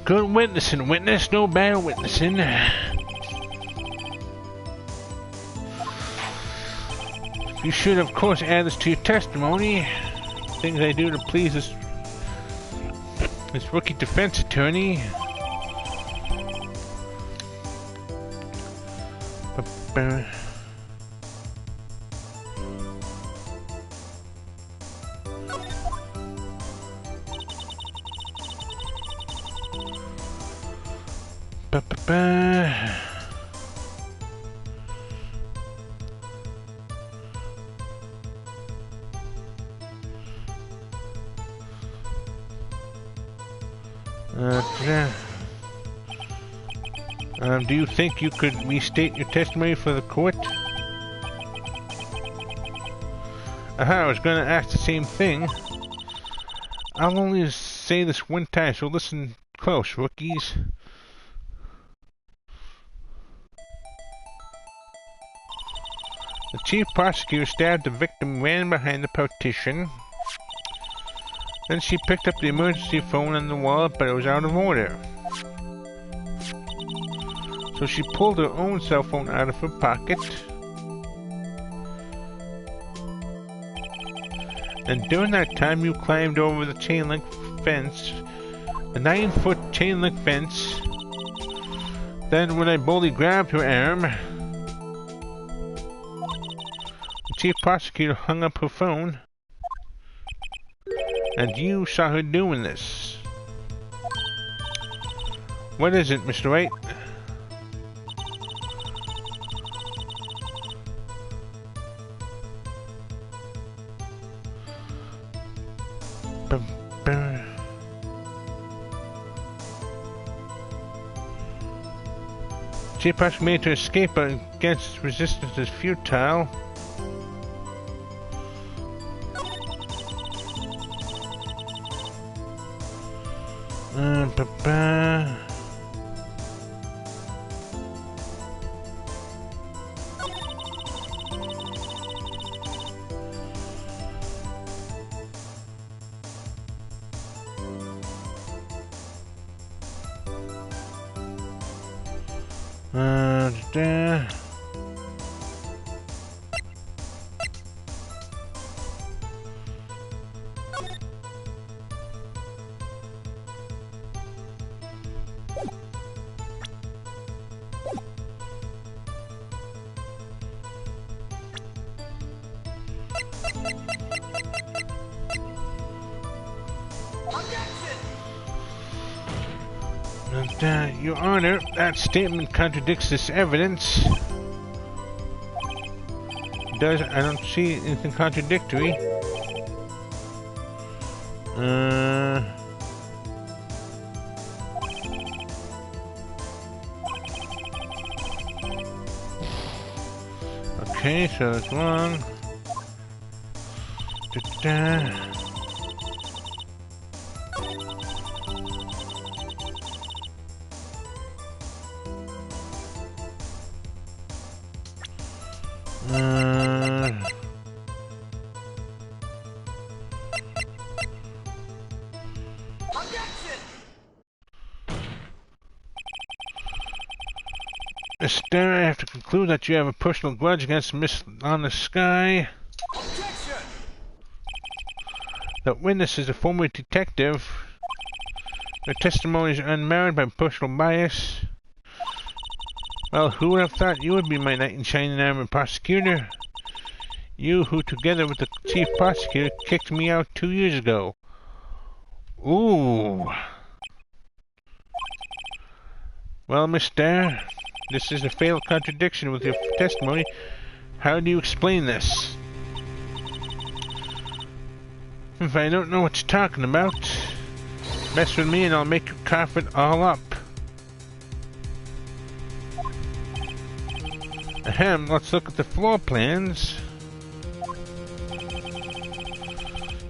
Good witnessing, witness, no bad witnessing. You should, of course, add this to your testimony. Things I do to please this rookie defense attorney. Do you think you could restate your testimony for the court? I was going to ask the same thing. I'll only say this one time, so listen close, rookies. The chief prosecutor stabbed the victim, ran behind the partition. Then she picked up the emergency phone on the wall, but it was out of order. So she pulled her own cell phone out of her pocket. And during that time you climbed over the chain link fence, a 9-foot chain link fence. Then when I boldly grabbed her arm, the chief prosecutor hung up her phone. And you saw her doing this. What is it, Mr. Wright? Chief prosecutor made to escape, but against resistance is futile. Ba-ba. Da. Your Honor, that statement contradicts this evidence. I don't see anything contradictory. Okay, so it's wrong. Da-da. Mister, I have to conclude that you have a personal grudge against Miss on the Sky. Objection! The witness is a former detective. Her testimony is unmarried by personal bias. Well, who would have thought you would be my knight in shining armor prosecutor? You who, together with the chief prosecutor, kicked me out 2 years ago. Ooh. Well, mister, this is a fatal contradiction with your testimony. How do you explain this? If I don't know what you're talking about, mess with me and I'll make you cough it all up. Ahem, let's look at the floor plans.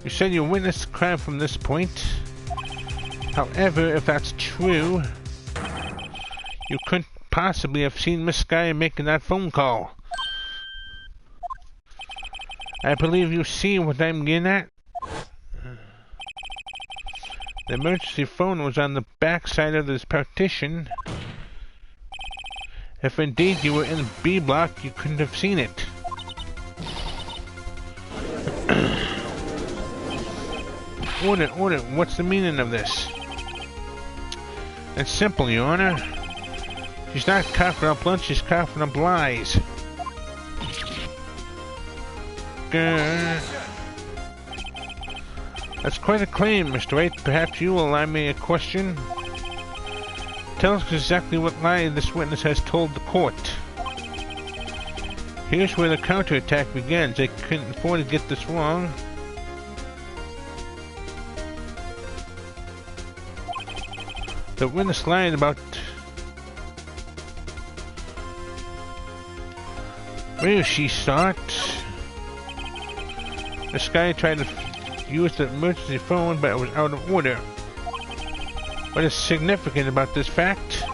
You said you witnessed the crime from this point. However, if that's true, you couldn't possibly have seen Miss Sky making that phone call. I believe you see what I'm getting at. The emergency phone was on the back side of this partition. If indeed you were in the B block, you couldn't have seen it. Order, what's the meaning of this? It's simple, Your Honor. She's not coughing up lunch, she's coughing up lies. That's quite a claim, Mr. Wright. Perhaps you will allow me a question? Tell us exactly what lie this witness has told the court. Here's where the counterattack begins. They couldn't afford to get this wrong. The witness lied about where she saw it. This guy tried to use the emergency phone, but it was out of order. What is significant about this fact?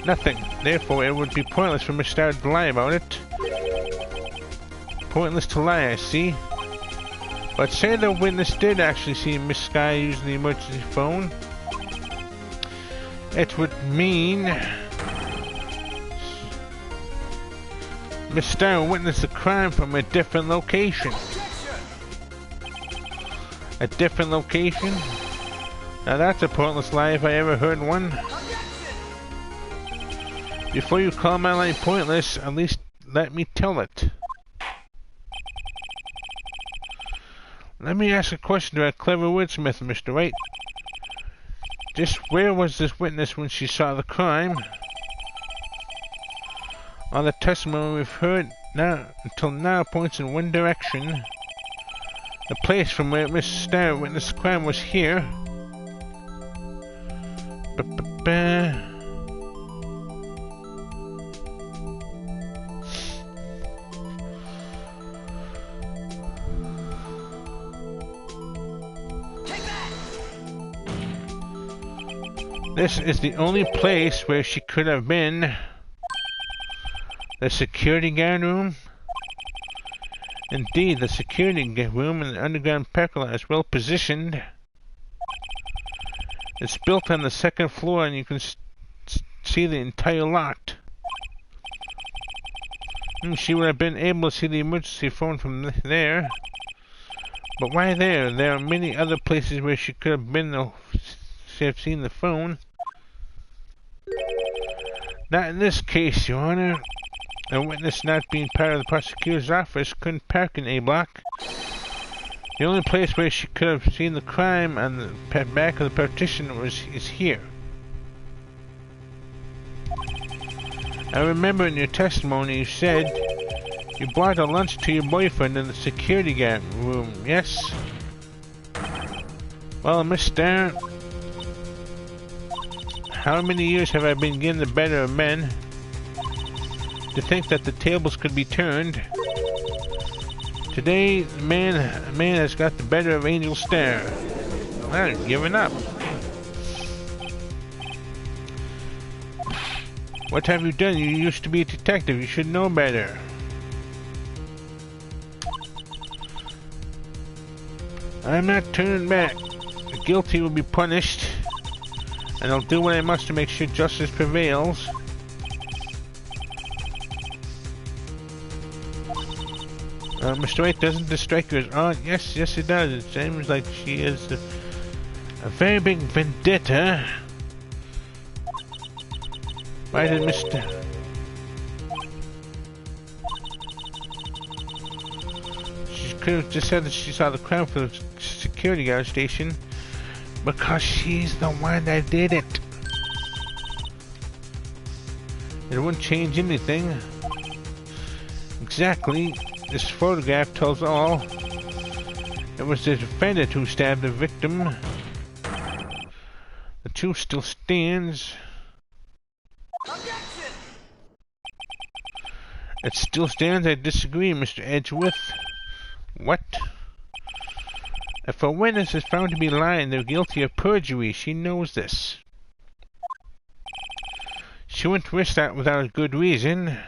Nothing. Therefore, it would be pointless for Miss Starr to lie about it. Pointless to lie, I see. But say the witness did actually see Miss Sky using the emergency phone. It would mean Miss Starr witnessed the crime from a different location. A different location? Now that's a pointless lie if I ever heard one. Before you call my lie pointless, at least let me tell it. Let me ask a question to a clever wordsmith, Mr. Wright. Just where was this witness when she saw the crime? All the testimony we've heard until now points in one direction. The place from where Miss Starr witnessed the crime was here. Ba-ba-ba. This is the only place where she could have been. The security guard room? Indeed, the security room in the underground parking lot is well positioned. It's built on the second floor and you can see the entire lot. She would have been able to see the emergency phone from there. But why there? There are many other places where she could have been to have seen the phone. Not in this case, Your Honor. A witness not being part of the prosecutor's office couldn't park in A block. The only place where she could have seen the crime on the back of the partition is here. I remember in your testimony you said you brought a lunch to your boyfriend in the security guard room, yes? Well, mister, how many years have I been getting the better of men? To think that the tables could be turned. Today, man has got the better of Angel Star. I've given up. What have you done? You used to be a detective. You should know better. I'm not turning back. The guilty will be punished, and I'll do what I must to make sure justice prevails. Mr. White, doesn't this strike you as odd? Yes, it does. It seems like she has a very big vendetta. Why did Mr. She could have just said that she saw the crime for the security guard station. Because she's the one that did it. It wouldn't change anything. Exactly. This photograph tells all. It was the defendant who stabbed the victim. The truth still stands. Objection! It still stands. I disagree, Mr. Edgeworth. What? If a witness is found to be lying, they're guilty of perjury. She knows this. She wouldn't risk that without a good reason.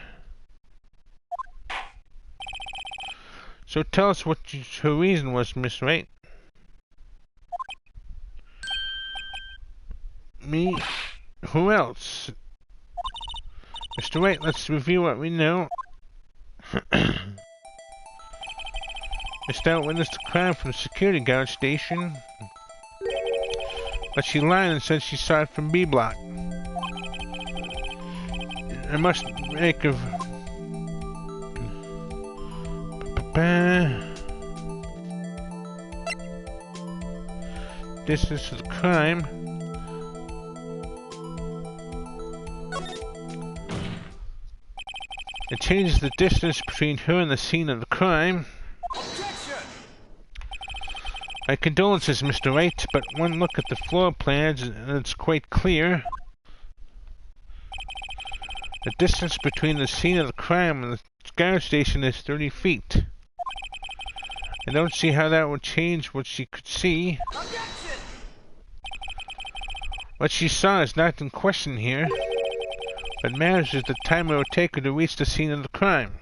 So tell us what her reason was, Miss Wright. Me? Who else? Mr. Wright, let's review what we know. Miss Stout witnessed the crime from the security guard station. But she lied and said she saw it from B block. I must make of distance to the crime. It changes the distance between her and the scene of the crime. Objection! My condolences, Mr. Wright, but one look at the floor plans and it's quite clear. The distance between the scene of the crime and the guard station is 30 feet. I don't see how that would change what she could see. Objection! What she saw is not in question here. What matters is the time it would take her to reach the scene of the crime.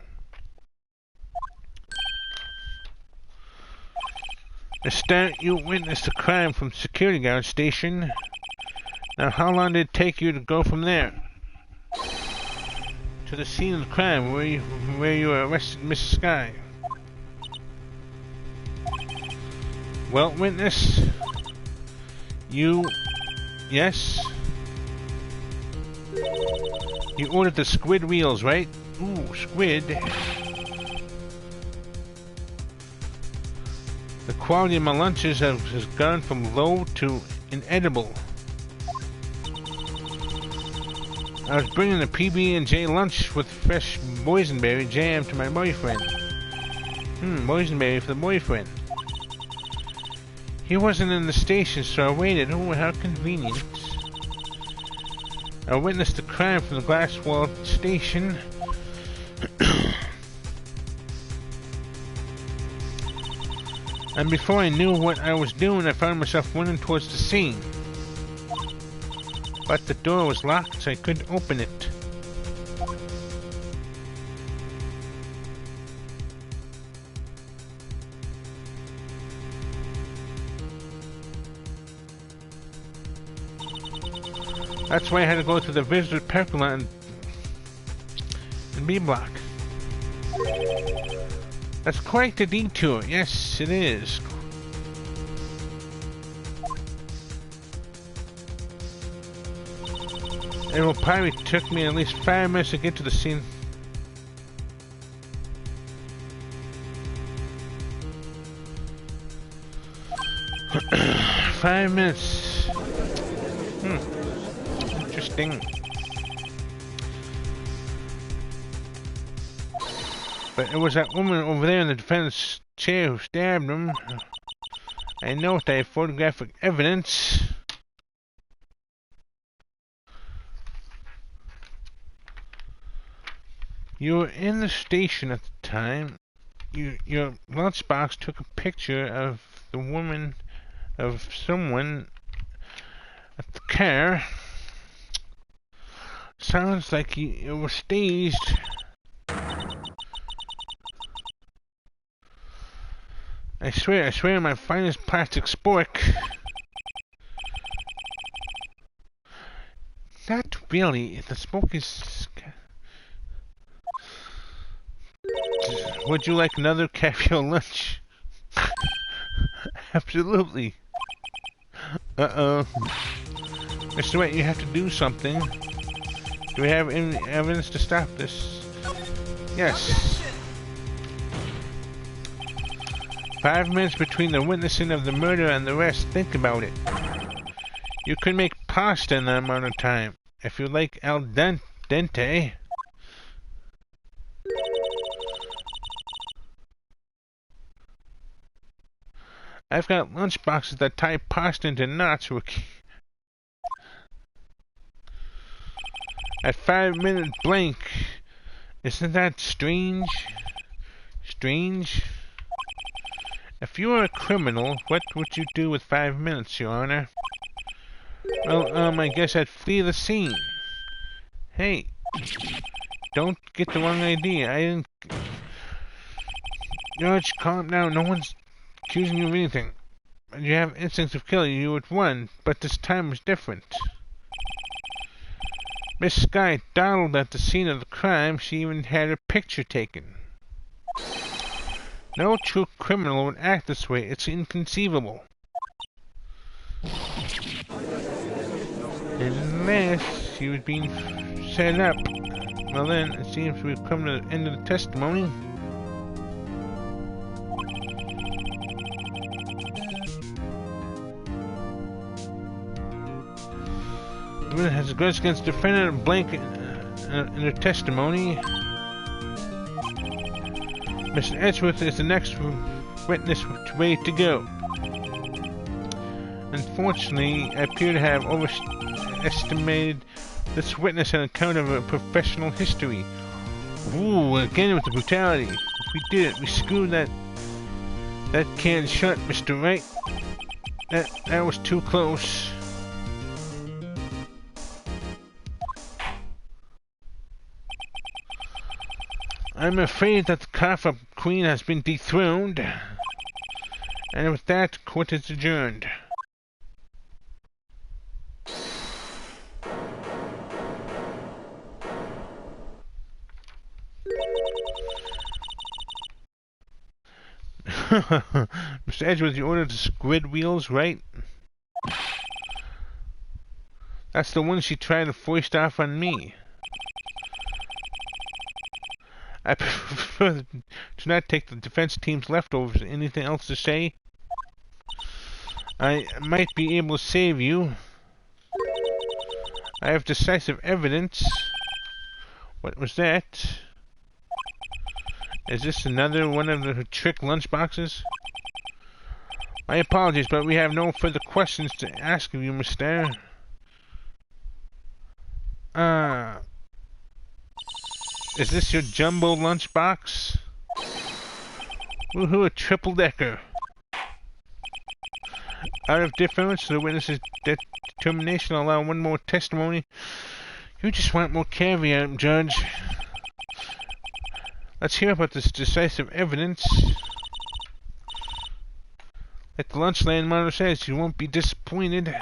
Miss Stout, you witnessed the crime from the security guard station. Now, how long did it take you to go from there to the scene of the crime where you arrested Mrs. Sky? Well, witness, yes? You ordered the squid wheels, right? Ooh, squid. The quality of my lunches has gone from low to inedible. I was bringing a PB&J lunch with fresh boysenberry jam to my boyfriend. Boysenberry for the boyfriend. He wasn't in the station, so I waited. Oh, how convenient. I witnessed the crime from the glass wall station. And before I knew what I was doing, I found myself running towards the scene. But the door was locked, so I couldn't open it. That's why I had to go to the visitor parking lot in B block. That's quite a detour. Yes, it is. It will probably took me at least 5 minutes to get to the scene. Five minutes. Interesting. But it was that woman over there in the defense chair who stabbed him. I know they have photographic evidence. You were in the station at the time. Your lunchbox took a picture of the woman, of someone at the car. Sounds like you were staged. I swear my finest plastic spork. Not really. The smoke is... Would you like another caviar lunch? Absolutely. Uh-oh. Mr. White, you have to do something. Do we have any evidence to stop this? Yes. 5 minutes between the witnessing of the murder and the rest. Think about it. You could make pasta in that amount of time. If you like al dente. I've got lunch boxes that tie pasta into knots. At 5 minute blank. Isn't that strange? Strange? If you were a criminal, what would you do with 5 minutes, Your Honor? Well, I guess I'd flee the scene. Hey, don't get the wrong idea. I didn't... George, calm down. No one's accusing you of anything. You have instincts of killing. You would run, but this time was different. Miss Sky dawdled at the scene of the crime. She even had her picture taken. No true criminal would act this way. It's inconceivable. Unless she was being set up. Well then, it seems we've come to the end of the testimony. The woman has a grudge against the defendant blank in her testimony. Mr. Edgeworth is the next witness ready to go. Unfortunately, I appear to have overestimated this witness on account of a professional history. Ooh, again with the brutality. If we did it, we screwed that can shut, Mr. Wright. That was too close. I'm afraid that the cough-up queen has been dethroned. And with that, court is adjourned. Mr. Edgeworth, you ordered the squid wheels, right? That's the one she tried to foist off on me. I prefer to not take the defense team's leftovers. Anything else to say? I might be able to save you. I have decisive evidence. What was that? Is this another one of the trick lunchboxes? My apologies, but we have no further questions to ask of you, Mr. Is this your jumbo lunchbox? Woohoo, a triple-decker. Out of difference, the witness is determination to allow one more testimony. You just want more caveat, Judge. Let's hear about this decisive evidence. Like the lunchland monitor says, you won't be disappointed.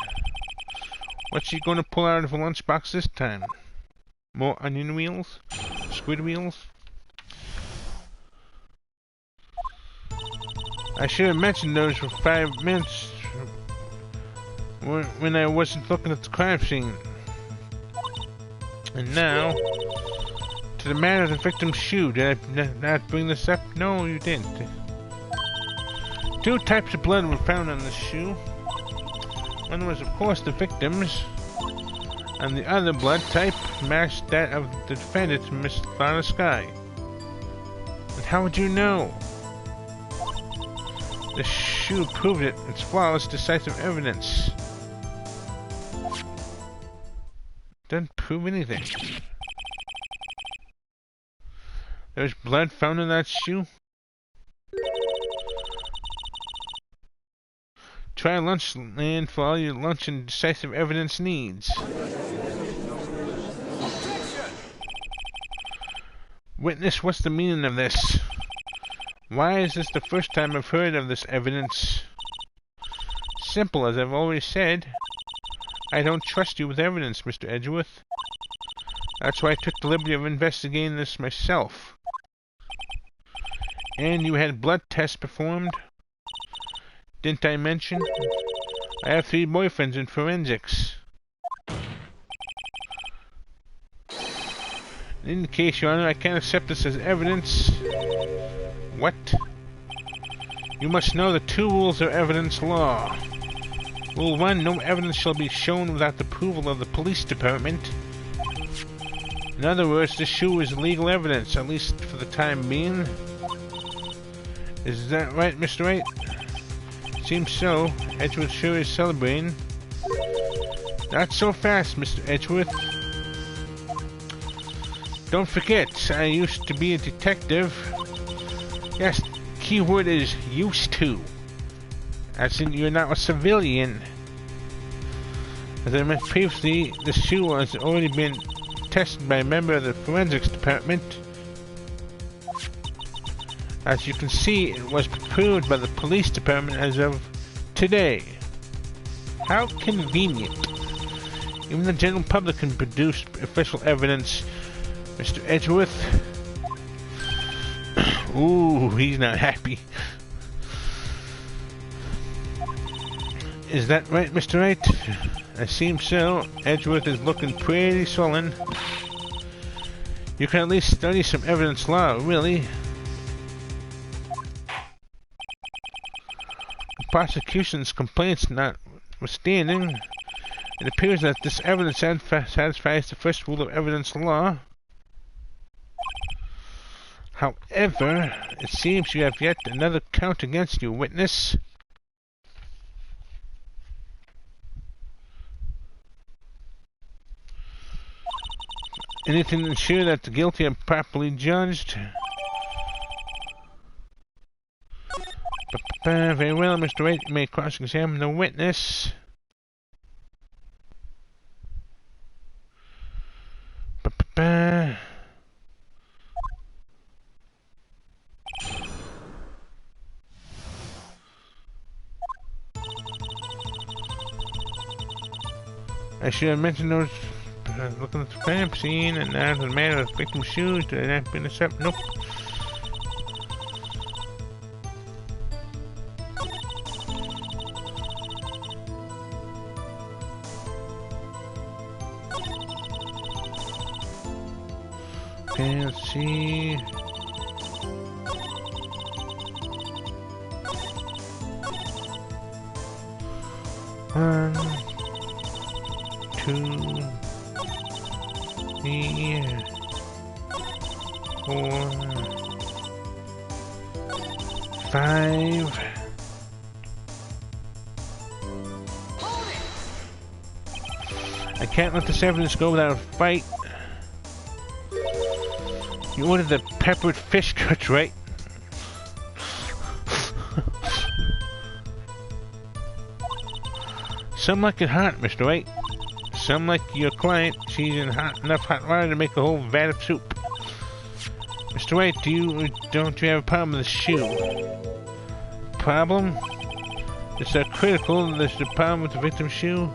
What's she going to pull out of her lunchbox this time? More onion wheels? Squid wheels? I should have mentioned those for 5 minutes when I wasn't looking at the crime scene. And now, to the matter of the victim's shoe. Did I not bring this up? No, you didn't. 2 types of blood were found on the shoe. One was, of course, the victim's, and the other blood type matched that of the defendant, Miss Lana Sky. But how would you know? The shoe proved it. It's flawless, decisive evidence. Doesn't prove anything. There's blood found in that shoe? Try Lunchland for all your lunch and decisive evidence needs. Witness, what's the meaning of this? Why is this the first time I've heard of this evidence? Simple, as I've already said. I don't trust you with evidence, Mr. Edgeworth. That's why I took the liberty of investigating this myself. And you had blood tests performed? Didn't I mention? I have 3 boyfriends in forensics. In case, Your Honor, I can't accept this as evidence. What? You must know the 2 rules of evidence law. Rule 1, no evidence shall be shown without the approval of the police department. In other words, this shoe is legal evidence, at least for the time being. Is that right, Mr. Wright? Seems so. Edgeworth sure is celebrating. Not so fast, Mr. Edgeworth. Don't forget, I used to be a detective. Yes, keyword is used to. As in, you're not a civilian. As I mentioned previously, the shoe has already been tested by a member of the forensics department. As you can see, it was approved by the police department as of today. How convenient. Even the general public can produce official evidence, Mr. Edgeworth. Ooh, he's not happy. Is that right, Mr. Wright? I seem so. Edgeworth is looking pretty sullen. You can at least study some evidence law, really. The prosecution's complaints notwithstanding, it appears that this evidence satisfies the first rule of evidence law. However, it seems you have yet another count against you, witness. Anything to ensure that the guilty are properly judged? Very well, Mr. Wright, you may cross-examine the witness. I should have mentioned those. Looking at the crime scene, and now the matter of the victim's shoes. Did I not been accepted? Nope. Okay, let's see. One, 2, 3, 4, 5. I can't let this evidence go without a fight. You ordered the peppered fish cuts, right? Some like it hot, Mr. White. Some like your client. She's in enough hot water to make a whole vat of soup. Mr. White, don't you have a problem with the shoe? Problem? It's so critical. There's the problem with the victim's shoe.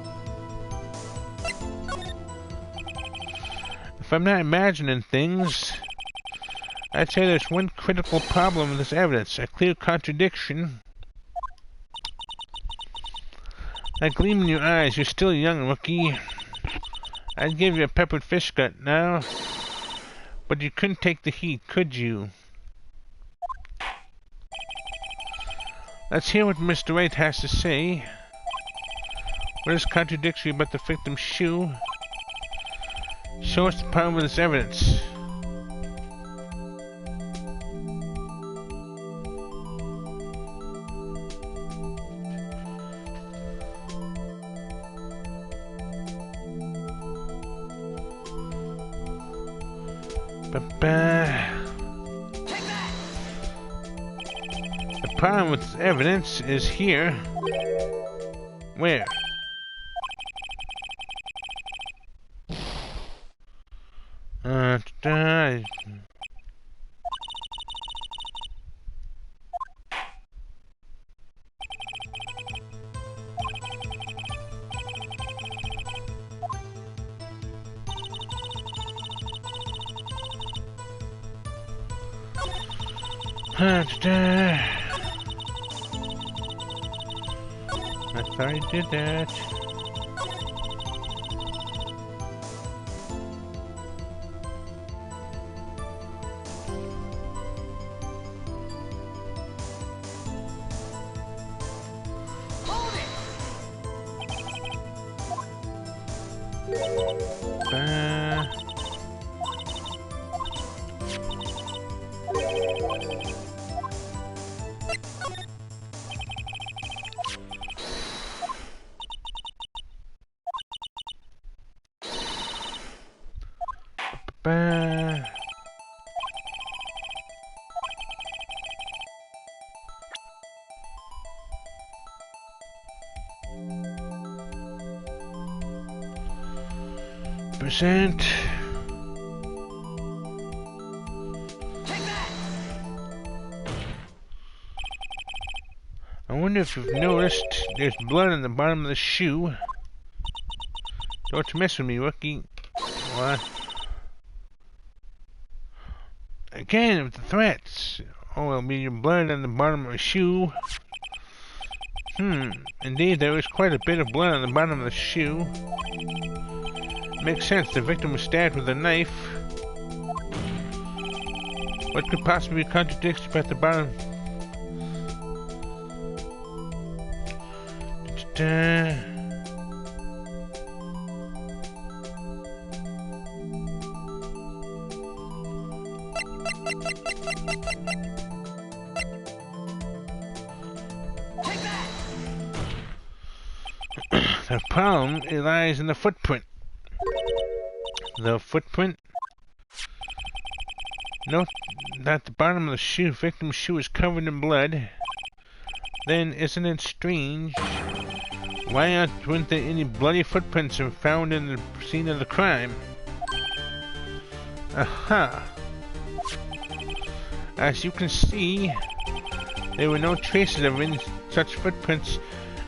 If I'm not imagining things, I'd say there's one critical problem with this evidence, a clear contradiction. That gleam in your eyes, you're still young, rookie. I'd give you a peppered fish gut now, but you couldn't take the heat, could you? Let's hear what Mr. White has to say. What is contradictory about the victim's shoe? Show us the problem with this evidence. The problem with this evidence is here. Where? I thought I did that. Percent. I wonder if you've noticed there's blood on the bottom of the shoe. Don't mess with me, rookie. What? Again, with the threats. Oh, it'll be your blood on the bottom of the shoe. Indeed, there was quite a bit of blood on the bottom of the shoe. Makes sense, the victim was stabbed with a knife. What could possibly be contradictory about the bottom? The problem lies in the footprint. The footprint? Note that the bottom of the shoe, victim's shoe, is covered in blood. Then, isn't it strange? Why weren't there any bloody footprints found in the scene of the crime? Aha! As you can see, there were no traces of any such footprints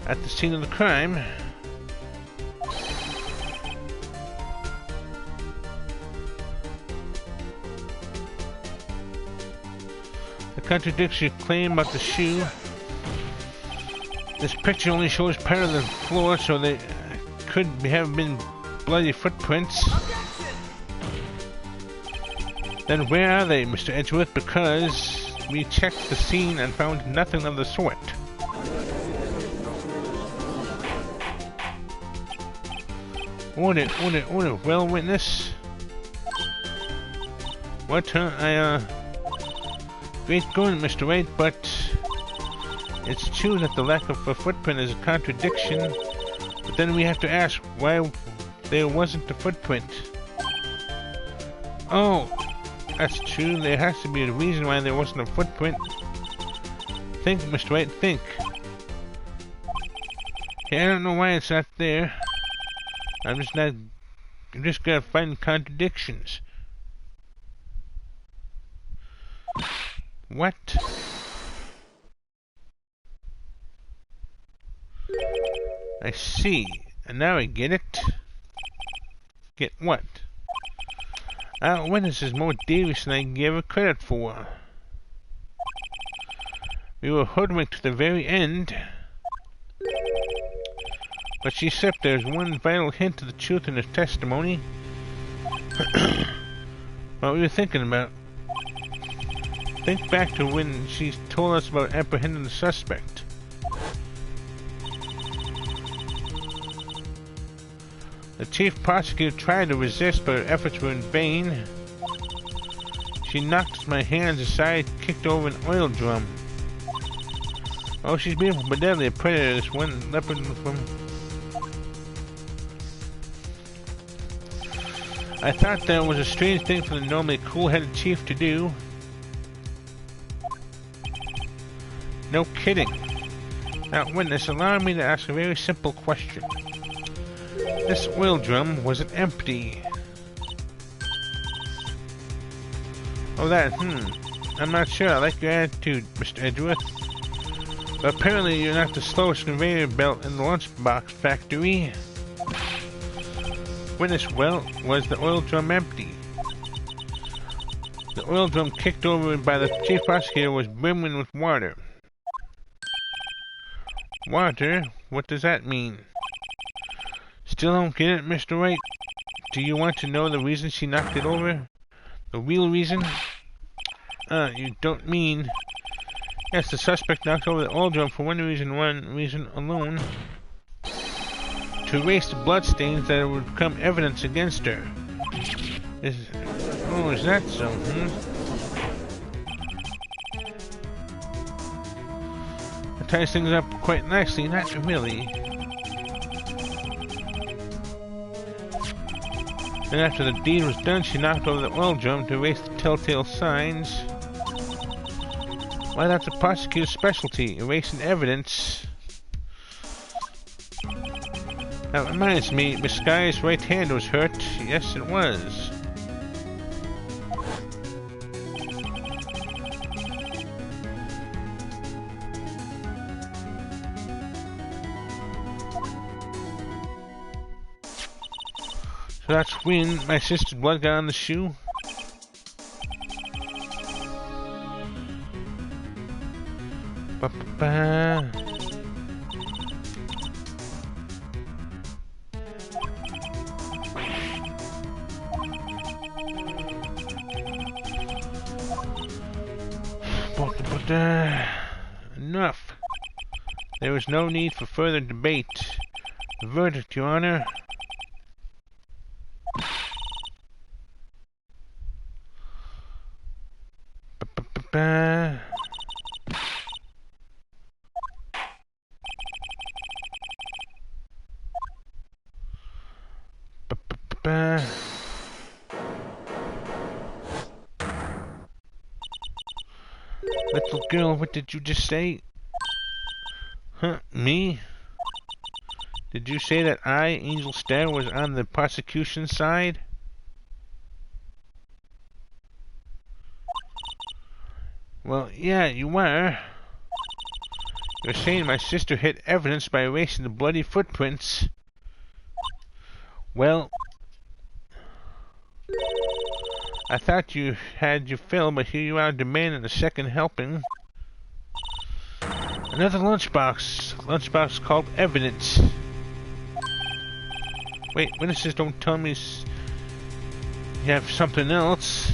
at the scene of the crime. The contradictory claim about the shoe. This picture only shows part of the floor, so there could have been bloody footprints. Then where are they, Mr. Edgeworth? Because we checked the scene and found nothing of the sort. Order. Well, witness. What, huh? Great going, Mr. White, but it's true that the lack of a footprint is a contradiction, but then we have to ask why there wasn't a footprint. Oh, that's true. There has to be a reason why there wasn't a footprint. Think, Mr. White, think. Okay, I don't know why it's not there. I'm just gotta find contradictions. What? I see. And now I get it. Get what? Our witness is more devious than I gave her credit for. We were hoodwinked to the very end. But she said there's one vital hint of the truth in her testimony. What were you thinking about? Think back to when she told us about apprehending the suspect. The chief prosecutor tried to resist, but her efforts were in vain. She knocked my hands aside, kicked over an oil drum. Oh, she's beautiful but deadly, a predator, this one leopard from... I thought that was a strange thing for the normally cool-headed chief to do. No kidding. Now, witness, allow me to ask a very simple question. This oil drum, was it empty? Oh, that, I'm not sure. I like your attitude, Mr. Edgeworth. But apparently you're not the slowest conveyor belt in the lunchbox factory. Witness, well, was the oil drum empty? The oil drum kicked over by the chief prosecutor was brimming with water. Water? What does that mean? Still don't get it, Mr. Wright? Do you want to know the reason she knocked it over? The real reason? You don't mean... Yes, the suspect knocked over the oil drum for one reason alone. To erase the bloodstains that would become evidence against her. Is that so, That ties things up quite nicely, not really. Then after the deed was done, she knocked over the oil drum to erase the telltale signs. Why, that's the prosecutor's specialty, erasing evidence. That reminds me, Miss Guy's right hand was hurt. Yes, it was. So that's when my sister's blood got on the shoe. Ba-ba-ba. Enough. There is no need for further debate. The verdict, Your Honor. Ba-ba-ba-ba. Ba-ba-ba-ba. Little girl, what did you just say? Huh, me? Did you say that I, Angel Star, was on the prosecution side? Well, yeah, you were. You're saying my sister hid evidence by erasing the bloody footprints. Well, I thought you had your fill, but here you are demanding a second helping. Another lunchbox. Lunchbox called evidence. Wait, witnesses don't tell me you have something else.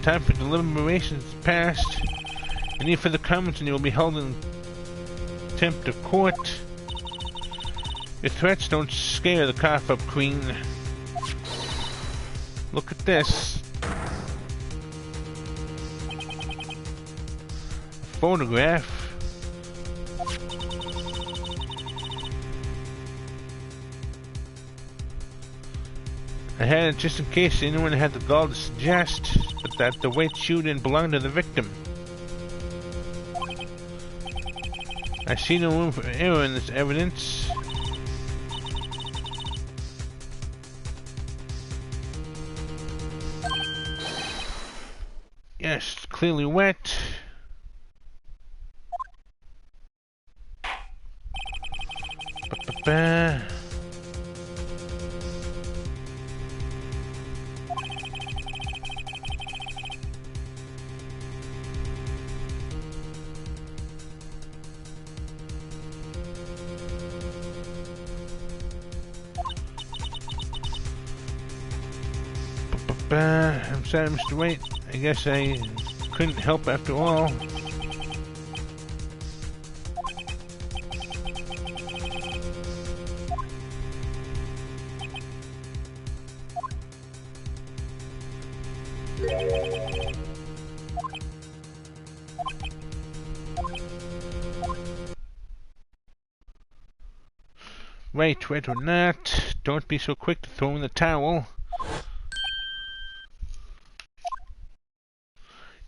Time for deliberations passed. Any further comments and you will be held in contempt of court. Your threats don't scare the cough-up queen. Look at this. A photograph. I had it just in case anyone had the gall to suggest that the white shoe didn't belong to the victim. I see no room for error in this evidence. Yes, it's clearly wet. Ba-ba-ba. I'm sorry, Mr. White. I guess I couldn't help after all. Right, or not. Don't be so quick to throw in the towel.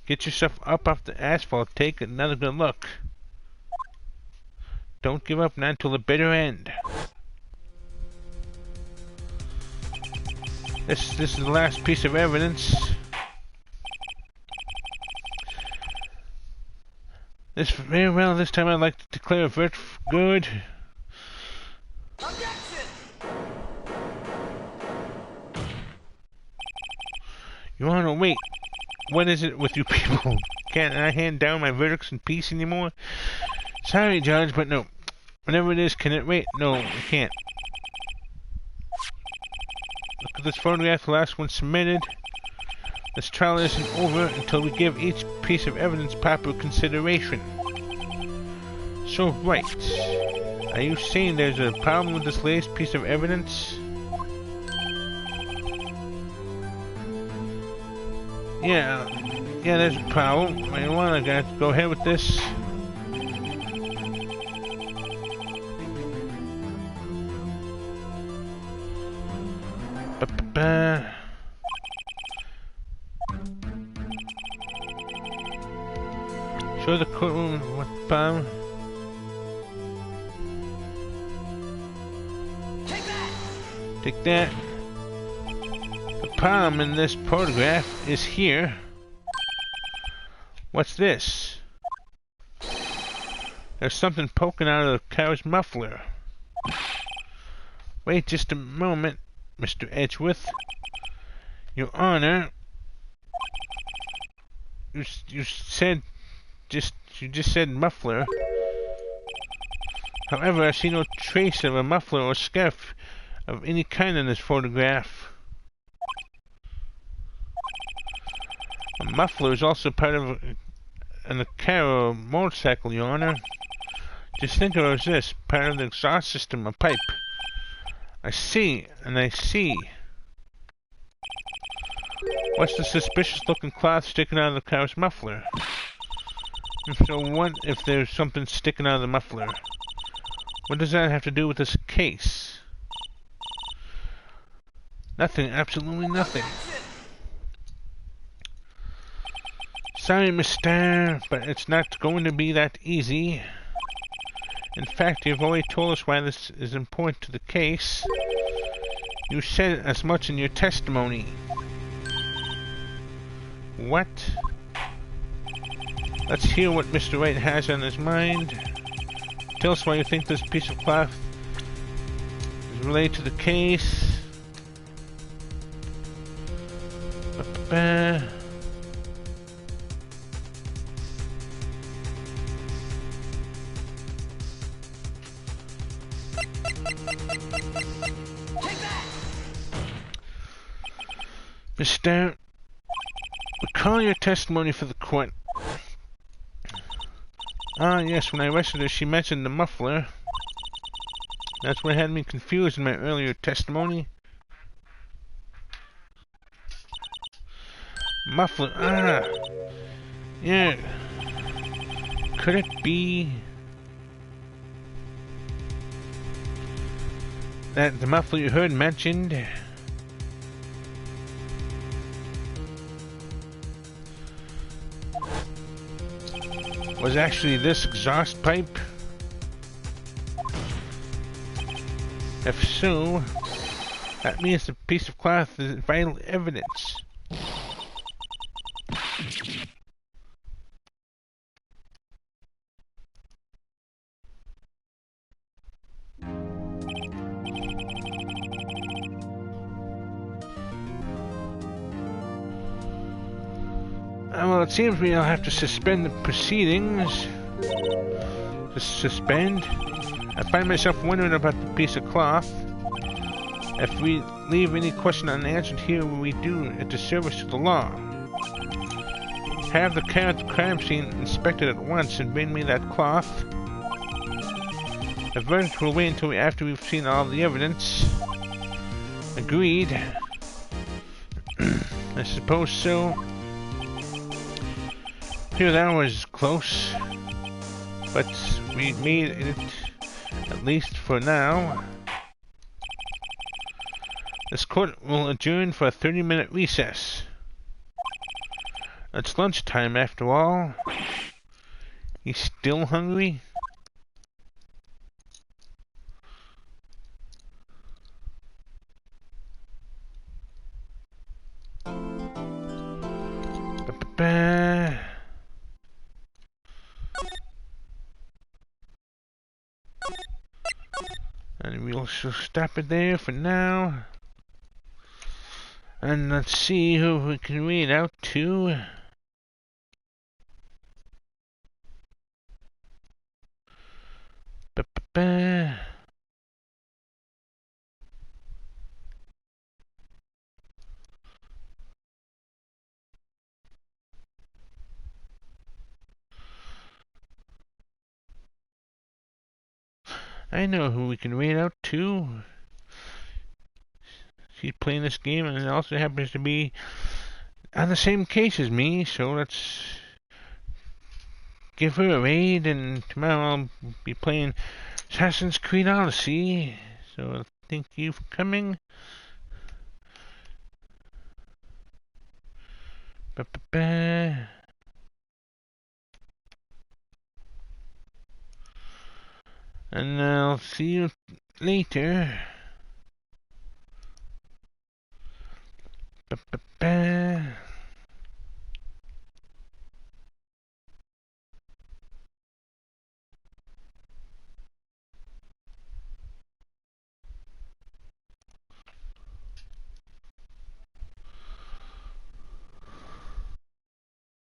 Get yourself up off the asphalt. Take another good look. Don't give up, not until the bitter end. This is the last piece of evidence. Very well. This time I'd like to declare a verdict for good. Objection! Your Honor, wait. What is it with you people? Can't I hand down my verdicts in peace anymore? Sorry, Judge, but no. Whatever it is, can it wait? No, it can't. Look at this photograph, the last one submitted. This trial isn't over until we give each piece of evidence proper consideration. So, right. Are you saying there's a problem with this latest piece of evidence? Yeah, there's a problem. I want to go ahead with this. Ba-ba-ba. Show the courtroom what problem. Take that. The problem in this photograph is here. What's this? There's something poking out of the car's muffler. Wait just a moment, Mr. Edgeworth. Your Honor, you just said muffler. However, I see no trace of a muffler or scarf of any kind in this photograph. A muffler is also part of a car or motorcycle, Your Honor. Just think of it as this, part of the exhaust system, a pipe. I see, and I see. What's the suspicious looking cloth sticking out of the car's muffler? So what if there's something sticking out of the muffler? What does that have to do with this case? Nothing, absolutely nothing. Sorry, mister, but it's not going to be that easy. In fact, you've already told us why this is important to the case. You said as much in your testimony. What? Let's hear what Mr. Wright has on his mind. Tell us why you think this piece of cloth is related to the case. Ba-ba-ba. Mister, recall your testimony for the court. Ah, yes, when I arrested her, she mentioned the muffler. That's what had me confused in my earlier testimony. Muffler, ah! Yeah. Could it be that the muffler you heard mentioned was actually this exhaust pipe? If so, that means the piece of cloth is vital evidence. Well, it seems we'll have to suspend the proceedings. Just suspend. I find myself wondering about the piece of cloth. If we leave any question unanswered here, we do a disservice to the law. Have the car at the crime scene inspected at once and bring me that cloth. The verdict will wait until after we've seen all the evidence. Agreed. I suppose so. Here, that was close, but we made it, at least for now. This court will adjourn for a 30-minute recess. It's lunchtime after all. You still hungry? Ba-ba-ba. And we'll stop it there for now. And let's see who we can read out to. Ba-ba-ba. I know who we can read out to. She's playing this game and it also happens to be on the same case as me, so let's give her a raid, and tomorrow I'll be playing Assassin's Creed Odyssey. So thank you for coming. Ba-ba-ba. And I'll see you later. Ba-ba-ba.